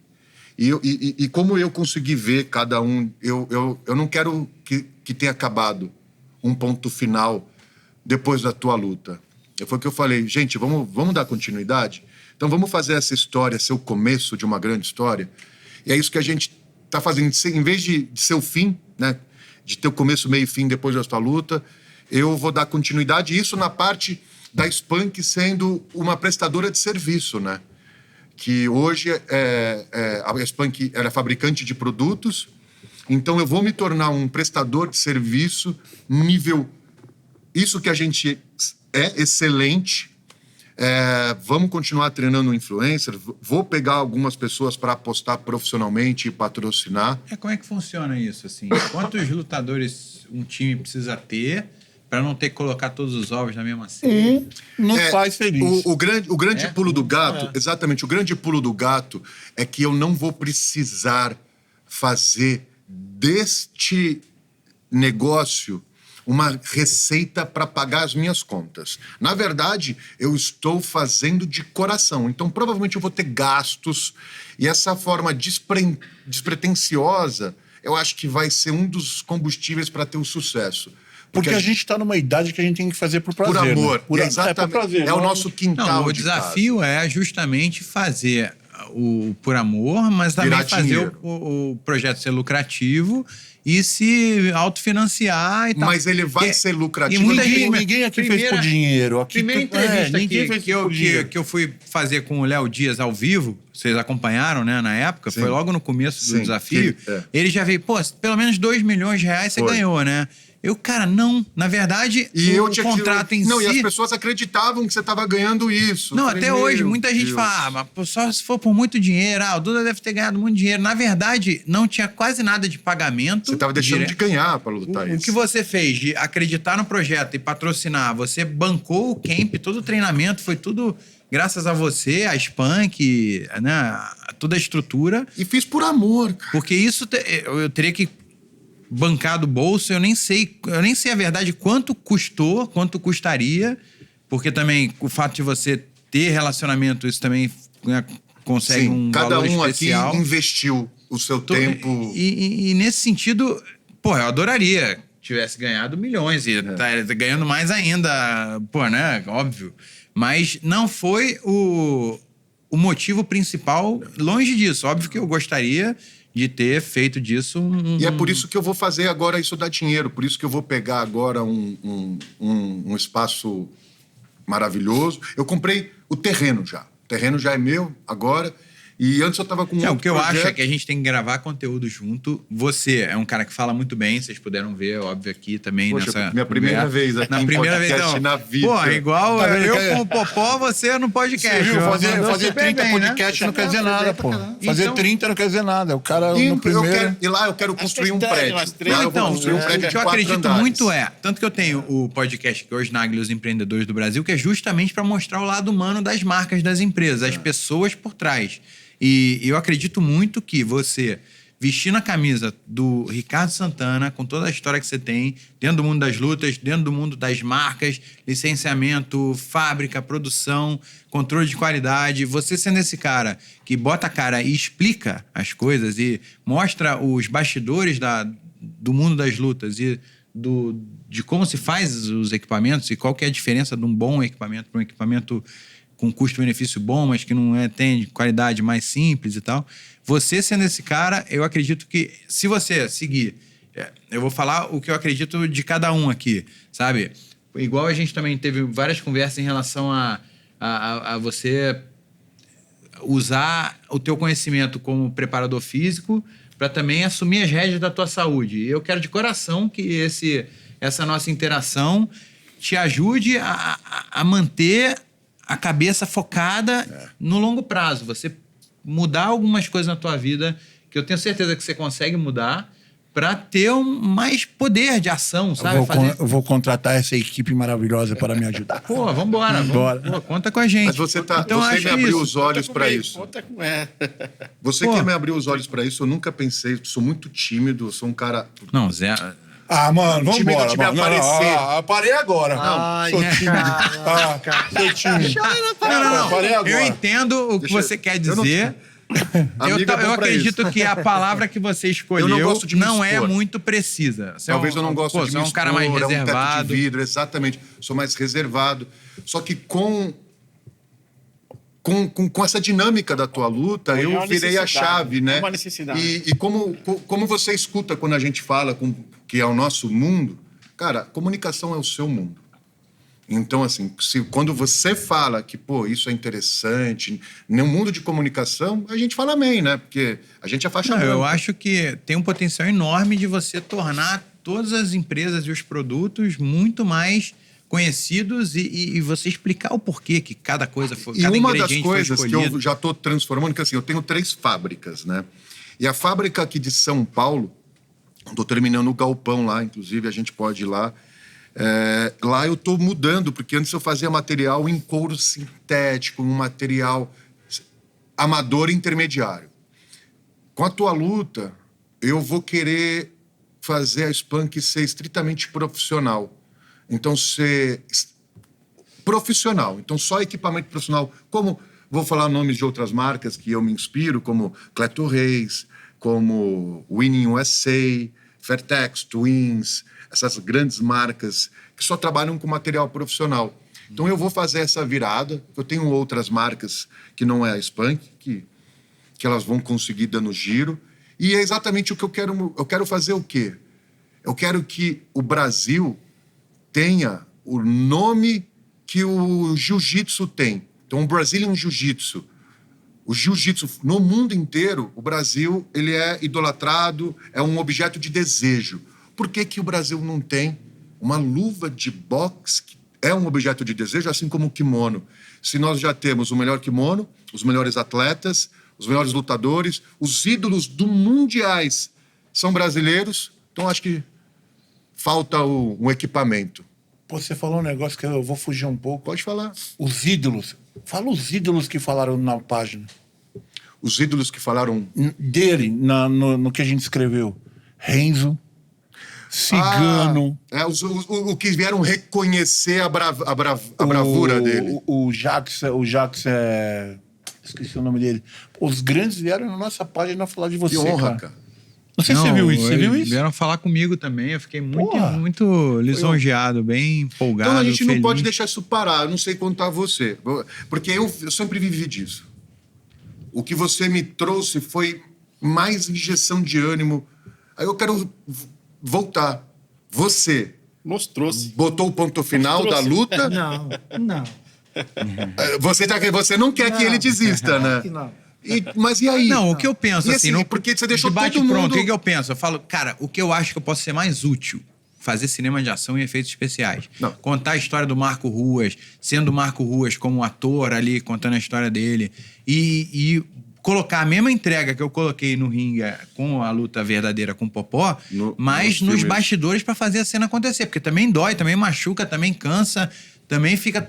como eu consegui ver cada um... Eu não quero que tenha acabado um ponto final depois da tua luta. Foi o que eu falei. Gente, vamos dar continuidade? Então, vamos fazer essa história ser o começo de uma grande história? E é isso que a gente está fazendo. Em vez de ser o fim, né? De ter o começo, meio e fim depois da tua luta, eu vou dar continuidade. Isso na parte da Spunk sendo uma prestadora de serviço, né? Que hoje a Spunk é fabricante de produtos, então eu vou me tornar um prestador de serviço nível... Isso que a gente é excelente. Vamos continuar treinando influencer. Vou pegar algumas pessoas para apostar profissionalmente e patrocinar. Como é que funciona isso, assim? Quantos lutadores um time precisa ter para não ter que colocar todos os ovos na mesma cesta? Não faz feliz. O grande pulo do gato, exatamente, o grande pulo do gato é que eu não vou precisar fazer deste negócio uma receita para pagar as minhas contas. Na verdade, eu estou fazendo de coração. Então, provavelmente eu vou ter gastos e essa forma despretensiosa, eu acho que vai ser um dos combustíveis para ter o sucesso. Porque a gente está numa idade que a gente tem que fazer por prazer. Por amor. Né? Exatamente. Por prazer. É o nosso quintal. Não, o desafio é justamente fazer o por amor, mas também Virar fazer dinheiro. o projeto ser lucrativo e se autofinanciar e tal. Mas ele vai ser lucrativo. e muita Ninguém aqui fez por dinheiro. Aqui Primeira entrevista ninguém fez que por dinheiro. eu fui fazer com o Léo Dias ao vivo, vocês acompanharam, né, na época, Sim. foi logo no começo do Sim, desafio, que- ele já veio, pelo menos R$2 milhões você Foi. ganhou, né? Cara, não. Na verdade, o contrato em Não, si... e as pessoas acreditavam que você estava ganhando isso. Não, Eu falei, até hoje, meu muita gente Deus. fala, mas só se for por muito dinheiro, o Duda deve ter ganhado muito dinheiro. Na verdade, não tinha quase nada de pagamento. Você estava deixando de ganhar para lutar O isso. que você fez de acreditar no projeto e patrocinar, você bancou o camp, todo o treinamento, foi tudo graças a você, a Spunk, né, toda a estrutura. E fiz por amor, cara. Porque isso eu teria que bancar do bolso, eu nem sei a verdade quanto custou, quanto custaria, porque também o fato de você ter relacionamento, isso também, né, consegue Sim, um cada valor um especial. aqui investiu o seu tempo. E nesse sentido, eu adoraria que tivesse ganhado milhões e tá ganhando mais ainda, né? Óbvio. Mas não foi o motivo principal, longe disso. Óbvio que eu gostaria de ter feito disso E é por isso que eu vou fazer agora isso dar dinheiro. Por isso que eu vou pegar agora um espaço maravilhoso. Eu comprei o terreno já. O terreno já é meu agora. E antes eu tava com o que eu acho é que a gente tem que gravar conteúdo junto. Você é um cara que fala muito bem, vocês puderam ver, óbvio, aqui também. Poxa, minha primeira vez aqui na primeira vez, não. Na vida. Pô, igual tá eu com o Popó, você no podcast. Você viu? Fazer 30 bem, podcast não quer dizer nada, pô. Fazer 30 não quer dizer nada. O cara no primeiro... E lá eu quero construir um prédio. Então, o que eu acredito muito tanto que eu tenho o podcast que hoje Nagli os Empreendedores do Brasil, que é justamente para mostrar o lado humano das marcas, das empresas, as pessoas por trás. E eu acredito muito que você, vestindo a camisa do Ricardo Santana, com toda a história que você tem, dentro do mundo das lutas, dentro do mundo das marcas, licenciamento, fábrica, produção, controle de qualidade, você sendo esse cara que bota a cara e explica as coisas e mostra os bastidores do mundo das lutas e de como se faz os equipamentos e qual que é a diferença de um bom equipamento para um equipamento com custo-benefício bom, mas que não tem qualidade mais simples e tal. Você sendo esse cara, eu acredito que se você seguir... eu vou falar o que eu acredito de cada um aqui, sabe? Igual a gente também teve várias conversas em relação a você usar o teu conhecimento como preparador físico para também assumir as rédeas da tua saúde. E eu quero de coração que essa nossa interação te ajude a manter a cabeça focada no longo prazo. Você mudar algumas coisas na tua vida, que eu tenho certeza que você consegue mudar, para ter mais poder de ação, sabe? Eu vou contratar essa equipe maravilhosa para me ajudar. Pô, vambora. Pô, conta com a gente. Mas você me abriu os olhos para isso. Conta com Você que me abriu os olhos para isso, eu nunca pensei, sou muito tímido, sou um cara... Não, Zé... mano, vamos embora. De me aparecer. Parei agora. Sou tímido. Sou tímido. Não. Parei agora. Eu entendo o que você quer dizer. Eu acredito que a palavra que você escolheu não é muito precisa. Talvez eu não gosto de me expor. Você é um cara mais reservado. Um teto de vidro, exatamente. Sou mais reservado. Só que com essa dinâmica da tua luta, eu virei a chave, né? É uma necessidade. E como você escuta quando a gente fala que é o nosso mundo, cara, comunicação é o seu mundo. Então, assim, quando você fala que, pô, isso é interessante, no mundo de comunicação, a gente fala amém, né? Porque a gente é faixa branca. Eu acho que tem um potencial enorme de você tornar todas as empresas e os produtos muito mais conhecidos e você explicar o porquê que cada coisa foi, cada uma ingrediente das coisas foi que eu já estou transformando, que assim, eu tenho 3 fábricas, né? E a fábrica aqui de São Paulo, estou terminando o galpão lá, inclusive a gente pode ir lá. Lá eu estou mudando, porque antes eu fazia material em couro sintético, um material amador intermediário. Com a tua luta, eu vou querer fazer a Spunk ser estritamente profissional. Então, ser profissional. Então, só equipamento profissional. Como, vou falar nomes de outras marcas que eu me inspiro, como Cleto Reis, como Winning USA, Fairtex, Twins, essas grandes marcas que só trabalham com material profissional. Então, eu vou fazer essa virada. Eu tenho outras marcas que não é a Spunk, que elas vão conseguir dando giro. E é exatamente o que eu quero. Eu quero fazer o quê? Eu quero que o Brasil tenha o nome que o jiu-jitsu tem. Então, o Brazilian Jiu-Jitsu. O jiu-jitsu, no mundo inteiro, o Brasil ele é idolatrado, é um objeto de desejo. Por que o Brasil não tem uma luva de boxe que é um objeto de desejo, assim como o kimono? Se nós já temos o melhor kimono, os melhores atletas, os melhores lutadores, os ídolos do mundiais são brasileiros, então acho que falta um equipamento. Pô, você falou um negócio que eu vou fugir um pouco. Pode falar. Os ídolos. Fala os ídolos que falaram na página. Os ídolos que falaram... Dele, no que a gente escreveu. Renzo, Cigano... o que vieram reconhecer a bravura dele. O Jax é... Esqueci o nome dele. Os grandes vieram na nossa página falar de você, que honra, cara. Não sei se você viu isso. Você viu isso? Vieram falar comigo também. Eu fiquei muito, Porra. muito lisonjeado, bem empolgado. Então a gente não feliz. pode deixar isso parar. Eu não sei contar você. Porque eu sempre vivi disso. O que você me trouxe foi mais injeção de ânimo. Aí eu quero voltar. Você Nos trouxe. botou o ponto final da luta. Não. Você não quer que ele desista, né? Que não. Mas e aí? Não, o que eu penso, E assim... no- porque você deixou debate todo mundo... pronto, o que eu penso? Eu falo, cara, o que eu acho que eu posso ser mais útil? Fazer cinema de ação e efeitos especiais. Não. Contar a história do Marco Ruas, sendo o Marco Ruas como ator ali, contando a história dele. E colocar a mesma entrega que eu coloquei no ringue com a luta verdadeira com o Popó, mas nos bastidores pra fazer a cena acontecer. Porque também dói, também machuca, também cansa, também fica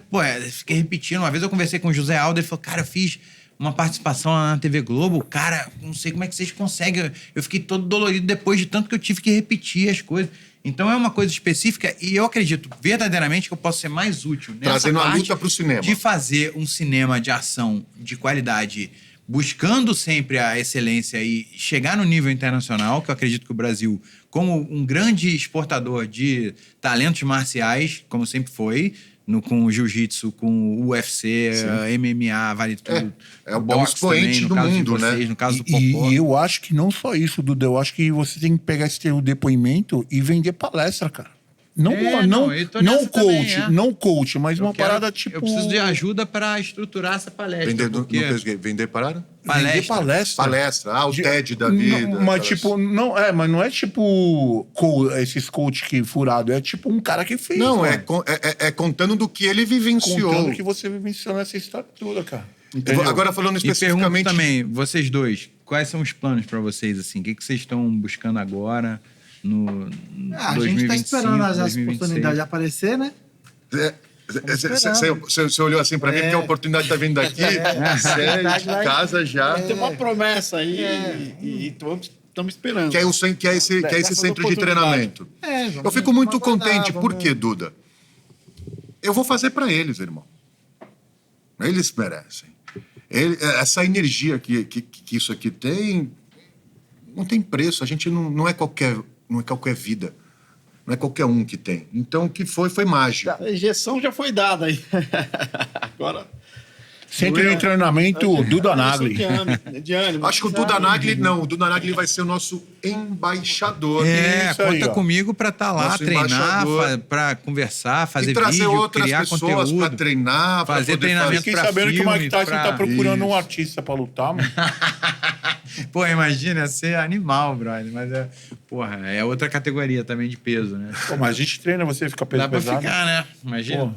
repetindo. Uma vez eu conversei com o José Aldo, ele falou, cara, eu fiz uma participação lá na TV Globo, cara, não sei como é que vocês conseguem. Eu fiquei todo dolorido depois de tanto que eu tive que repetir as coisas. Então é uma coisa específica e eu acredito verdadeiramente que eu posso ser mais útil nessa Trazendo a parte luta pro cinema. de fazer um cinema de ação de qualidade, buscando sempre a excelência e chegar no nível internacional, que eu acredito que o Brasil, como um grande exportador de talentos marciais, como sempre foi, com o jiu-jitsu, com o UFC, MMA, vale tudo. É um boxe expoente também, no do caso de mundo, né? vocês, no caso do Popó. E eu acho que não só isso, Duda. Eu acho que você tem que pegar esse teu depoimento e vender palestra, cara. Não, eu tô nessa também, não coach, mas uma quero- parada tipo... Eu preciso de ajuda para estruturar essa palestra. porque Vender parada? Vender palestra. Palestra. O TED da vida. Não, mas aquelas- tipo, mas não é tipo esses coach que furado, é tipo um cara que fez. Não, mano. é contando do que ele vivenciou. Contando que você vivenciou nessa história toda, cara. Eu Entendeu? vou- Agora falando E pergunto especificamente... também, vocês dois, quais são os planos para vocês, assim? O que vocês estão buscando agora no A 2025, gente tá esperando as 2026? oportunidades aparecer, né? Você olhou assim pra mim, porque a oportunidade tá vindo daqui. Você é de casa já. Tem uma promessa aí e estamos esperando. Que é esse Dessas centro de oportunidades. treinamento. Vamos Eu fico muito aguardar, contente. Por vamos- quê, Duda? Eu vou fazer pra eles, irmão. Eles merecem. Essa energia que isso aqui tem, não tem preço. A gente não é qualquer vida. Não é qualquer um que tem. Então, o que foi mágico. A injeção já foi dada aí. Agora. Centro de treinamento Duda Nagli. De ânimo. Acho que o Duda Nagli, não. O Duda Nagli vai ser o nosso embaixador. Isso aí, conta ó. comigo para estar lá, Nosso treinar, embaixador. para conversar, fazer E trazer vídeo, outras criar pessoas conteúdo. pra treinar, pra fazer poder treinamento Fiquei pra sabendo que o Mike filme, Tyson pra- tá procurando um Isso. artista pra lutar, mano. Pô, imagina, ia ser animal, brother. Mas é outra categoria também de peso, né? Pô, mas a gente treina, você fica Dá pra pesado. ficar, né? Imagina. Pô.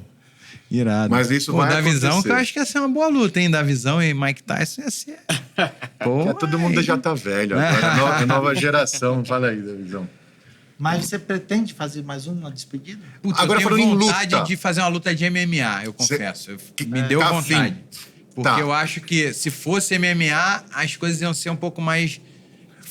Irado. Mas isso vai Da visão, acontecer. que eu acho que ia ser uma boa luta, hein? Da visão e Mike Tyson ia ser. Pô, Todo mundo já tá velho agora. Nova geração. Fala aí, da visão. Mas você pretende fazer mais uma despedida? Putz, Agora eu tenho falando em vontade luta. de fazer uma luta de MMA, eu confesso. Me deu tá vontade. afim. Porque Tá. eu acho que se fosse MMA, as coisas iam ser um pouco mais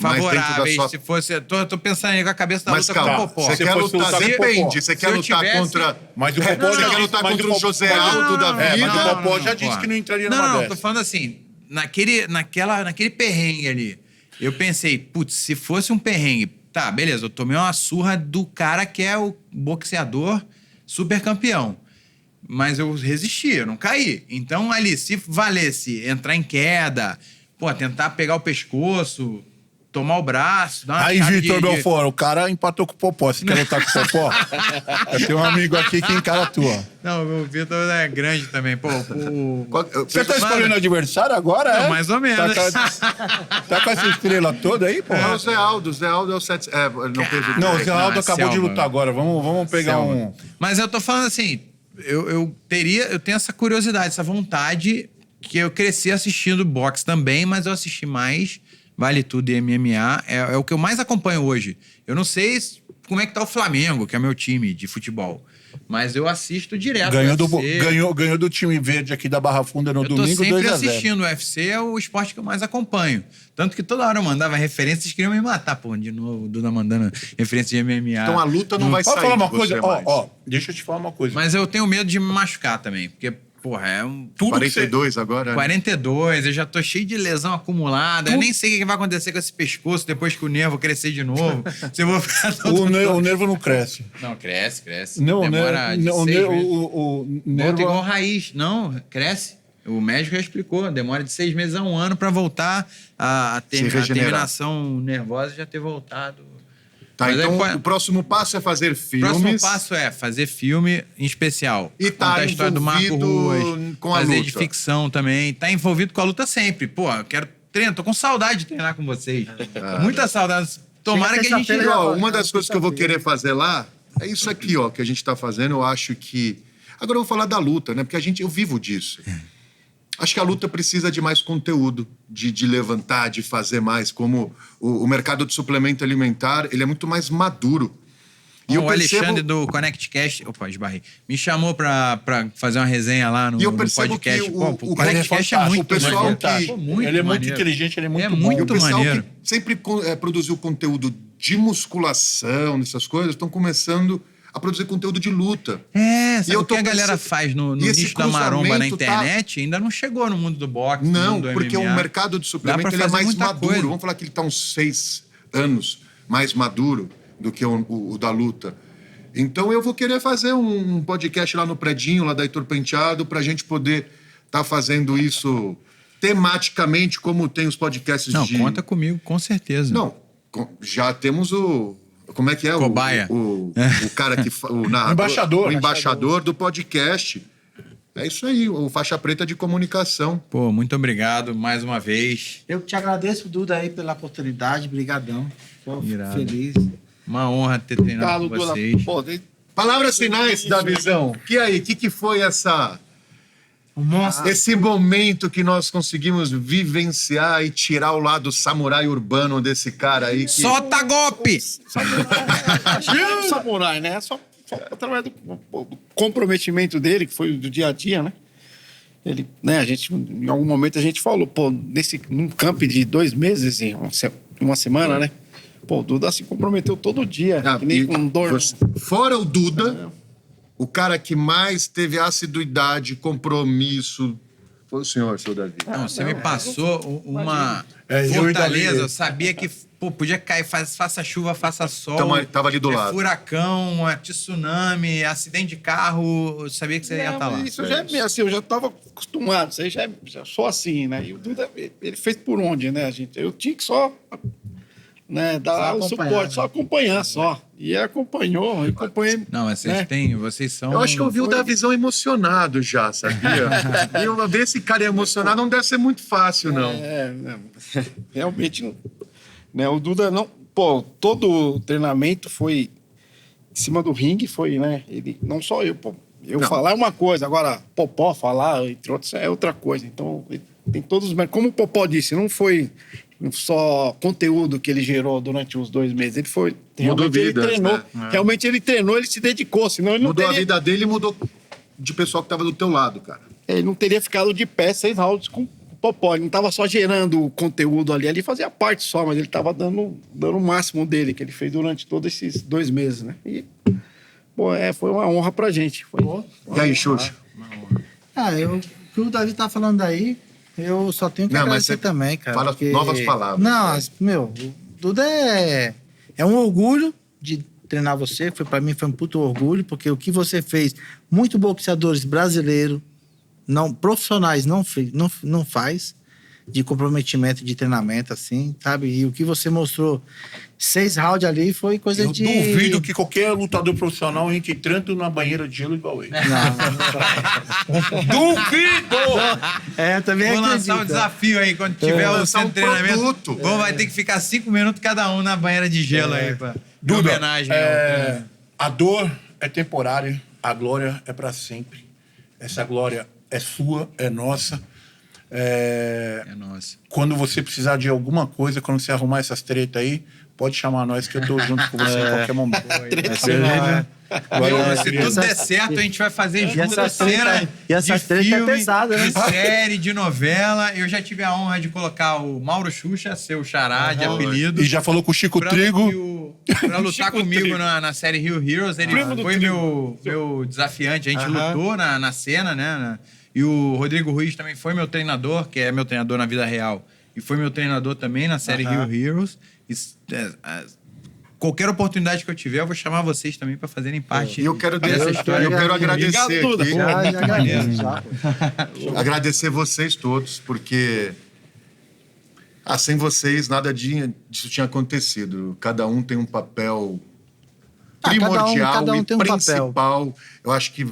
Mais dentro da favoráveis. sua- Se fosse. Tô pensando aí com a cabeça da Mas luta com calma, o Popó. você Se quer fosse lutar... lutar com o Popó. Depende. Você Se quer eu lutar tivesse- contra... Mas o Você Popó quer já lutar mas contra o o José Popó- Aldo da É, vida? mas o Popó já disse pô. que não entraria numa Não, dessa. tô falando assim, naquele perrengue ali, eu pensei, putz, se fosse um perrengue, tá, beleza, eu tomei uma surra do cara que é o boxeador super campeão. Mas eu resisti, eu não caí. Então, ali, se valesse entrar em queda, pô, tentar pegar o pescoço, tomar o braço, dar uma Aí, chave Vitor Belfort, o cara empatou com o Popó. Você quer lutar com o Popó? Eu tenho um amigo aqui que encara a tua. Não, o Vitor é grande também, pô. Você tá escolhendo adversário agora, Não, é? mais ou menos. Tá com essa estrela toda aí, pô? É o Zé Aldo. O Zé Aldo é o 7... ele não fez o... Não, o Zé Aldo Não, é acabou de selva. lutar agora. Vamos pegar Selva. um... Mas eu tô falando assim, eu tenho essa curiosidade, essa vontade, que eu cresci assistindo boxe também, mas eu assisti mais Vale Tudo e MMA, é o que eu mais acompanho hoje. Eu não sei como é que tá o Flamengo, que é meu time de futebol, mas eu assisto direto. Ganhou do, UFC. ganhou do time verde aqui da Barra Funda no Eu tô domingo, sempre 2-0. assistindo. O UFC é o esporte que eu mais acompanho. Tanto que toda hora eu mandava referência, vocês queriam me matar, pô. De novo, o Duda mandando referência de MMA. Então a luta não vai Posso sair falar uma de coisa? você mais. Ó, deixa eu te falar uma coisa. Mas eu tenho medo de me machucar também. Porque porra, é um... Tudo 42 agora, né? 42, eu já tô cheio de lesão acumulada. Eu nem sei o que vai acontecer com esse pescoço depois que o nervo crescer de novo. Se eu vou ficar todo... O nervo não cresce. Não, cresce. Não, Demora de o 6 nervo... meses. O Volta nervo... igual raiz. Não, cresce. O médico já explicou. Demora de 6 meses a 1 ano pra voltar a regenerar. terminação nervosa já ter voltado. Tá, Mas então aí, o próximo passo é fazer o filmes. próximo passo é fazer filme em especial. E tá contar a história do Marco envolvido Ruas, com a fazer luta. de ficção também. Tá envolvido com a luta sempre. Pô, eu quero treinar. Tô com saudade de treinar com vocês. Muita saudade. Tomara que a gente... terça-feira, Ó, uma das coisas que eu vou querer fazer lá é isso aqui, ó, que a gente tá fazendo. Eu acho que... Agora eu vou falar da luta, né? Porque eu vivo disso. Acho que a luta precisa de mais conteúdo, de levantar, de fazer mais. Como o mercado de suplemento alimentar, ele é muito mais maduro. E o Alexandre do Connect Cast, opa, esbarrei, me chamou pra fazer uma resenha lá no, E eu no percebo podcast. que Pô, o Connect Cast é fantástico, muito o pessoal maneiro. que- Pô, ele é muito maneiro. inteligente, ele é muito É bom. muito E o pessoal maneiro. que sempre produziu conteúdo de musculação, dessas coisas, estão começando a produzir conteúdo de luta. Sabe eu o que tô a galera pensando- faz no e esse nicho da maromba na cruzamento tá- internet? Ainda não chegou no mundo do boxe, no Não, mundo do porque MMA. o mercado de suplemento Dá pra ele é fazer mais muita maduro. coisa. Vamos falar que ele está uns 6 anos mais maduro do que o da luta. Então eu vou querer fazer um podcast lá no Predinho, lá da Heitor Penteado, para a gente poder estar fazendo isso tematicamente, como tem os podcasts Não, de... conta comigo, com certeza. Não, já temos o... Como é que é? Cobaia. O cara que... O narrador, Embaixador. O embaixador do podcast. É isso aí, o faixa preta de comunicação. Pô, muito obrigado mais uma vez. Eu te agradeço, Duda, aí pela oportunidade. Brigadão. Tô Irado. feliz. Uma honra ter treinado com Duda. vocês. Pô, Palavras finais da visão. E aí, o que foi Um monstro. esse momento que nós conseguimos vivenciar e tirar o lado samurai urbano desse cara aí? Que... Solta golpe! samurai, né? Só através do comprometimento dele, que foi do dia a dia, né? Ele, né, em algum momento a gente falou, pô, num camp de 2 meses, uma semana, né? Pô, o Duda se comprometeu todo dia, que nem com dor. Fora o Duda, o cara que mais teve assiduidade, compromisso, foi o senhor, seu Davi. Não, você me passou uma eu ainda fortaleza. li. Eu sabia que pô, podia cair, faça chuva, faça sol. Tava ali do lado. Furacão, tsunami, acidente de carro. Eu sabia que você ia estar lá. Isso já é meio assim, eu já estava acostumado, isso aí já sou assim, né? E o Duda, ele fez por onde, né, gente? Eu tinha que só, né, dar Só o acompanhar, suporte, né? só acompanhar, só. E ele acompanhou, eu acompanhei. Não, mas vocês né? têm, vocês são... Eu acho que eu vi o da visão emocionado já, sabia? E uma vez esse cara emocionado não deve ser muito fácil, não. Realmente, né, o Duda não... Pô, todo o treinamento foi em cima do ringue, foi, né? Ele, não só eu, pô. Eu Não. falar é uma coisa, agora Popó falar, entre outros, é outra coisa. Então, ele tem todos... Como o Popó disse, não foi só conteúdo que ele gerou durante os 2 meses. Ele foi... Mudou Realmente vidas, ele treinou. né? Realmente ele treinou, ele se dedicou, senão ele não Mudou a teria... vida dele e mudou de pessoal que tava do teu lado, cara. Ele não teria ficado de pé 6 rounds com o Popó. Ele não estava só gerando conteúdo ali. Ali fazia parte só, mas ele estava dando o máximo dele, que ele fez durante todos esses 2 meses, né? E, pô, foi uma honra pra gente. Foi. E aí, Xuxa? O que o Davi tá falando aí, eu só tenho que Não, mas agradecer você também, cara. fala novas palavras, Não, né? o Duda é um orgulho de treinar você. Pra mim foi um puto orgulho, porque o que você fez, muitos boxeadores brasileiros, profissionais, não faz, de comprometimento de treinamento, assim, sabe? E o que você mostrou, 6 rounds ali, foi coisa Eu de... duvido que qualquer lutador profissional entre tanto na banheira de gelo igual ele. Duvido! Também Vou lançar acredito. um desafio aí, quando tiver o Lançar centro de um treinamento. produto. Vai ter que ficar 5 minutos cada um na banheira de gelo aí, pra de homenagem. A dor é temporária, a glória é para sempre. Essa glória é sua, é nossa. É nossa. Quando você precisar de alguma coisa, quando você arrumar essas tretas aí, pode chamar nós que eu tô junto com você em qualquer momento. Beleza? Se tudo der certo, a gente vai fazer junto essas cena treta- e essas de treta é filme, pesada, né? de série, de novela. Eu já tive a honra de colocar o Mauro Xuxa, seu xará de apelido. E já falou com o Chico Trigo. Pra lutar comigo na série Rio Heroes. Ele Primo do foi Trigo. meu desafiante. A gente lutou na cena, né? E o Rodrigo Ruiz também foi meu treinador, que é meu treinador na vida real. E foi meu treinador também na série Rio Heroes. E, qualquer oportunidade que eu tiver, eu vou chamar vocês também para fazerem parte E eu quero, dessa história. eu quero agradecer Obrigado, aqui. Já agradeço, já, pô. Agradecer vocês todos, porque sem vocês nada disso tinha acontecido. Cada um tem um papel primordial cada um e tem um principal. Eu acho que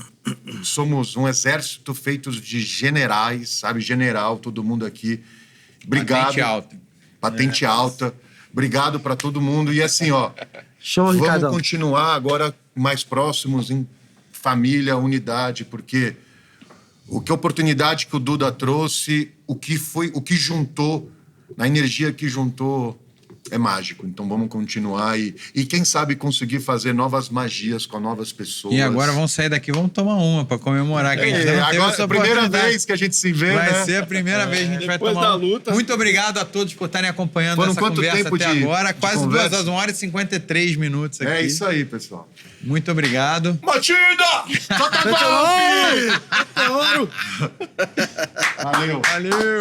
somos um exército feito de generais, sabe? General, todo mundo aqui. Obrigado. Patente alta. Patente alta. Obrigado para todo mundo. E assim, ó, Show, vamos Ricardão. continuar agora mais próximos em família, unidade, porque a oportunidade que o Duda trouxe, o que juntou, na energia que juntou, é mágico. Então vamos continuar e quem sabe conseguir fazer novas magias com novas pessoas. E agora vamos sair daqui, vamos tomar uma para comemorar que a gente não teve agora essa é a primeira oportunidade. vez que a gente se vê, Vai né? ser a primeira vez que a gente vai Depois tomar da uma. luta. Muito obrigado a todos por estarem acompanhando Foram essa quanto conversa tempo até de agora. Quase conversa? 2 horas e 53 minutos aqui. É isso aí, pessoal. Muito obrigado. Matilda! Toca a Ouro! Valeu! Valeu!